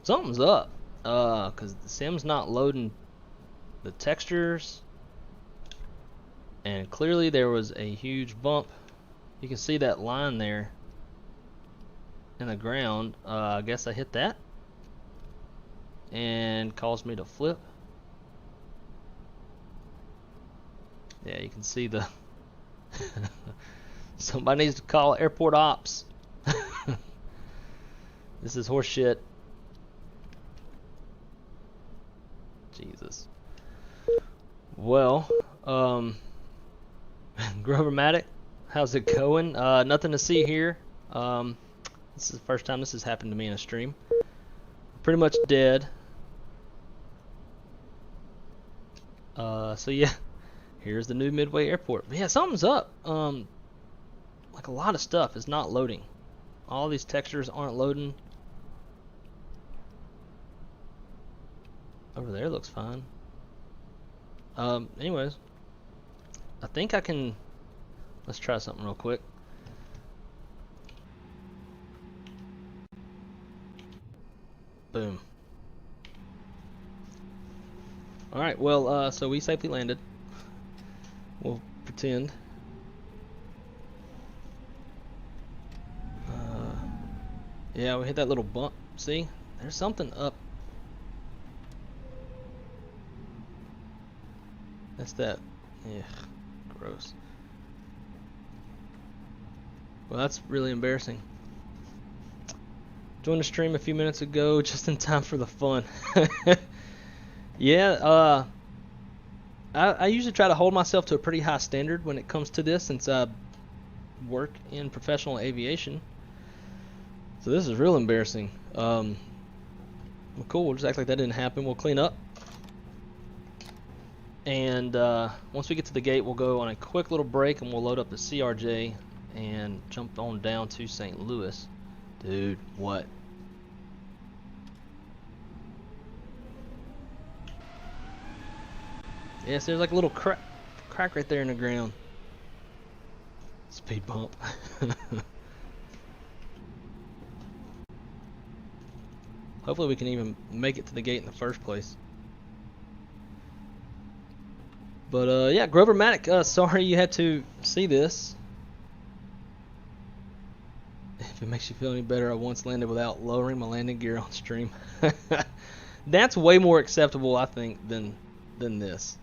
Something's up. Cause the sim's not loading the textures. And clearly there was a huge bump. You can see that line there in the ground. I guess I hit that and caused me to flip. Yeah, you can see the somebody needs to call airport ops. This is horse shit. Jesus. Well, Grovermatic, how's it going? Nothing to see here. This is the first time this has happened to me in a stream. Pretty much dead. So yeah, here's the new Midway Airport. But yeah, something's up. Like a lot of stuff is not loading. All these textures aren't loading. Over there looks fine. Anyways, I think I can. Let's try something real quick. Boom. Alright, well, so we safely landed. We'll pretend. Yeah, we hit that little bump. See? There's something up. That's that. Yeah, gross. Well, that's really embarrassing. Joined the stream a few minutes ago, just in time for the fun. Yeah, I usually try to hold myself to a pretty high standard when it comes to this, since I work in professional aviation. So this is real embarrassing. Well, cool, we'll just act like that didn't happen. We'll clean up. And once we get to the gate, we'll go on a quick little break and we'll load up the CRJ and jump on down to St. Louis. Dude, what? Yes, there's like a little crack right there in the ground. Speed bump. Hopefully we can even make it to the gate in the first place. But yeah, Grovermatic, sorry you had to see this. If it makes you feel any better, I once landed without lowering my landing gear on stream. That's way more acceptable, I think, than this.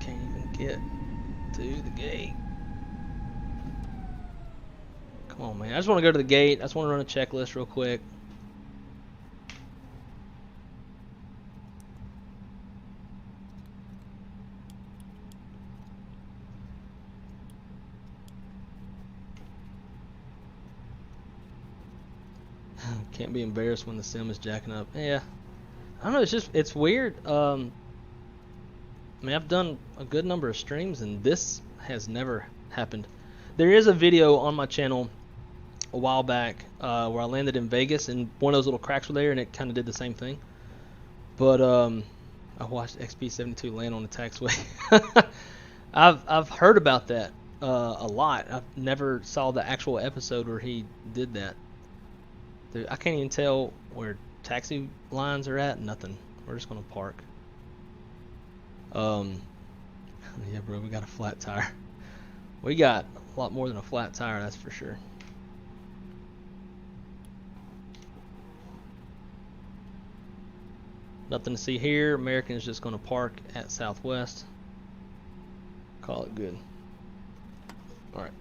Can't even get to the gate. Come on, man. I just want to go to the gate. I just want to run a checklist real quick. Can't be embarrassed when the sim is jacking up. Yeah, I don't know. It's weird. I mean, I've done a good number of streams, and this has never happened. There is a video on my channel a while back where I landed in Vegas, and one of those little cracks were there, and it kind of did the same thing. But I watched XP72 land on the taxiway. I've heard about that a lot. I never saw the actual episode where he did that. Dude, I can't even tell where taxi lines are at. Nothing. We're just gonna park. Yeah, bro, we got a flat tire. We got a lot more than a flat tire, that's for sure. Nothing to see here. American is just gonna park at Southwest. Call it good. All right.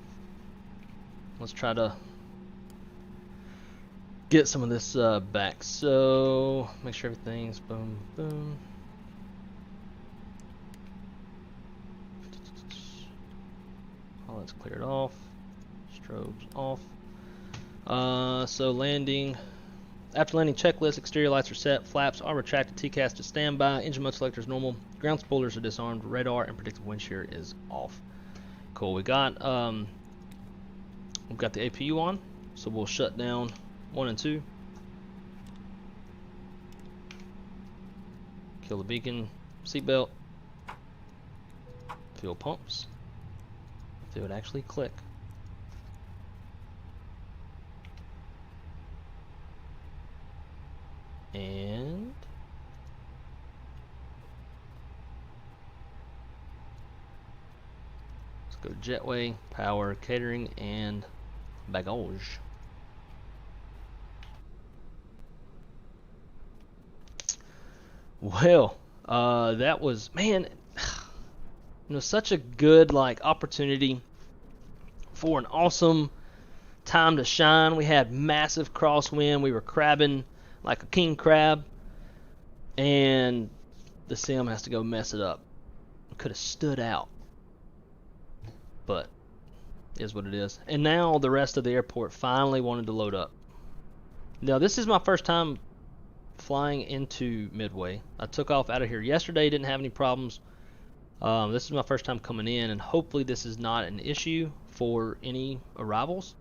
Let's try to get some of this back. So make sure everything's boom boom. All that's cleared off. Strobes off. So landing. After landing checklist, exterior lights are set, flaps are retracted, TCAS to standby, engine mode selector is normal, ground spoilers are disarmed, radar and predictive wind shear is off. Cool. We've got the APU on, so we'll shut down 1 and 2. Kill the beacon, seatbelt, fuel pumps. If they would actually click. Go jetway, power, catering, and bagage. Well, that was, man, such a good opportunity for an awesome time to shine. We had massive crosswind. We were crabbing like a king crab, and the sim has to go mess it up. Could have stood out, but it is what it is. And now the rest of the airport finally wanted to load up. Now this is my first time flying into Midway. I took off out of here yesterday, didn't have any problems. This is my first time coming in, and hopefully this is not an issue for any arrivals.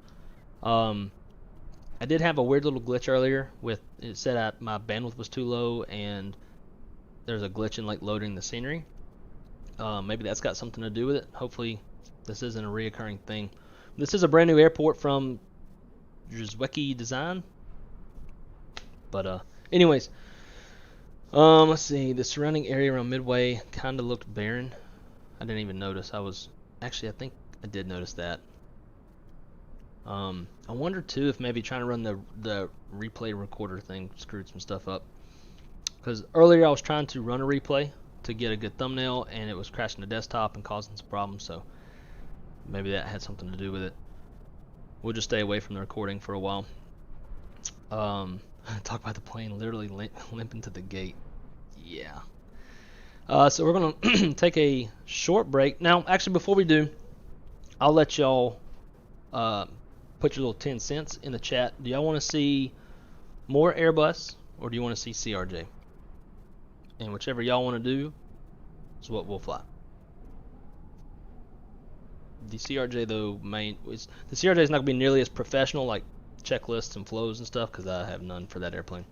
I did have a weird little glitch earlier with it said my bandwidth was too low, and there's a glitch in loading the scenery. Maybe that's got something to do with it. Hopefully this isn't a reoccurring thing. This is a brand new airport from Drzewiecki design. But anyways, let's see. The surrounding area around Midway kind of looked barren. I didn't even notice. I think I did notice that. I wonder too if maybe trying to run the replay recorder thing screwed some stuff up. Because earlier I was trying to run a replay to get a good thumbnail, and it was crashing the desktop and causing some problems. So maybe that had something to do with it. We'll just stay away from the recording for a while. Talk about the plane literally limping to the gate. Yeah. So we're gonna take a short break. Now, actually, before we do, I'll let y'all put your little 10 cents in the chat. Do y'all want to see more Airbus, or do you want to see CRJ? And whichever y'all want to do is what we'll fly. The CRJ though, the CRJ is not gonna be nearly as professional, like checklists and flows and stuff, because I have none for that airplane.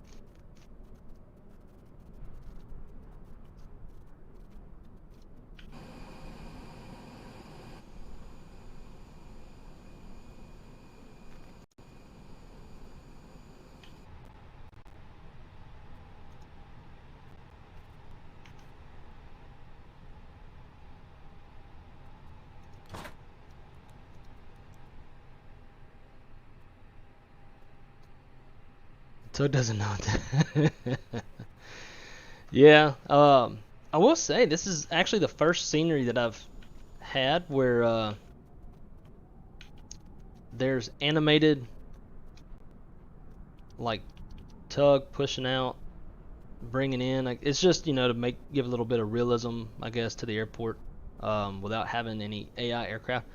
So it doesn't know that. Yeah, I will say this is actually the first scenery that I've had where there's animated tug pushing out, bringing in. It's just to give a little bit of realism, I guess, to the airport without having any AI aircraft.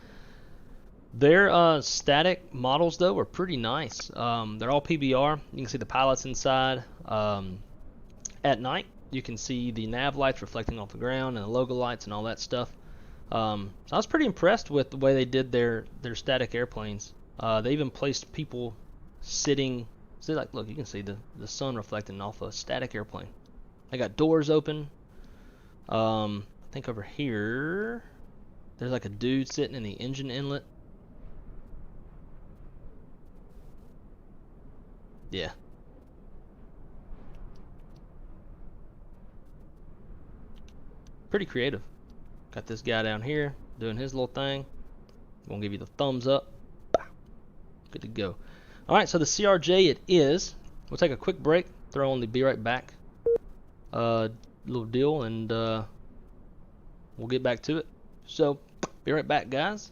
Their static models, though, are pretty nice. They're all PBR. You can see the pilots inside. At night, you can see the nav lights reflecting off the ground and the logo lights and all that stuff. So I was pretty impressed with the way they did their static airplanes. They even placed people sitting. See, look, you can see the sun reflecting off a static airplane. They got doors open. I think over here, there's a dude sitting in the engine inlet. Yeah. Pretty creative. Got this guy down here doing his little thing. Gonna give you the thumbs up. Good to go. Alright, so the CRJ it is. We'll take a quick break, throw on the be right back little deal, and we'll get back to it. So, be right back, guys.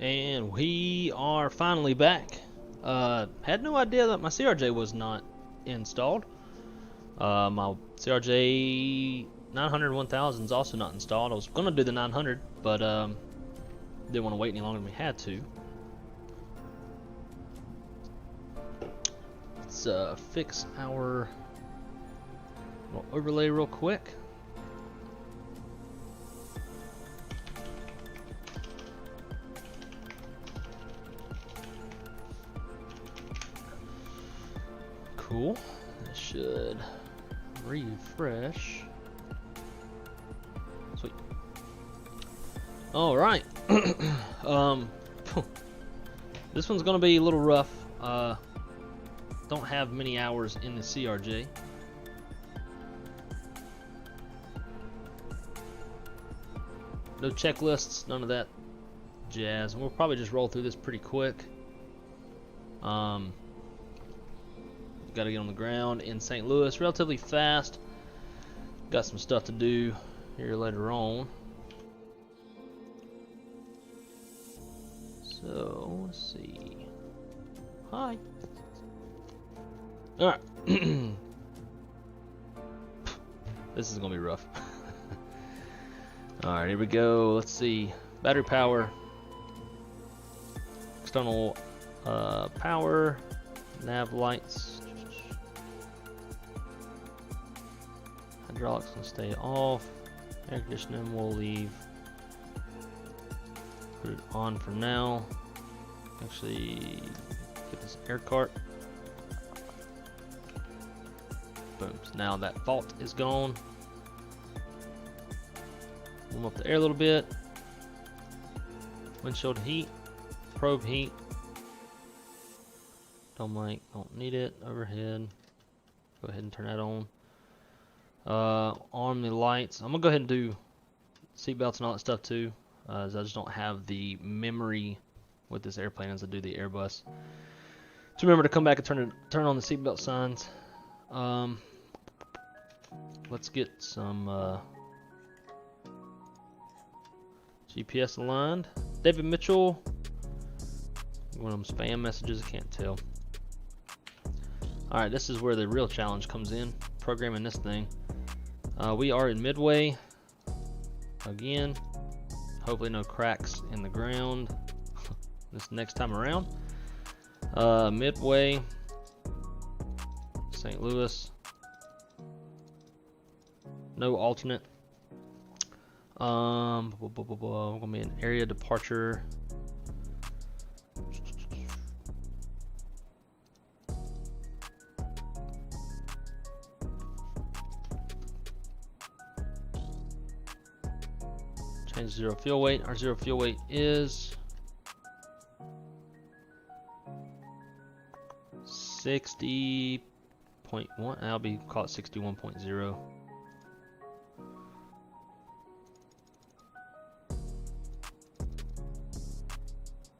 And we are finally back. Had no idea that my CRJ was not installed. My CRJ 900 1000 is also not installed. I was gonna do the 900, but didn't want to wait any longer than we had to. Let's fix our little overlay real quick. Cool. That should refresh. Sweet. All right. This one's gonna be a little rough. Don't have many hours in the CRJ. No checklists, none of that jazz. We'll probably just roll through this pretty quick. Got to get on the ground in St. Louis relatively fast. Got some stuff to do here later on. So let's see. Hi. All right. This is gonna be rough. All right, here we go. Let's see. Battery power. External power. Nav lights. Hydraulics will stay off. Air conditioning will leave. Put it on for now. Actually, get this air cart. Boom. So now that fault is gone. Warm up the air a little bit. Windshield heat. Probe heat. Dome light. Don't need it. Overhead. Go ahead and turn that on. Arm the lights. I'm gonna go ahead and do seatbelts and all that stuff too, as I just don't have the memory with this airplane as I do the Airbus. So remember to come back and turn on the seatbelt signs. Let's get some GPS aligned. David Mitchell. One of them spam messages. I can't tell. All right, this is where the real challenge comes in. Programming this thing. We are in Midway again. Hopefully no cracks in the ground this next time around. Midway, St. Louis. No alternate. We're gonna be an area departure. Change zero fuel weight. Our zero fuel weight is 60.1. I'll be call it 61.0.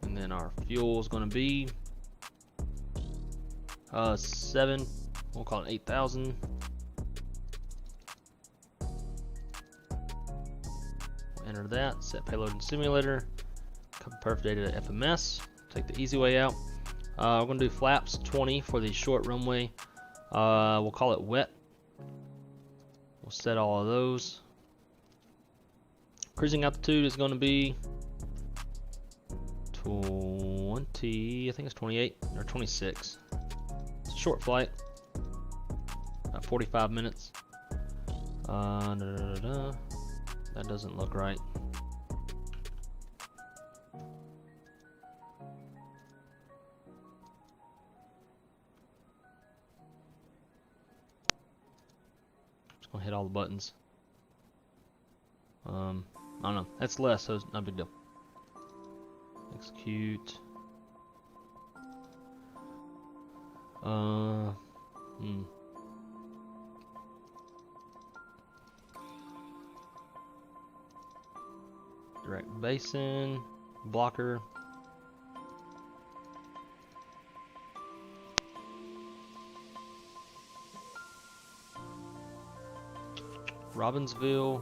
And then our fuel is going to be 7. We'll call it 8,000. Enter that, set payload and simulator, copy perf data to FMS, take the easy way out. We're going to do flaps 20 for the short runway. We'll call it wet. We'll set all of those. Cruising altitude is going to be 20, I think it's 28 or 26. It's a short flight, about 45 minutes. That doesn't look right. Just gonna hit all the buttons. I don't know. That's less, so it's not a big deal. Execute. Direct BACEN, BLOKR. Robbinsville.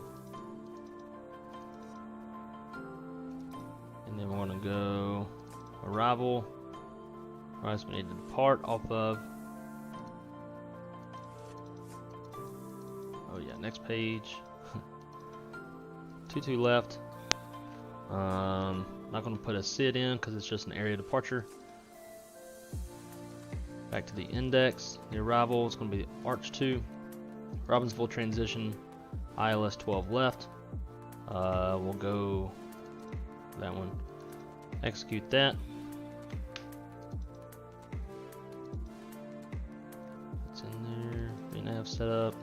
And then we're gonna go arrival. Alright, so we need to depart off of. Oh yeah, next page. 22 left. Not going to put a SID in because it's just an area departure. Back to the index. The arrival is going to be Arch 2. Robbinsville transition. ILS 12 left. We'll go that one. Execute that. It's in there. VNAV setup.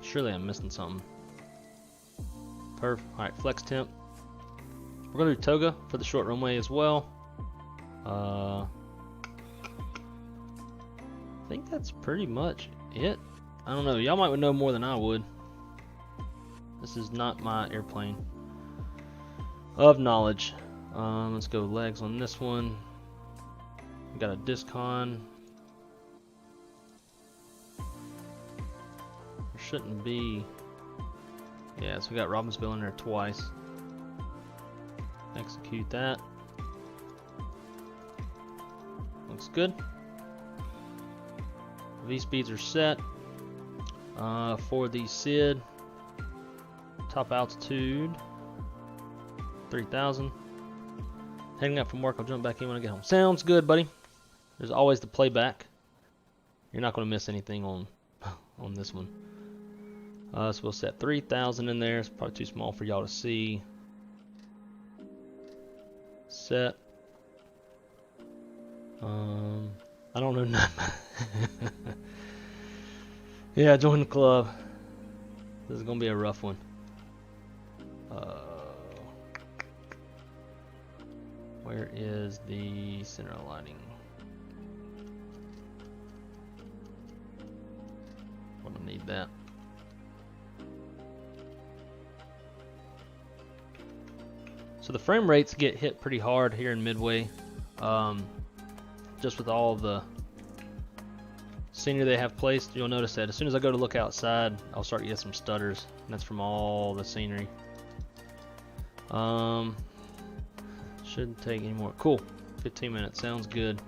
Surely I'm missing something. Perf. Alright, flex temp. We're going to do toga for the short runway as well. I think that's pretty much it. I don't know. Y'all might know more than I would. This is not my airplane of knowledge. Let's go legs on this one. We got a discon. There shouldn't be. Yeah, so we got Robbinsville in there twice. Execute that. Looks good. V speeds are set. For the SID, top altitude 3,000. Heading up from work, I'll jump back in when I get home. Sounds good, buddy. There's always the playback. You're not going to miss anything on this one. So we'll set 3,000 in there. It's probably too small for y'all to see. Set. I don't know nothing. Yeah, join the club. This is gonna be a rough one. Where is the center lighting? I'm gonna need that. So the frame rates get hit pretty hard here in Midway, just with all the scenery they have placed. You'll notice that as soon as I go to look outside, I'll start to get some stutters, and that's from all the scenery. Shouldn't take any more. Cool. 15 minutes. Sounds good.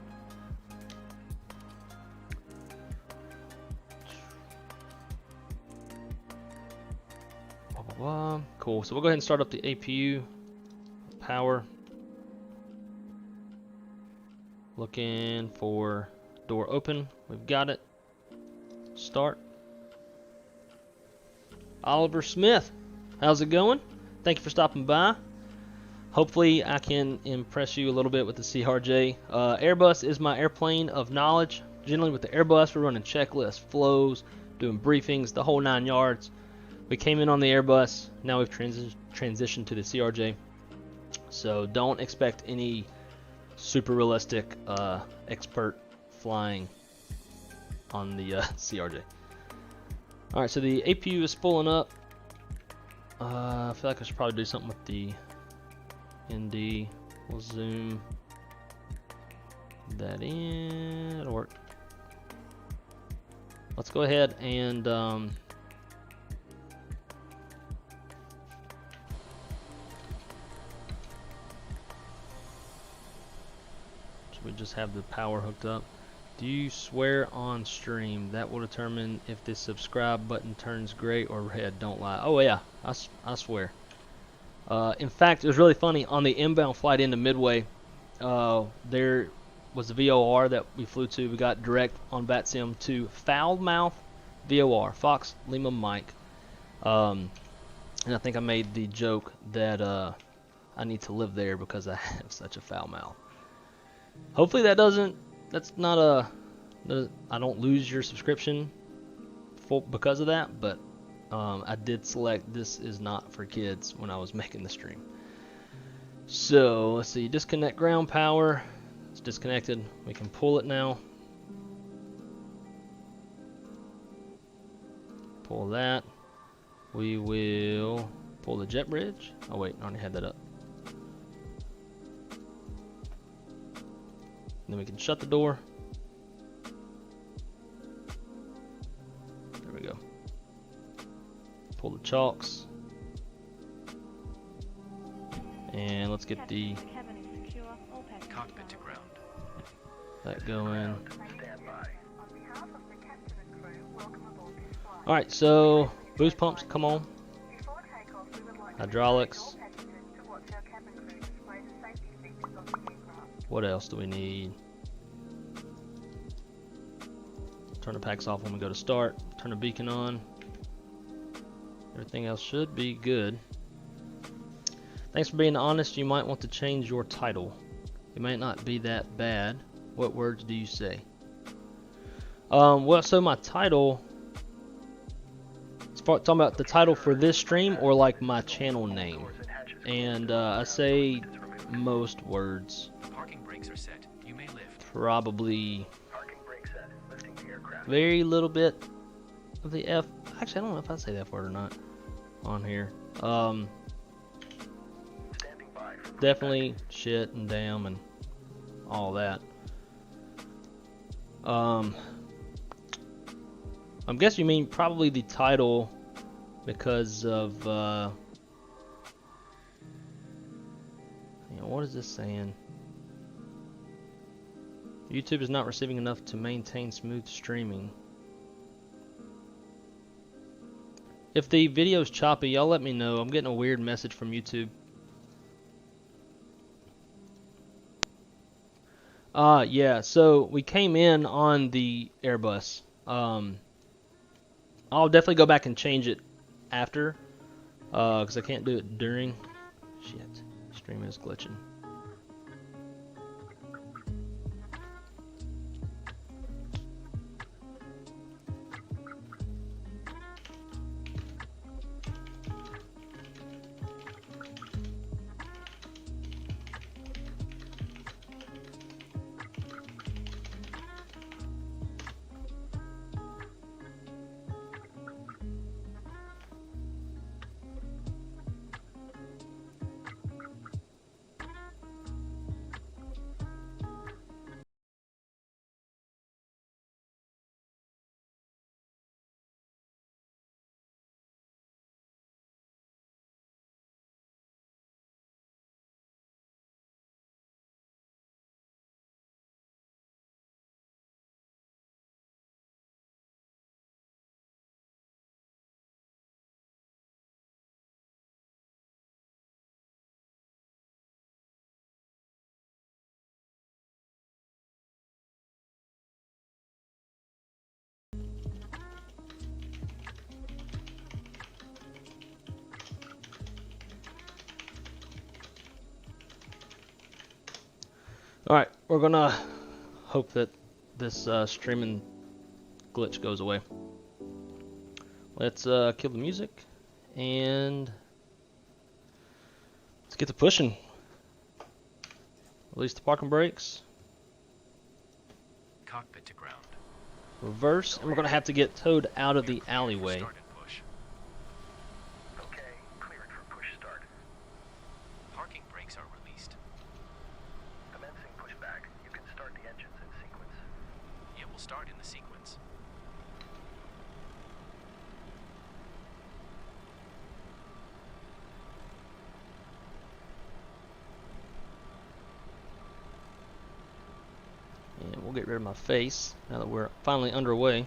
Cool. So we'll go ahead and start up the APU. Power. Looking for door open. We've got it. Start. Oliver Smith, how's it going? Thank you for stopping by. Hopefully I can impress you a little bit with the CRJ. Airbus is my airplane of knowledge. Generally with the Airbus, we're running checklists, flows, doing briefings, the whole 9 yards. We came in on the Airbus. Now we've transitioned to the CRJ. So don't expect any super realistic expert flying on the CRJ. Alright, so the APU is pulling up. I feel like I should probably do something with the ND. We'll zoom that in. It'll work. Let's go ahead and we just have the power hooked up. Do you swear on stream? That will determine if the subscribe button turns gray or red. Don't lie. Oh yeah, I swear. In fact, it was really funny. On the inbound flight into Midway, there was a VOR that we flew to. We got direct on BACEN to foul mouth VOR, Fox Lima Mike. And I think I made the joke that I need to live there because I have such a foul mouth. Hopefully that's not I don't lose your subscription because of that, but I did select this is not for kids when I was making the stream. So let's see, disconnect ground power. It's disconnected. We can pull it now. Pull that. We will pull the jet bridge. Oh wait, I already had that up. Then we can shut the door. There we go. Pull the chocks. And let's get the Cockpit to ground. that going. Stand by. Alright, so boost pumps, come on. Hydraulics. What else do we need? Turn the packs off when we go to start. Turn the beacon on. Everything else should be good. Thanks for being honest. You might want to change your title. It might not be that bad. What words do you say? Well, so my title, talking about the title for this stream or like my channel name. And I say most words. Parking brakes are set. You may lift. Probably Parking brake set. Lifting the aircraft. very little bit of the F. Actually, I don't know if I say the F word or not on here. Standing by for Definitely shit and damn and all that. I'm guessing you mean probably the title because of what is this saying? YouTube is not receiving enough to maintain smooth streaming. If the video's choppy, y'all let me know. I'm getting a weird message from YouTube. Yeah, so we came in on the Airbus. I'll definitely go back and change it after, because I can't do it during. Shit, stream is glitching. Alright, we're gonna hope that this streaming glitch goes away. Let's kill the music and let's get to pushing. Release the parking brakes. cockpit to ground. Reverse, and we're gonna have to get towed out of the alleyway. Start and push. Okay, cleared for push start. Parking brakes are released. Commencing pushback. You can start the engines in sequence. It will start in the sequence. And we'll get rid of my face now that we're finally underway.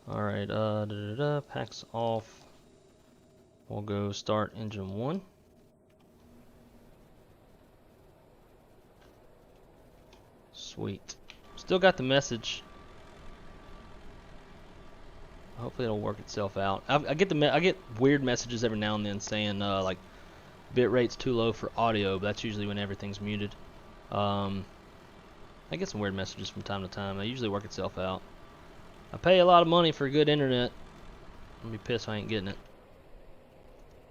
Alright, packs off. We'll go start engine 1. Sweet. Still got the message. Hopefully it'll work itself out. I get weird messages every now and then saying like bit rate's too low for audio, but that's usually when everything's muted. I get some weird messages from time to time. They usually work itself out. I pay a lot of money for good internet. I'll be pissed if I ain't getting it.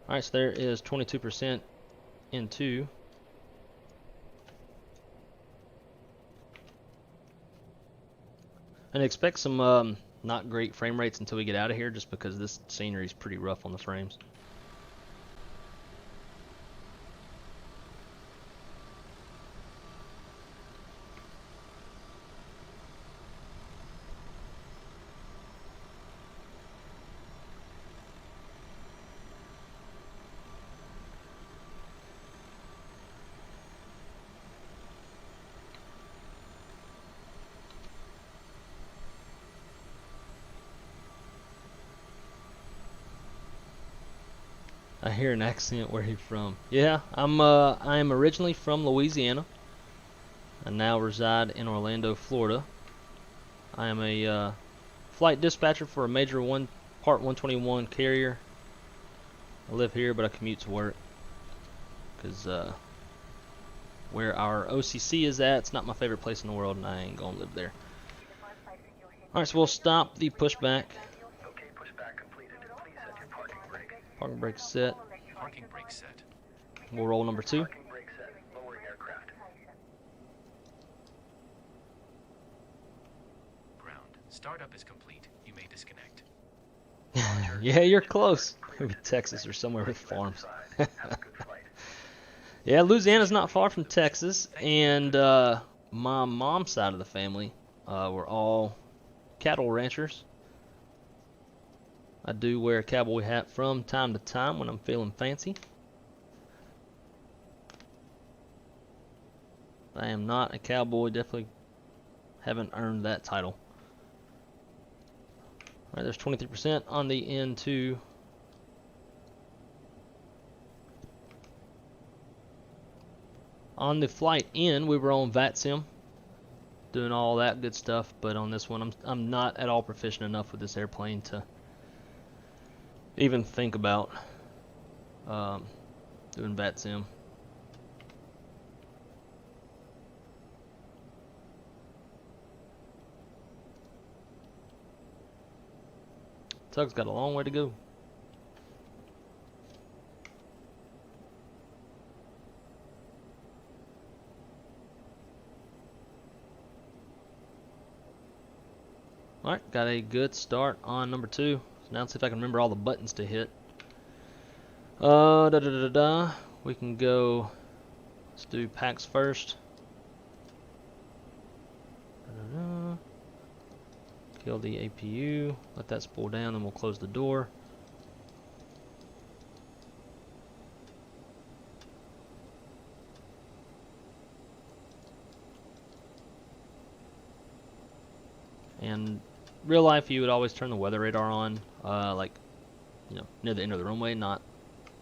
Alright, so there is 22% in 2. And expect some not great frame rates until we get out of here, just because this scenery is pretty rough on the frames. I hear an accent. Where he from? Yeah, I am originally from Louisiana. I now reside in Orlando, Florida. I am a flight dispatcher for a major Part 121 carrier. I live here, but I commute to work because where our OCC is at, it's not my favorite place in the world, and I ain't gonna live there. All right, so we'll stop the pushback. Okay, pushback completed. Please set your parking brake. Parking brake set. Parking brake set. We'll roll number 2. Parking brake set. Lowering aircraft. Ground. Startup is complete. You may disconnect. Yeah, you're close. Maybe Texas or somewhere with farms. Have a good flight. Yeah, Louisiana's not far from Texas, and my mom's side of the family were all cattle ranchers. I do wear a cowboy hat from time to time when I'm feeling fancy. I am not a cowboy, definitely haven't earned that title. Alright, there's 23% on the N2. On the flight in, we were on VATSIM, doing all that good stuff, but on this one, I'm not at all proficient enough with this airplane to even think about doing VATSIM. Tug's got a long way to go. Alright, got a good start on number 2. So now let's see if I can remember all the buttons to hit. We can go, let's do packs first. Kill the APU, let that spool down, then we'll close the door. And real life, you would always turn the weather radar on, like, you know, near the end of the runway, not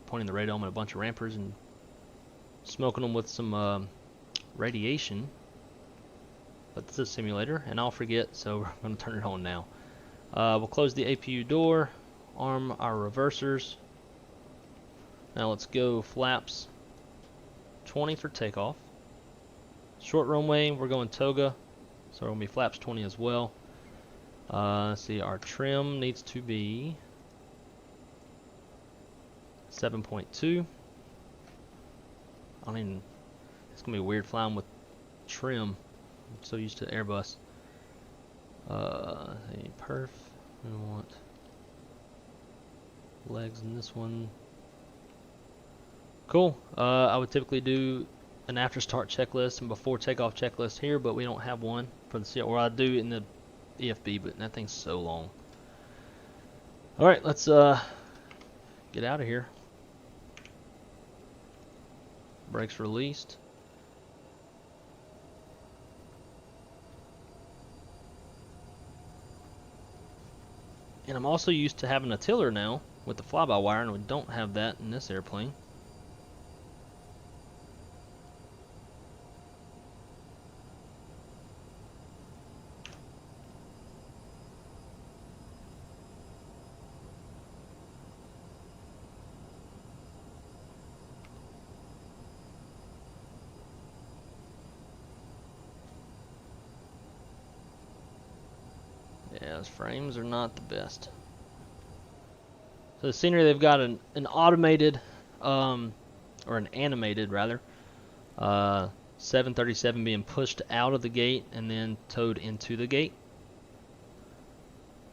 pointing the radome at a bunch of rampers and smoking them with some radiation. But this is a simulator, and I'll forget, so we're going to turn it on now. We'll close the APU door, arm our reversers. Now let's go flaps 20 for takeoff. Short runway, we're going toga, so we're going to be flaps 20 as well. Let's see, our trim needs to be 7.2. I mean, it's going to be weird flying with trim. I'm so used to Airbus. A perf. We don't want legs in this one. Cool. I would typically do an after start checklist and before takeoff checklist here, but we don't have one for the CR. Or I do in the EFB, but that thing's so long. All right, let's get out of here. Brakes released. And I'm also used to having a tiller now with the fly-by-wire, and we don't have that in this airplane. Yeah, those frames are not the best. So the scenery, they've got an automated, or an animated rather, 737 being pushed out of the gate and then towed into the gate,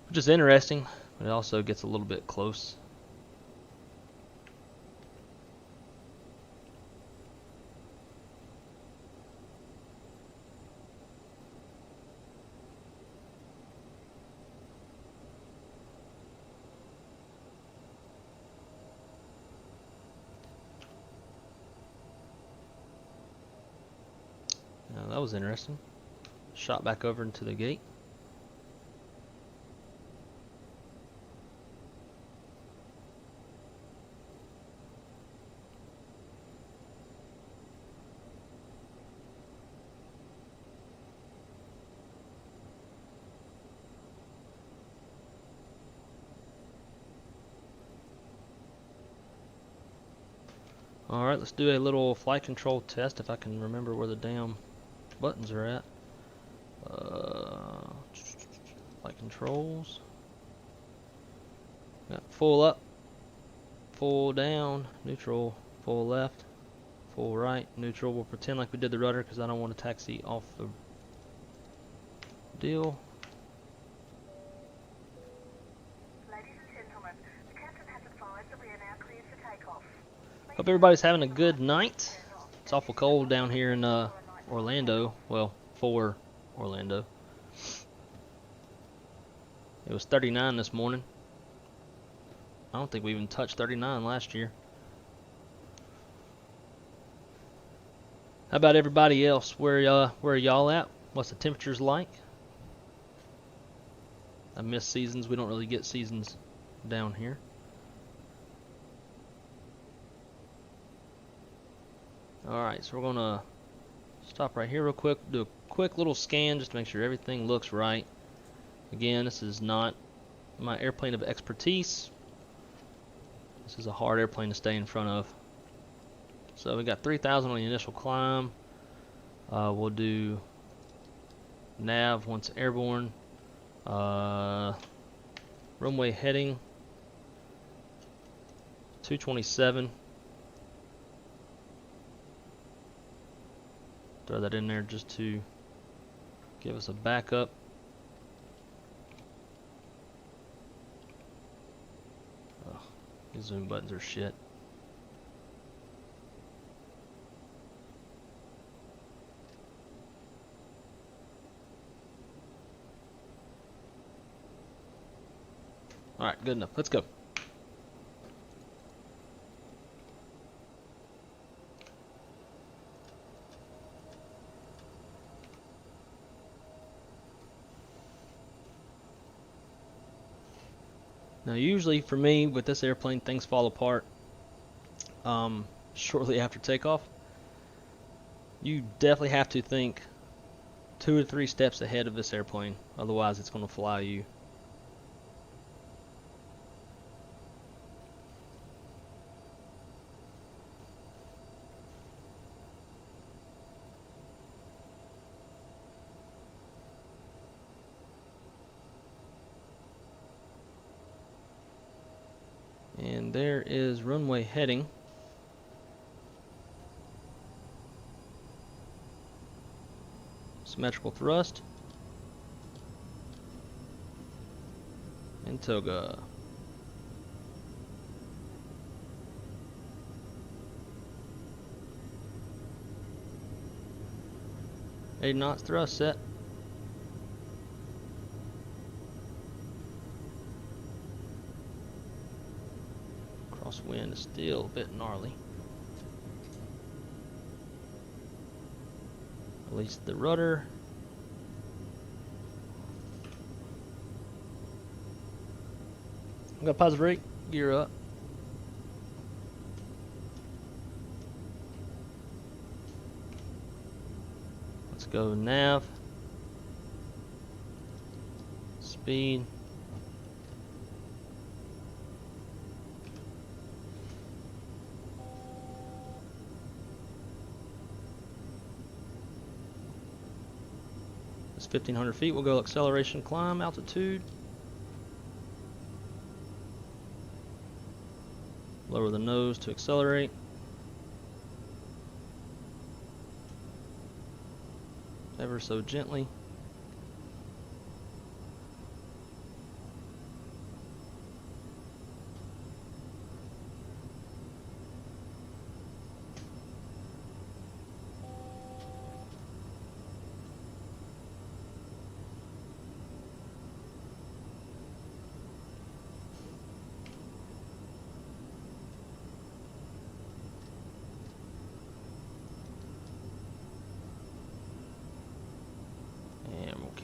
which is interesting, but it also gets a little bit close. Now that was interesting. Shot back over into the gate. Alright, let's do a little flight control test if I can remember where the damn buttons are at. Flight controls. Got full up, full down, neutral, full left, full right, neutral. We'll pretend like we did the rudder because I don't want to taxi off the deal. Ladies and gentlemen, the captain has advised that we are now cleared for takeoff. Hope everybody's having a good night. It's awful cold down here in Orlando. Well, for Orlando. It was 39 this morning. I don't think we even touched 39 last year. How about everybody else? Where are y'all at? What's the temperatures like? I miss seasons. We don't really get seasons down here. Alright, so we're gonna stop right here real quick, do a quick little scan just to make sure everything looks right. Again, this is not my airplane of expertise. This is a hard airplane to stay in front of. So we got 3,000 on the initial climb. We'll do nav once airborne. Runway heading 227. Throw that in there just to give us a backup. Oh, these zoom buttons are shit. Alright, good enough. Let's go. Now usually for me with this airplane things fall apart shortly after takeoff. You definitely have to think 2 or 3 steps ahead of this airplane, otherwise it's going to fly you. And there is runway heading. Symmetrical thrust. And toga. Eight knots thrust set. Wind is still a bit gnarly. Release the rudder. I'm gonna pause the brake, gear up. Let's go nav. Speed. It's 1,500 feet. We'll go acceleration, climb, altitude. Lower the nose to accelerate. Ever so gently.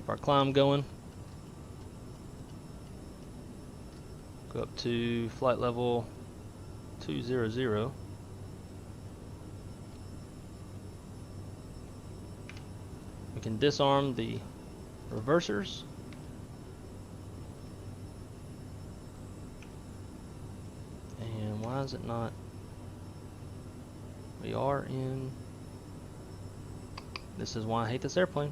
Our climb going. Go up to flight level 200. We can disarm the reversers. And why is it not? We are in... This is why I hate this airplane.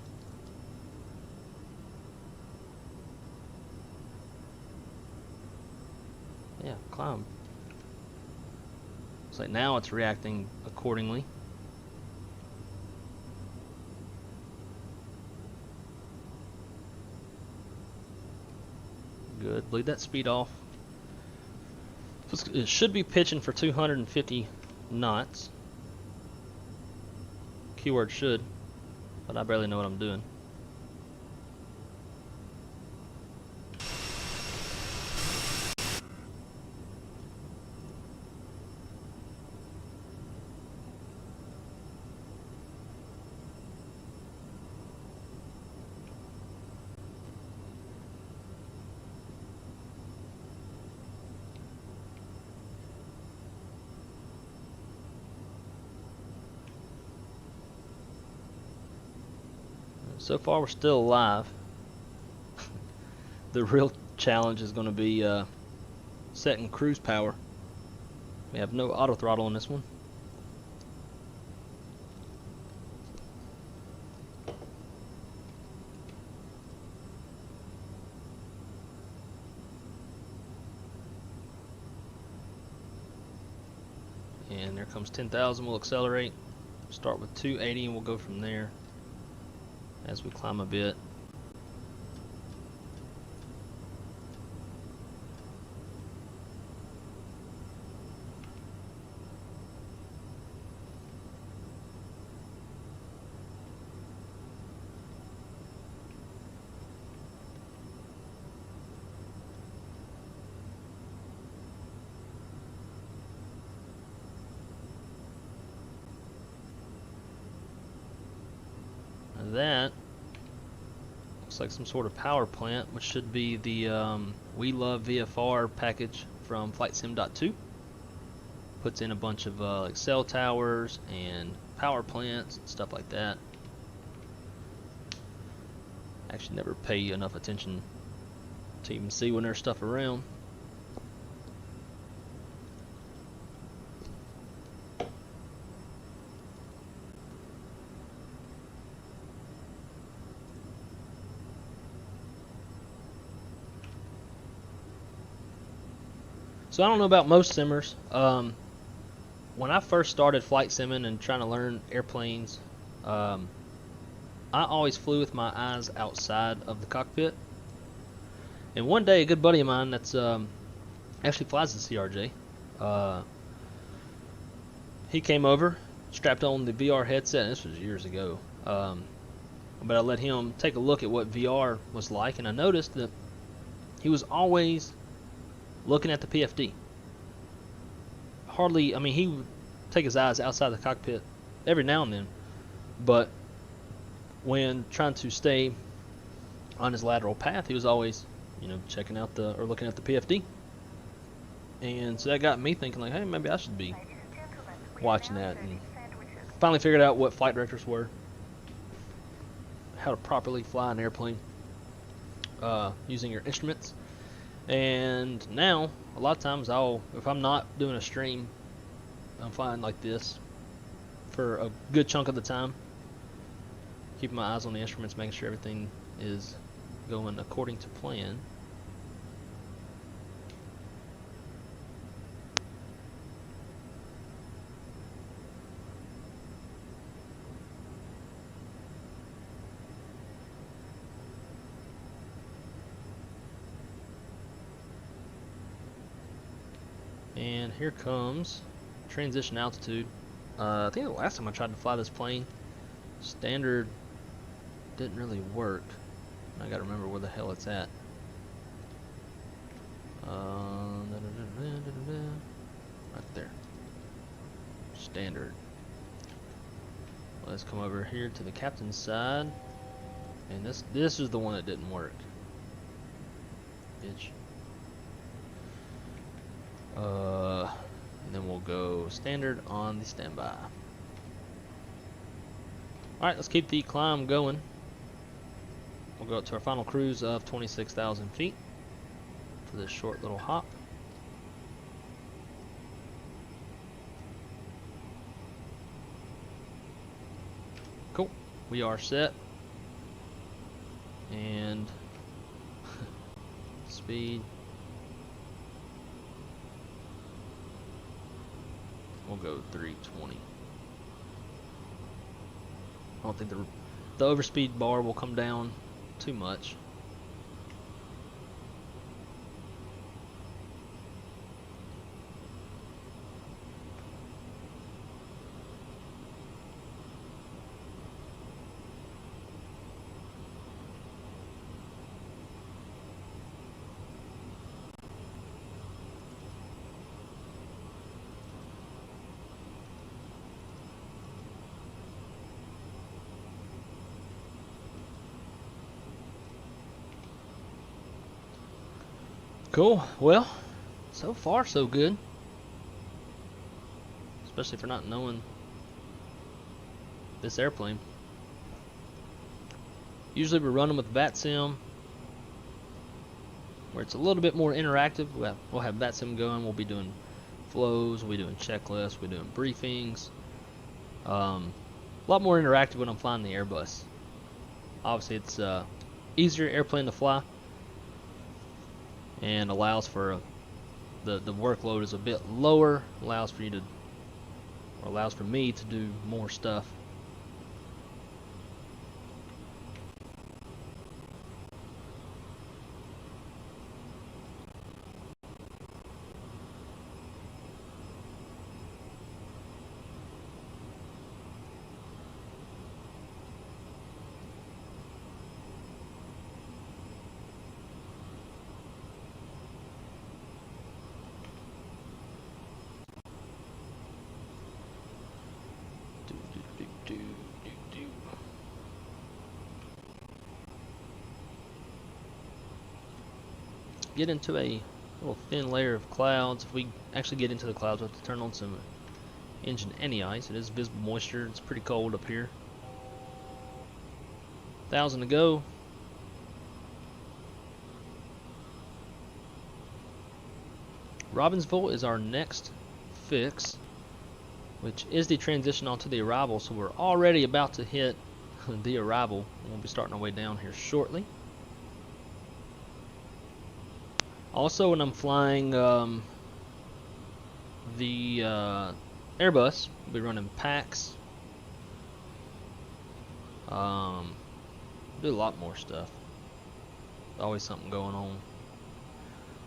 Yeah, climb. It's like now it's reacting accordingly. Good. Bleed that speed off. It should be pitching for 250 knots. Keyword should, but I barely know what I'm doing. So far we're still alive. The real challenge is going to be setting cruise power. We have no auto throttle on this one. And there comes 10,000. We'll accelerate. Start with 280 and we'll go from there as we climb a bit. That looks like some sort of power plant, which should be the We Love VFR package from FlightSim.2. Puts in a bunch of like cell towers and power plants and stuff like that. Actually never pay enough attention to even see when there's stuff around. So I don't know about most simmers. When I first started flight simming and trying to learn airplanes, I always flew with my eyes outside of the cockpit. And one day, a good buddy of mine that's actually flies the CRJ, he came over, strapped on the VR headset, and this was years ago. But I let him take a look at what VR was like, and I noticed that he was always looking at the PFD. Hardly, I mean, he would take his eyes outside the cockpit every now and then, but when trying to stay on his lateral path, he was always, you know, checking out or looking at the PFD. And so that got me thinking, like, hey, maybe I should be watching that. And finally figured out what flight directors were, how to properly fly an airplane using your instruments. And now, a lot of times if I'm not doing a stream, I'm flying like this for a good chunk of the time, keeping my eyes on the instruments, making sure everything is going according to plan. And here comes transition altitude. I think the last time I tried to fly this plane, standard didn't really work. I gotta remember where the hell it's at. Right there. Standard. Let's come over here to the captain's side. And this is the one that didn't work. Bitch. And then we'll go standard on the standby. Alright, let's keep the climb going. We'll go up to our final cruise of 26,000 feet for this short little hop. we are set. And speed. We'll go 320. I don't think the overspeed bar will come down too much. Cool. Well, so far so good. Especially for not knowing this airplane. Usually we run them with BACEN, where it's a little bit more interactive. We'll have BACEN going. We'll be doing flows. We'll be doing checklists. We'll be doing briefings. A lot more interactive when I'm flying the Airbus. Obviously, it's easier airplane to fly. And allows for the workload is a bit lower, allows for me to do more stuff. Get into a little thin layer of clouds. If we actually get into the clouds, we have to turn on some engine anti-ice. It is visible moisture. It's pretty cold up here. 1,000 to go. Robbinsville is our next fix, which is the transition onto the arrival. So we're already about to hit the arrival. We'll be starting our way down here shortly. Also, when I'm flying the Airbus, we'll be running packs. Do a lot more stuff. Always something going on.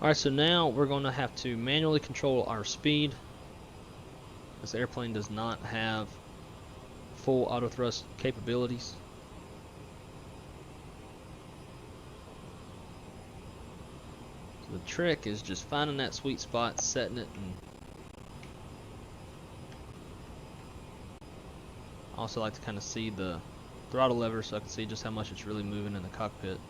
Alright, so now we're going to have to manually control our speed. This airplane does not have full auto thrust capabilities. The trick is just finding that sweet spot, setting it, and I also like to kind of see the throttle lever so I can see just how much it's really moving in the cockpit.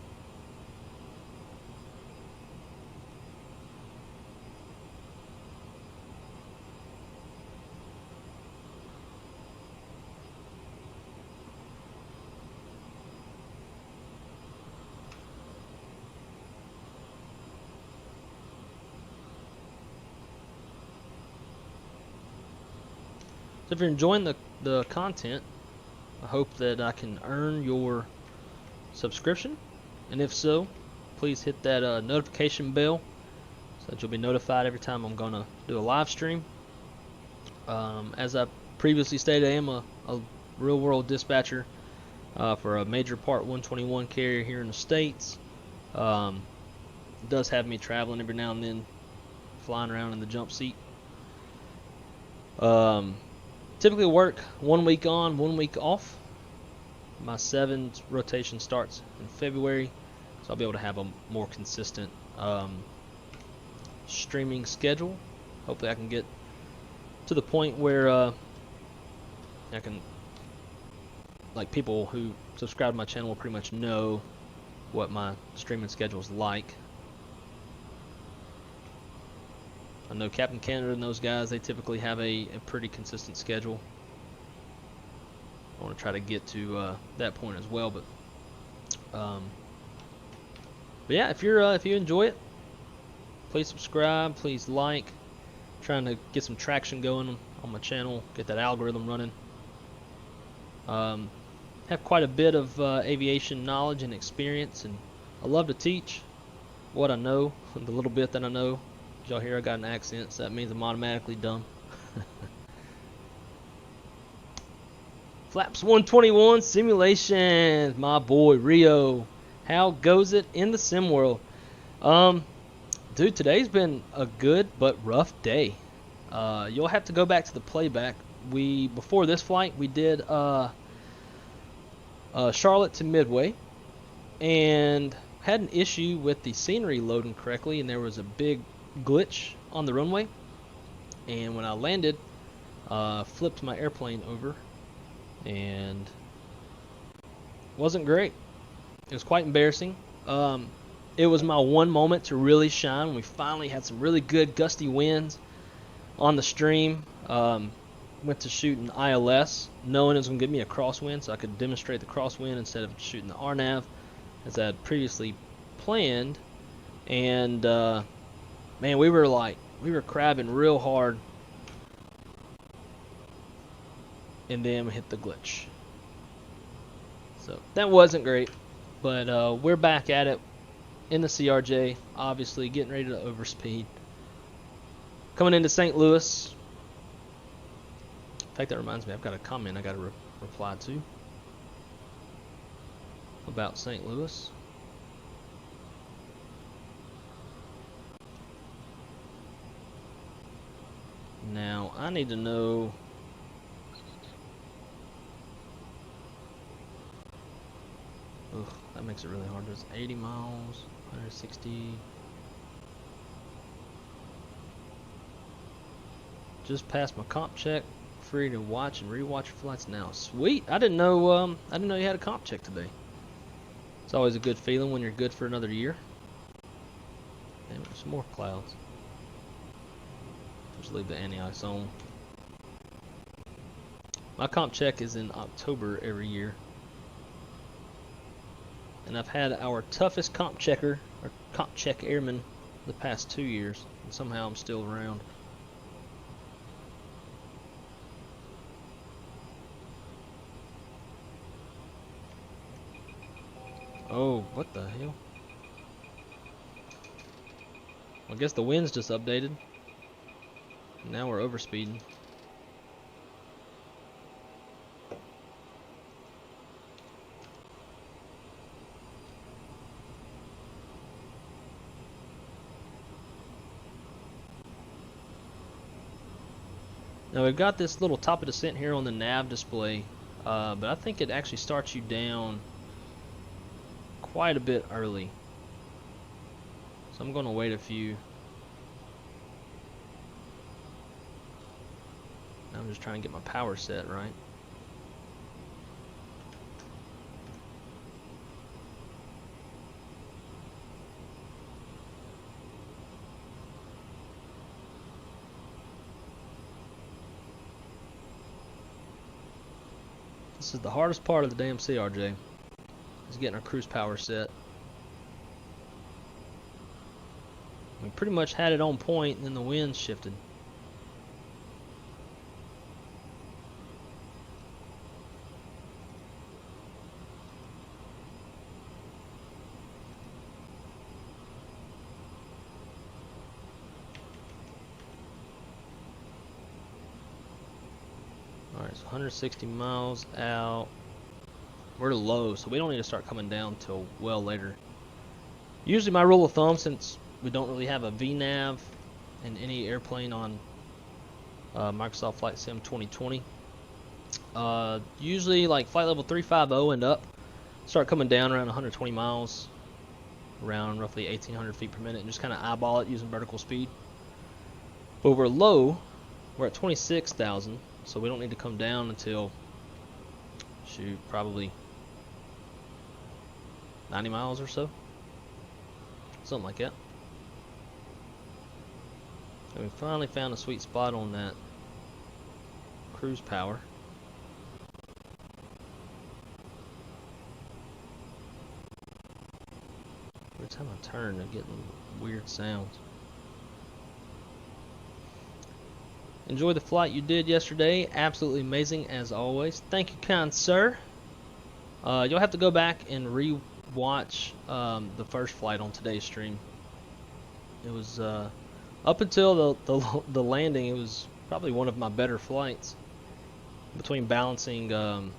So if you're enjoying the content, I hope that I can earn your subscription, and if so, please hit that notification bell so that you'll be notified every time I'm going to do a live stream. As I previously stated, I am a real-world dispatcher for a major Part 121 carrier here in the States. It does have me traveling every now and then, flying around in the jump seat. Typically work 1 week on, 1 week off. My 7th rotation starts in February, so I'll be able to have a more consistent streaming schedule. Hopefully I can get to the point where I can, like, people who subscribe to my channel will pretty much know what my streaming schedule is like. I know Captain Canada and those guys, they typically have a pretty consistent schedule. I want to try to get to that point as well, but yeah, if you enjoy it, please subscribe, please like. I'm trying to get some traction going on my channel, get that algorithm running. have quite a bit of aviation knowledge and experience, and I love to teach what I know, the little bit that I know. As y'all hear, I got an accent, so that means I'm automatically dumb. Flaps 121 simulations, my boy Rio. How goes it in the sim world? Dude, today's been a good but rough day. You'll have to go back to the playback. Before this flight, we did Charlotte to Midway, and had an issue with the scenery loading correctly, and there was a big glitch on the runway. And when I landed, flipped my airplane over, and wasn't great. It was quite embarrassing. It was my one moment to really shine. We finally had some really good gusty winds on the stream. Went to shoot an ILS, knowing it was going to give me a crosswind, so I could demonstrate the crosswind instead of shooting the RNAV, as I had previously planned. And man, we were crabbing real hard, and then we hit the glitch. So that wasn't great, but we're back at it in the CRJ, obviously getting ready to overspeed. Coming into St. Louis. In fact, that reminds me, I've got a comment I got to reply to about St. Louis. Now, I need to know that makes it really hard. There's 80 miles, 160. Just passed my comp check. Free to watch and rewatch your flights now. Sweet. I didn't know you had a comp check today. It's always a good feeling when you're good for another year. Damn, there's some more clouds. Just leave the anti-ice on. My comp check is in October every year. And I've had our toughest comp checker, or comp check airman, the past 2 years. And somehow I'm still around. Oh, what the hell? Well, I guess the wind's just updated. Now we're overspeeding. Now we've got this little top of descent here on the nav display, but I think it actually starts you down quite a bit early. So I'm going to wait a few. I'm just trying to get my power set right. This is the hardest part of the damn CRJ. Is getting our cruise power set. We pretty much had it on point, and then the wind shifted. Alright, so 160 miles out. We're low, so we don't need to start coming down till well later. Usually my rule of thumb, since we don't really have a VNAV in any airplane on Microsoft Flight Sim 2020, usually like flight level 350 and up, start coming down around 120 miles, around roughly 1800 feet per minute, and just kind of eyeball it using vertical speed. But we're low, we're at 26,000, so we don't need to come down until, shoot, probably 90 miles or so. Something like that. And we finally found a sweet spot on that cruise power. Every time I turn, I'm getting weird sounds. Enjoy the flight you did yesterday. Absolutely amazing as always. Thank you, kind sir. You'll have to go back and re-watch the first flight on today's stream. It was up until the landing, it was probably one of my better flights. Between balancing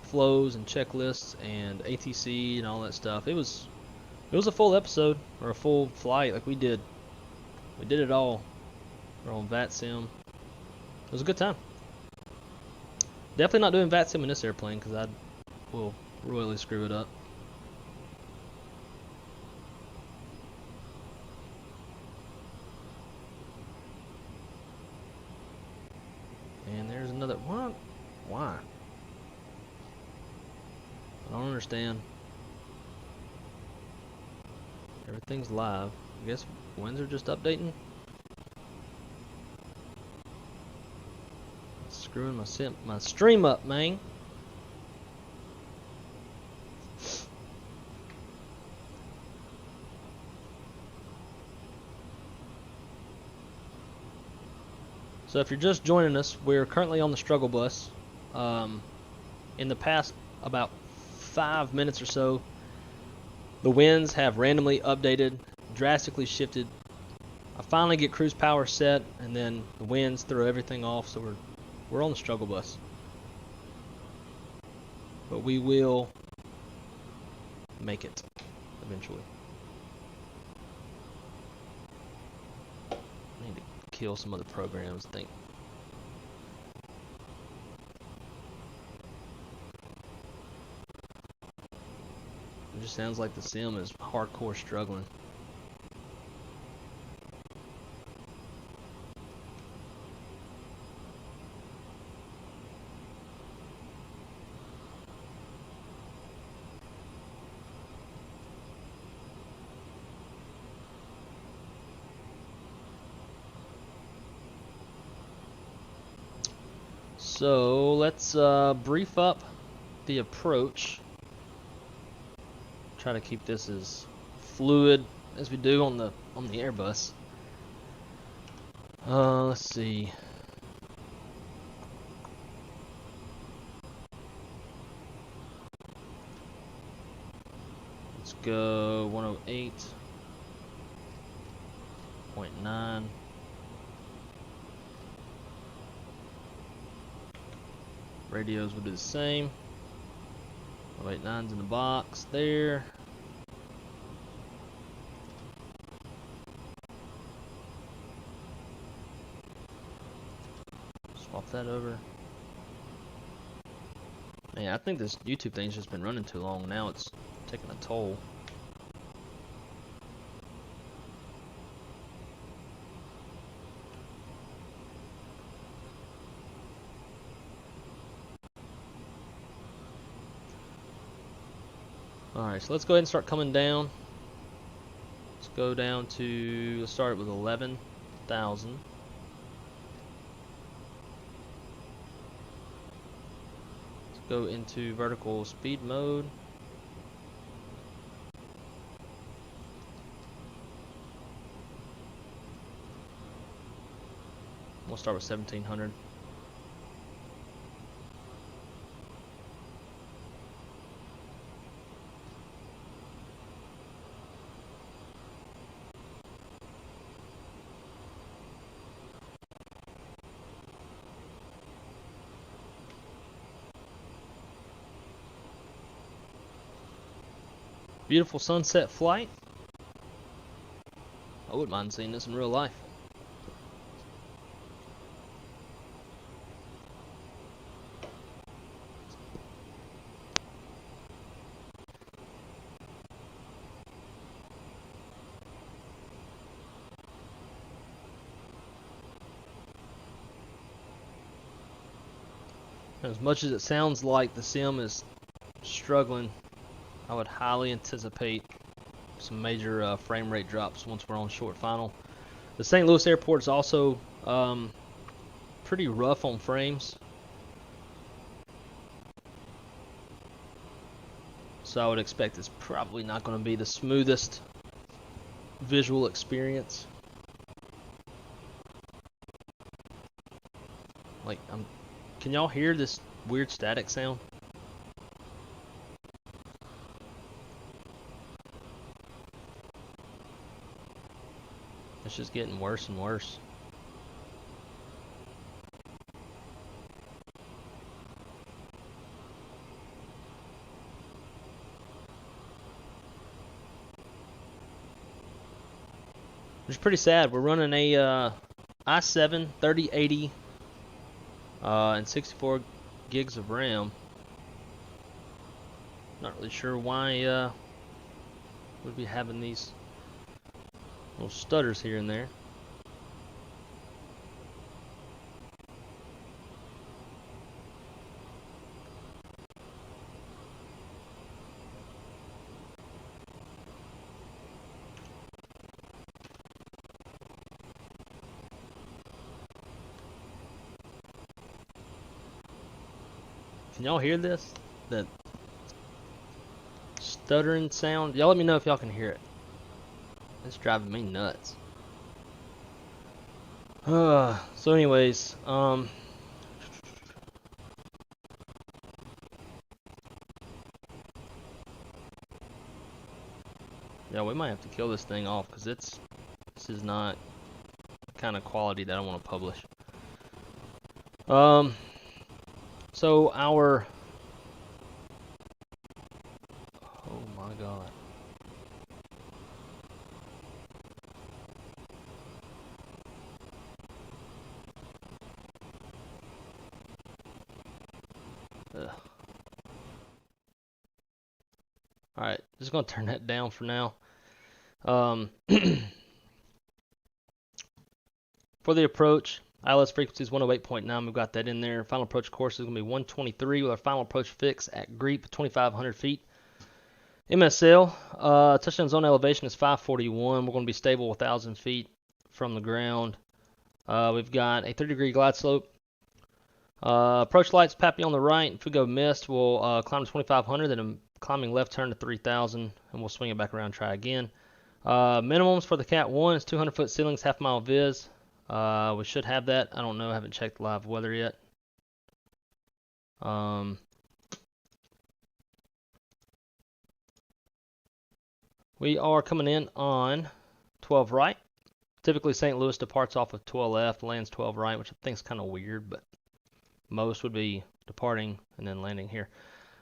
flows and checklists and ATC and all that stuff, it was a full episode or a full flight. Like we did it all. We're on VATSIM. It was a good time. Definitely not doing VATSIM in this airplane because I will royally screw it up. And there's another one. Why? I don't understand. Everything's live. I guess winds are just updating. Screwing my stream up, man. So if you're just joining us, we're currently on the struggle bus. In the past about 5 minutes or so, the winds have randomly updated, drastically shifted. I finally get cruise power set, and then the winds throw everything off, so we're on the struggle bus. But we will make it eventually. I need to kill some other programs, I think. It just sounds like the sim is hardcore struggling. So let's brief up the approach. Try to keep this as fluid as we do on the Airbus. Let's see. Let's go 108.9. Radios will do the same. 108.9's in the box there. Swap that over. Man, I think this YouTube thing's just been running too long. Now it's taking a toll. Alright, so let's go ahead and start coming down. Let's go down to, let's start with 11,000. Let's go into vertical speed mode. We'll start with 1,700. Beautiful sunset flight. I wouldn't mind seeing this in real life. As much as it sounds like the sim is struggling, I would highly anticipate some major frame rate drops once we're on short final. The St. Louis airport is also pretty rough on frames, so I would expect it's probably not going to be the smoothest visual experience. Like, can y'all hear this weird static sound? It's just getting worse and worse. Which is pretty sad. We're running a i7 3080 and 64 gigs of RAM. Not really sure why we'd be having these little stutters here and there. Can y'all hear this? That stuttering sound? Y'all let me know if y'all can hear it. It's driving me nuts. So anyways, yeah, we might have to kill this thing off because this is not the kind of quality that I want to publish. So our, oh my god. Alright, just gonna turn that down for now. For the approach, ILS frequency is 108.9. We've got that in there. Final approach course is going to be 123 with our final approach fix at GREEP 2,500 feet. MSL, touchdown zone elevation is 541. We're going to be stable 1,000 feet from the ground. We've got a 30-degree glide slope. Approach lights, PAPI on the right. If we go mist, we'll climb to 2,500, then a climbing left turn to 3,000, and we'll swing it back around and try again. Minimums for the Cat 1 is 200-foot ceilings, half-mile viz. We should have that. I don't know. I haven't checked live weather yet. We are coming in on 12 right. Typically, St. Louis departs off of 12 left, lands 12 right, which I think is kind of weird, but most would be departing and then landing here.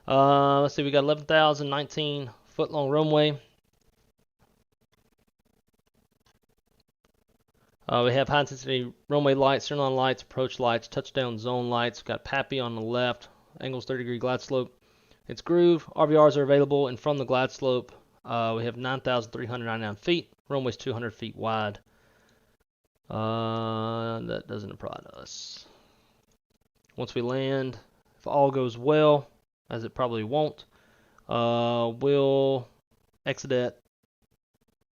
Let's see. We got 11,019 foot long runway. We have high intensity runway lights, centerline lights, approach lights, touchdown zone lights. We've got PAPI on the left, angles 30-degree glide slope. It's groove. RVRs are available, and from the glide slope, we have 9,399 feet. Runway's 200 feet wide. That doesn't apply to us. Once we land, if all goes well, as it probably won't, we'll exit at,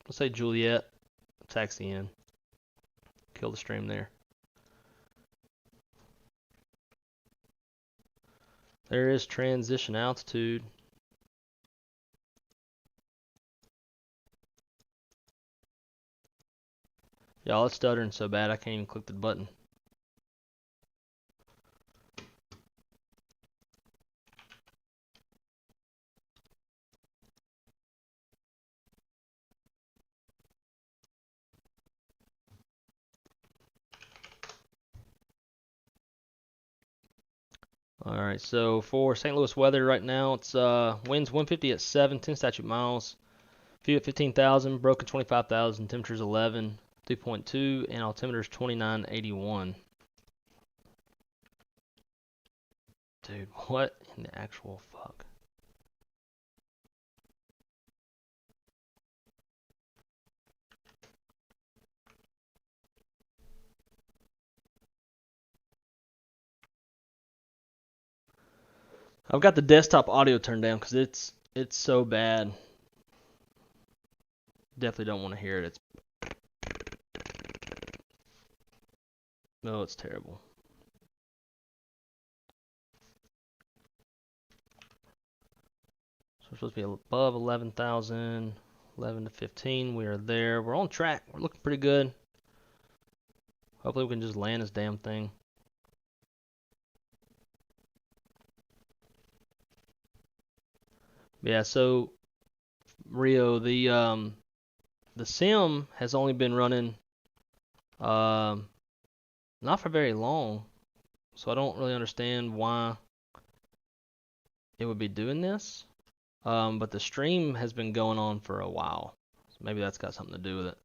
let's say Juliet, taxi in. Kill the stream there. There is transition altitude. Y'all, it's stuttering so bad I can't even click the button. Alright, so for St. Louis weather right now, it's winds 150 at 7, 10 statute miles. View at 15,000, broken 25,000, temperatures 11, 3.2, and altimeter's 2981. Dude, what in the actual fuck? I've got the desktop audio turned down because it's so bad. Definitely don't want to hear it. It's no, it's terrible. So we're supposed to be above 11,000, 11 to 15. We are there. We're on track. We're looking pretty good. Hopefully we can just land this damn thing. Yeah, so Rio, the sim has only been running Not for very long, so I don't really understand why it would be doing this. But the stream has been going on for a while, so maybe that's got something to do with it.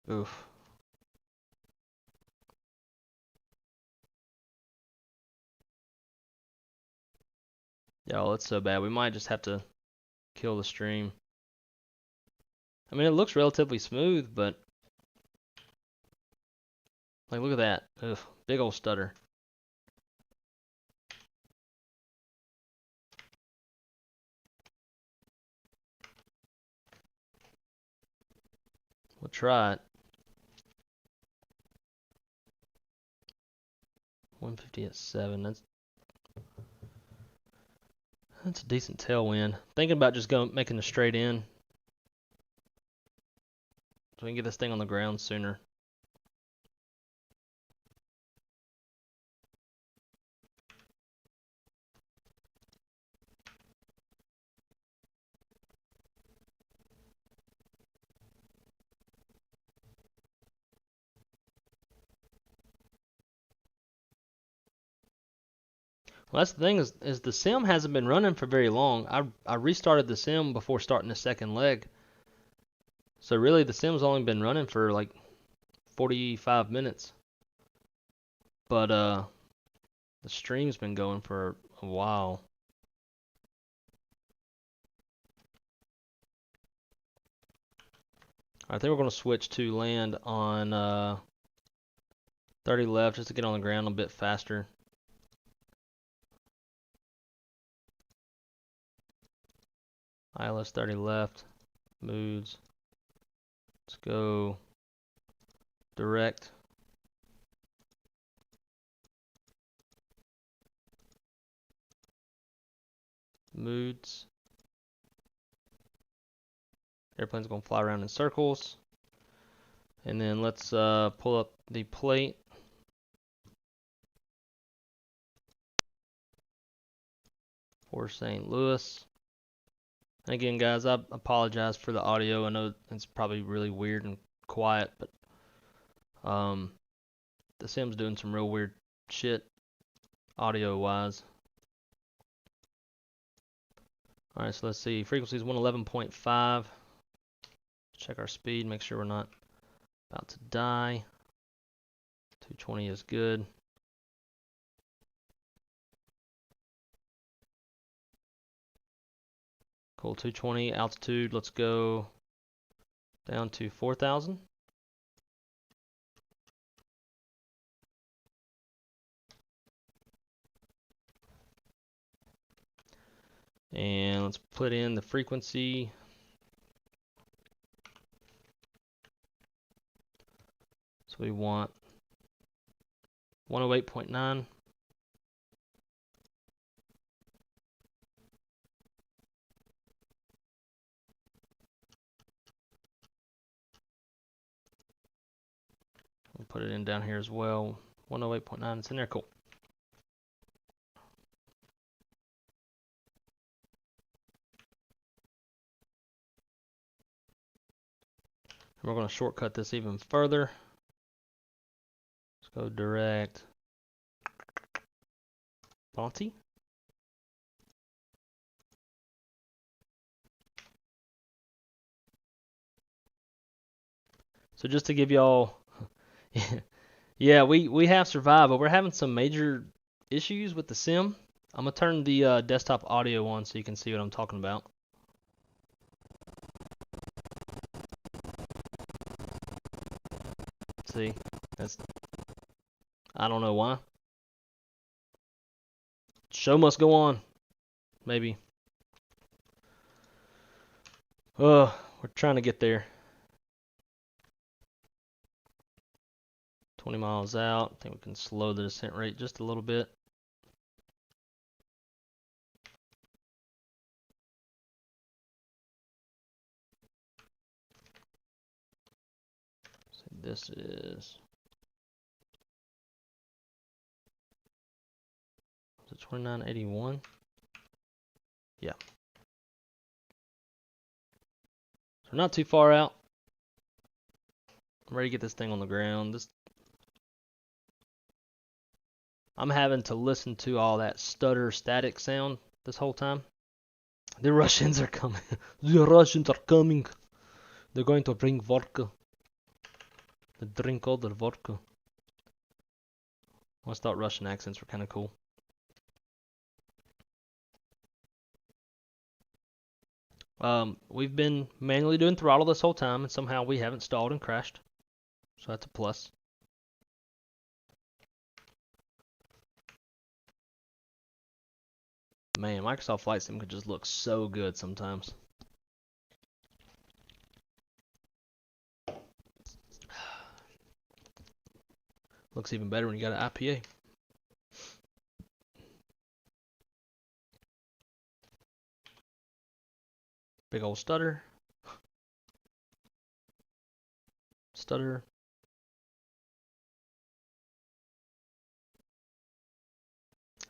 Oof. Yo, it's so bad. We might just have to kill the stream. I mean, it looks relatively smooth, but like, look at that. Ugh, big old stutter. We'll try it. 150 at 7. That's a decent tailwind. Thinking about just making a straight in, so we can get this thing on the ground sooner. Well, that's the thing is the sim hasn't been running for very long. I restarted the sim before starting the second leg. So really the sim's only been running for like 45 minutes. But the stream's been going for a while. I think we're going to switch to land on 30 left just to get on the ground a bit faster. ILS 30 left, moods. Let's go direct. Moods. Airplane's gonna fly around in circles. And then let's pull up the plate. For St. Louis. And again, guys, I apologize for the audio. I know it's probably really weird and quiet, but the sim's doing some real weird shit audio-wise. All right, so let's see. Frequency is 111.5. Check our speed. Make sure we're not about to die. 220 is good. Cool, 220 altitude. Let's go down to 4,000. And let's put in the frequency. So we want 108.9. We'll put it in down here as well. 108.9, it's in there, cool. And we're going to shortcut this even further. Let's go direct. Bounty. So just to give y'all, yeah, we have survived, but we're having some major issues with the sim. I'm gonna turn the desktop audio on so you can see what I'm talking about. See, I don't know why. Show must go on. Maybe. We're trying to get there. 20 miles out. I think we can slow the descent rate just a little bit. this is it 2981? Yeah. So we're not too far out. I'm ready to get this thing on the ground. I'm having to listen to all that stutter static sound this whole time. The Russians are coming. The Russians are coming. They're going to bring vodka. They drink all the vodka. I always thought Russian accents were kind of cool. We've been manually doing throttle this whole time, and somehow we haven't stalled and crashed. So that's a plus. Man, Microsoft Flight Sim could just look so good sometimes. Looks even better when you got an IPA. Big old stutter. Stutter.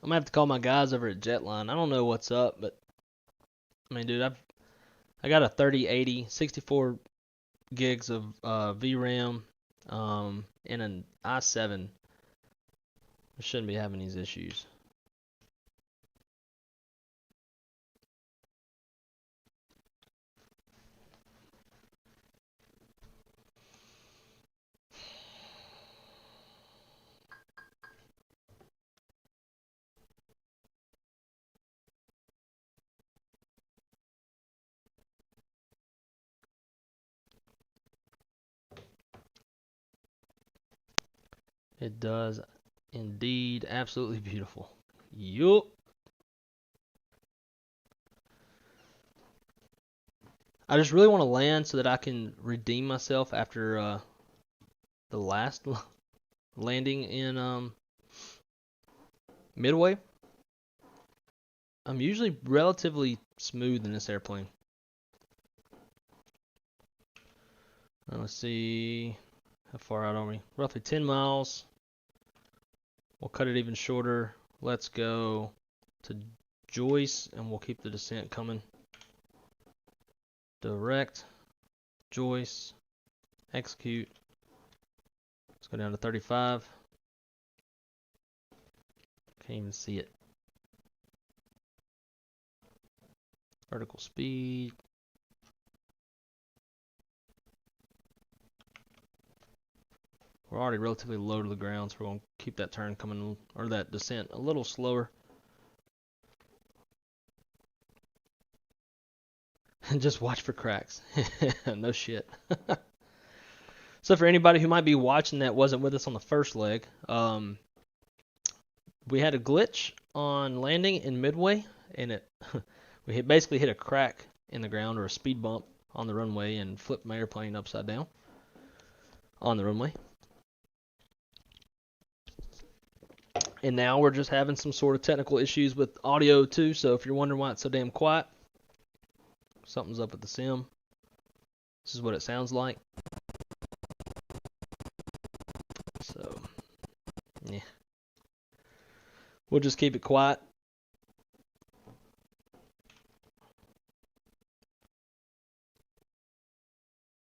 I'm gonna have to call my guys over at Jetline. I don't know what's up, but I mean, dude, I got a 3080, 64 gigs of VRAM, and an i7. I shouldn't be having these issues. It does indeed. Absolutely beautiful. Yup. I just really want to land so that I can redeem myself after the last landing in Midway. I'm usually relatively smooth in this airplane. Let's see. How far out are we? Roughly 10 miles. We'll cut it even shorter. Let's go to Joyce, and we'll keep the descent coming. Direct. Joyce. Execute. Let's go down to 35. Can't even see it. Vertical speed. We're already relatively low to the ground, so we're going to keep that turn coming, or that descent a little slower. And just watch for cracks. No shit. So for anybody who might be watching that wasn't with us on the first leg, we had a glitch on landing in Midway, and we basically hit a crack in the ground, or a speed bump on the runway, and flipped my airplane upside down on the runway. And now we're just having some sort of technical issues with audio too, so if you're wondering why it's so damn quiet, something's up with the sim. This is what it sounds like. So, yeah. We'll just keep it quiet.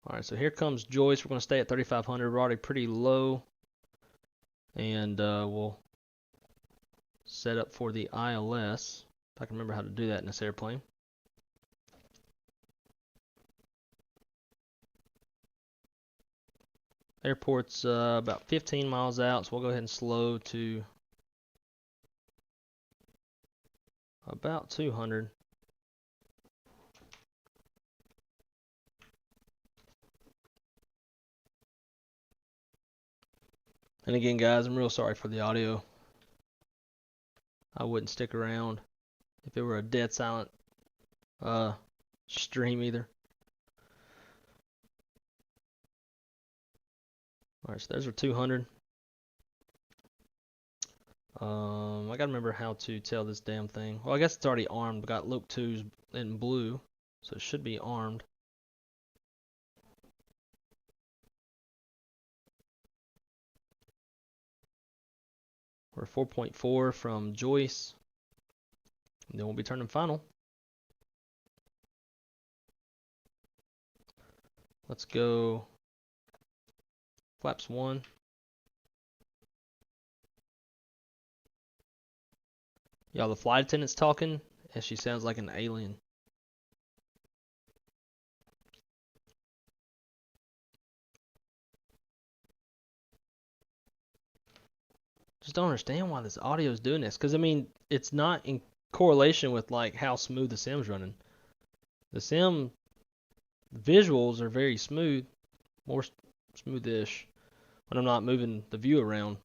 Alright, so here comes Joyce. We're going to stay at 3,500. We're already pretty low. And we'll set up for the ILS, if I can remember how to do that in this airplane. Airport's about 15 miles out, so we'll go ahead and slow to about 200. And again, guys, I'm real sorry for the audio. I wouldn't stick around if it were a dead silent stream either. Alright, so those are 200. I gotta remember how to tell this damn thing. Well, I guess it's already armed. We got Lope 2s in blue, so it should be armed. We're 4.4 from Joyce. And then we'll be turning final. Let's go flaps 1. Y'all, the flight attendant's talking, and she sounds like an alien. Just don't understand why this audio is doing this. Because, I mean, it's not in correlation with, like, how smooth the sim's running. The sim visuals are very smooth. More smoothish when I'm not moving the view around.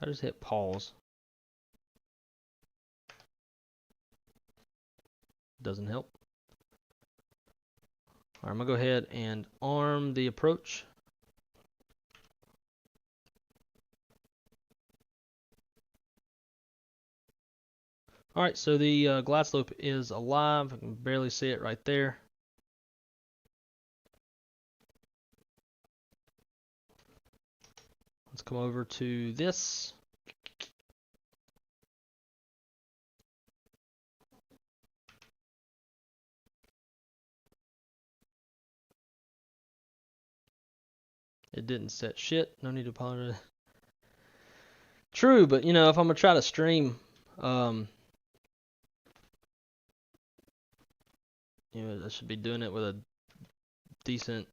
I just hit pause. Doesn't help. Alright, I'm going to go ahead and arm the approach. Alright, so the glide slope is alive. I can barely see it right there. Let's come over to this. It didn't set shit. No need to apologize. True, but you know, if I'm gonna try to stream, you know, I should be doing it with a decent,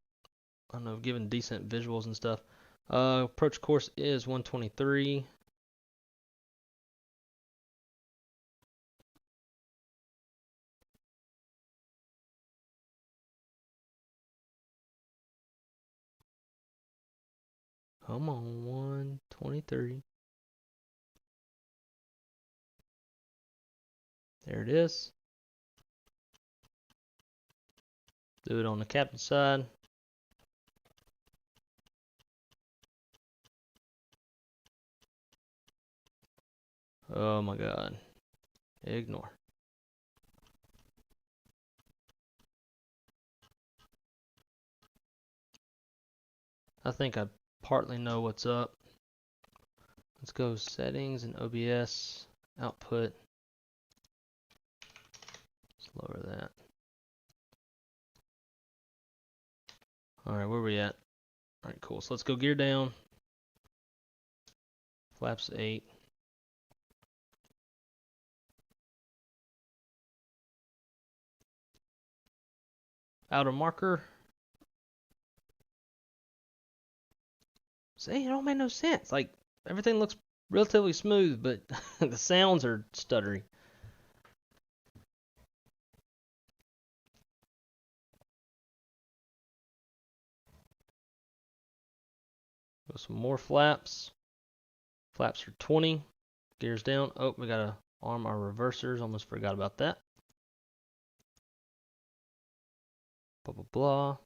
I don't know, giving decent visuals and stuff. Approach course is 123. Come on, 123. There it is. Do it on the captain's side. Oh my god. Ignore. I think I partly know what's up. Let's go settings and OBS output. Let's lower that. Alright, where are we at? Alright, cool. So let's go gear down. Flaps 8. Outer marker. See, it don't make no sense. Like, everything looks relatively smooth, but the sounds are stuttery. Go some more flaps. Flaps are 20. Gears down. Oh, we gotta arm our reversers. Almost forgot about that. Blah, blah, blah.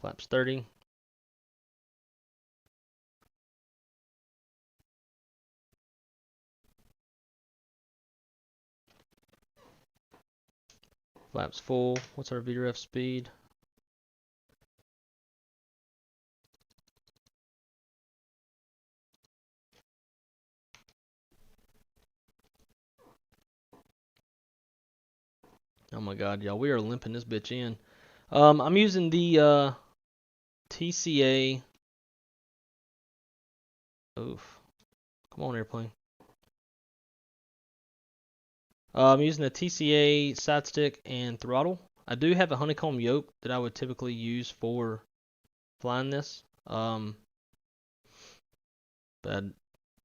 Flaps 30. Flaps full. What's our VREF speed? Oh my god, y'all, we are limping this bitch in. I'm using the TCA. Oof. Come on, airplane. I'm using the TCA side stick and throttle. I do have a honeycomb yoke that I would typically use for flying this. But I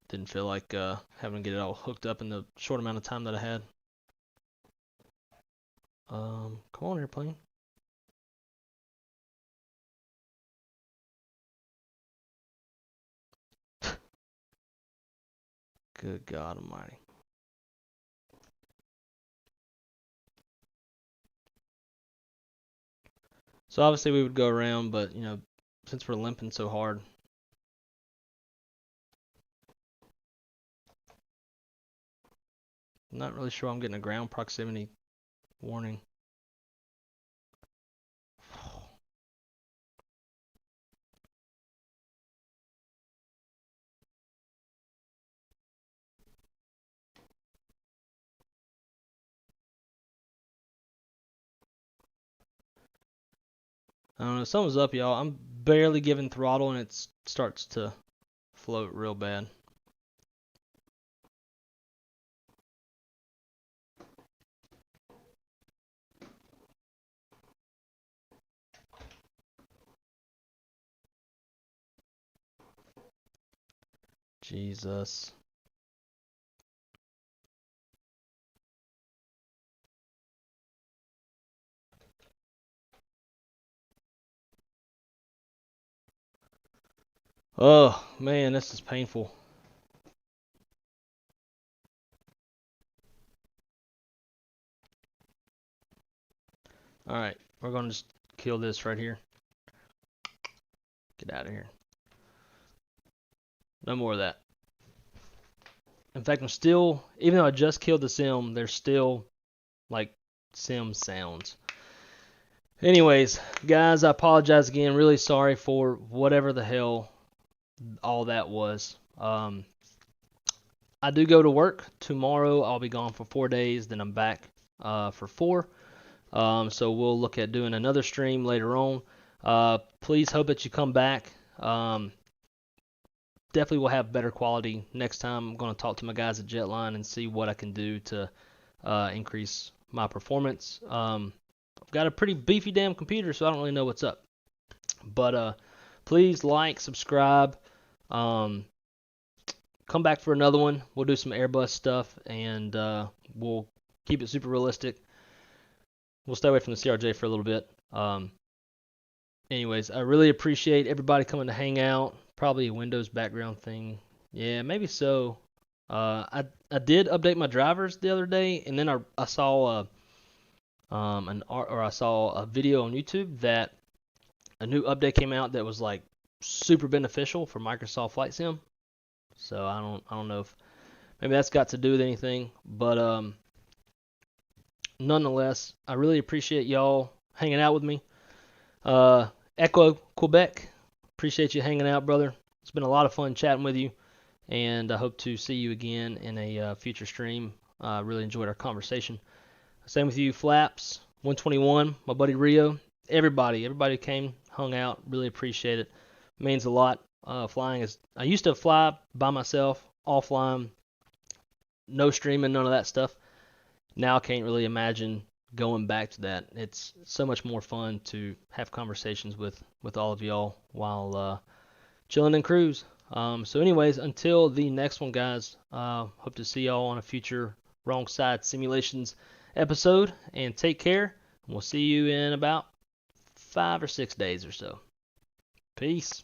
didn't feel like having to get it all hooked up in the short amount of time that I had. Come on, airplane. Good God Almighty. So obviously we would go around, but you know, since we're limping so hard. I'm not really sure I'm getting a ground proximity warning. I don't know, something's up, y'all. I'm barely giving throttle and it starts to float real bad. Jesus. Oh, man, this is painful. Alright, we're going to just kill this right here. Get out of here. No more of that. In fact, I'm still, even though I just killed the sim, there's still, like, sim sounds. Anyways, guys, I apologize again. Really sorry for whatever the hell all that was. I do go to work tomorrow. I'll be gone for 4 days. Then I'm back for 4. So we'll look at doing another stream later on. Please hope that you come back. Definitely will have better quality next time. I'm going to talk to my guys at Jetline and see what I can do to increase my performance. I've got a pretty beefy damn computer, so I don't really know what's up. But please like, subscribe. Come back for another one. We'll do some Airbus stuff, and we'll keep it super realistic. We'll stay away from the CRJ for a little bit. Anyways, I really appreciate everybody coming to hang out. Probably a Windows background thing. Yeah, maybe so. I did update my drivers the other day, and then I saw I saw a video on YouTube that a new update came out that was like super beneficial for Microsoft Flight Sim. So I don't know if maybe that's got to do with anything, but nonetheless, I really appreciate y'all hanging out with me. Echo, Quebec, appreciate you hanging out, brother. It's been a lot of fun chatting with you, and I hope to see you again in a future stream. Really enjoyed our conversation. Same with you, Flaps, 121, my buddy Rio, everybody who came, hung out, really appreciate it. Means a lot. Flying is, I used to fly by myself, offline, no streaming, none of that stuff. Now I can't really imagine going back to that. It's so much more fun to have conversations with all of y'all while chilling in cruise. So anyways, until the next one, guys, hope to see y'all on a future Wrong Side Simulations episode, and take care. We'll see you in about 5 or 6 days or so. Peace.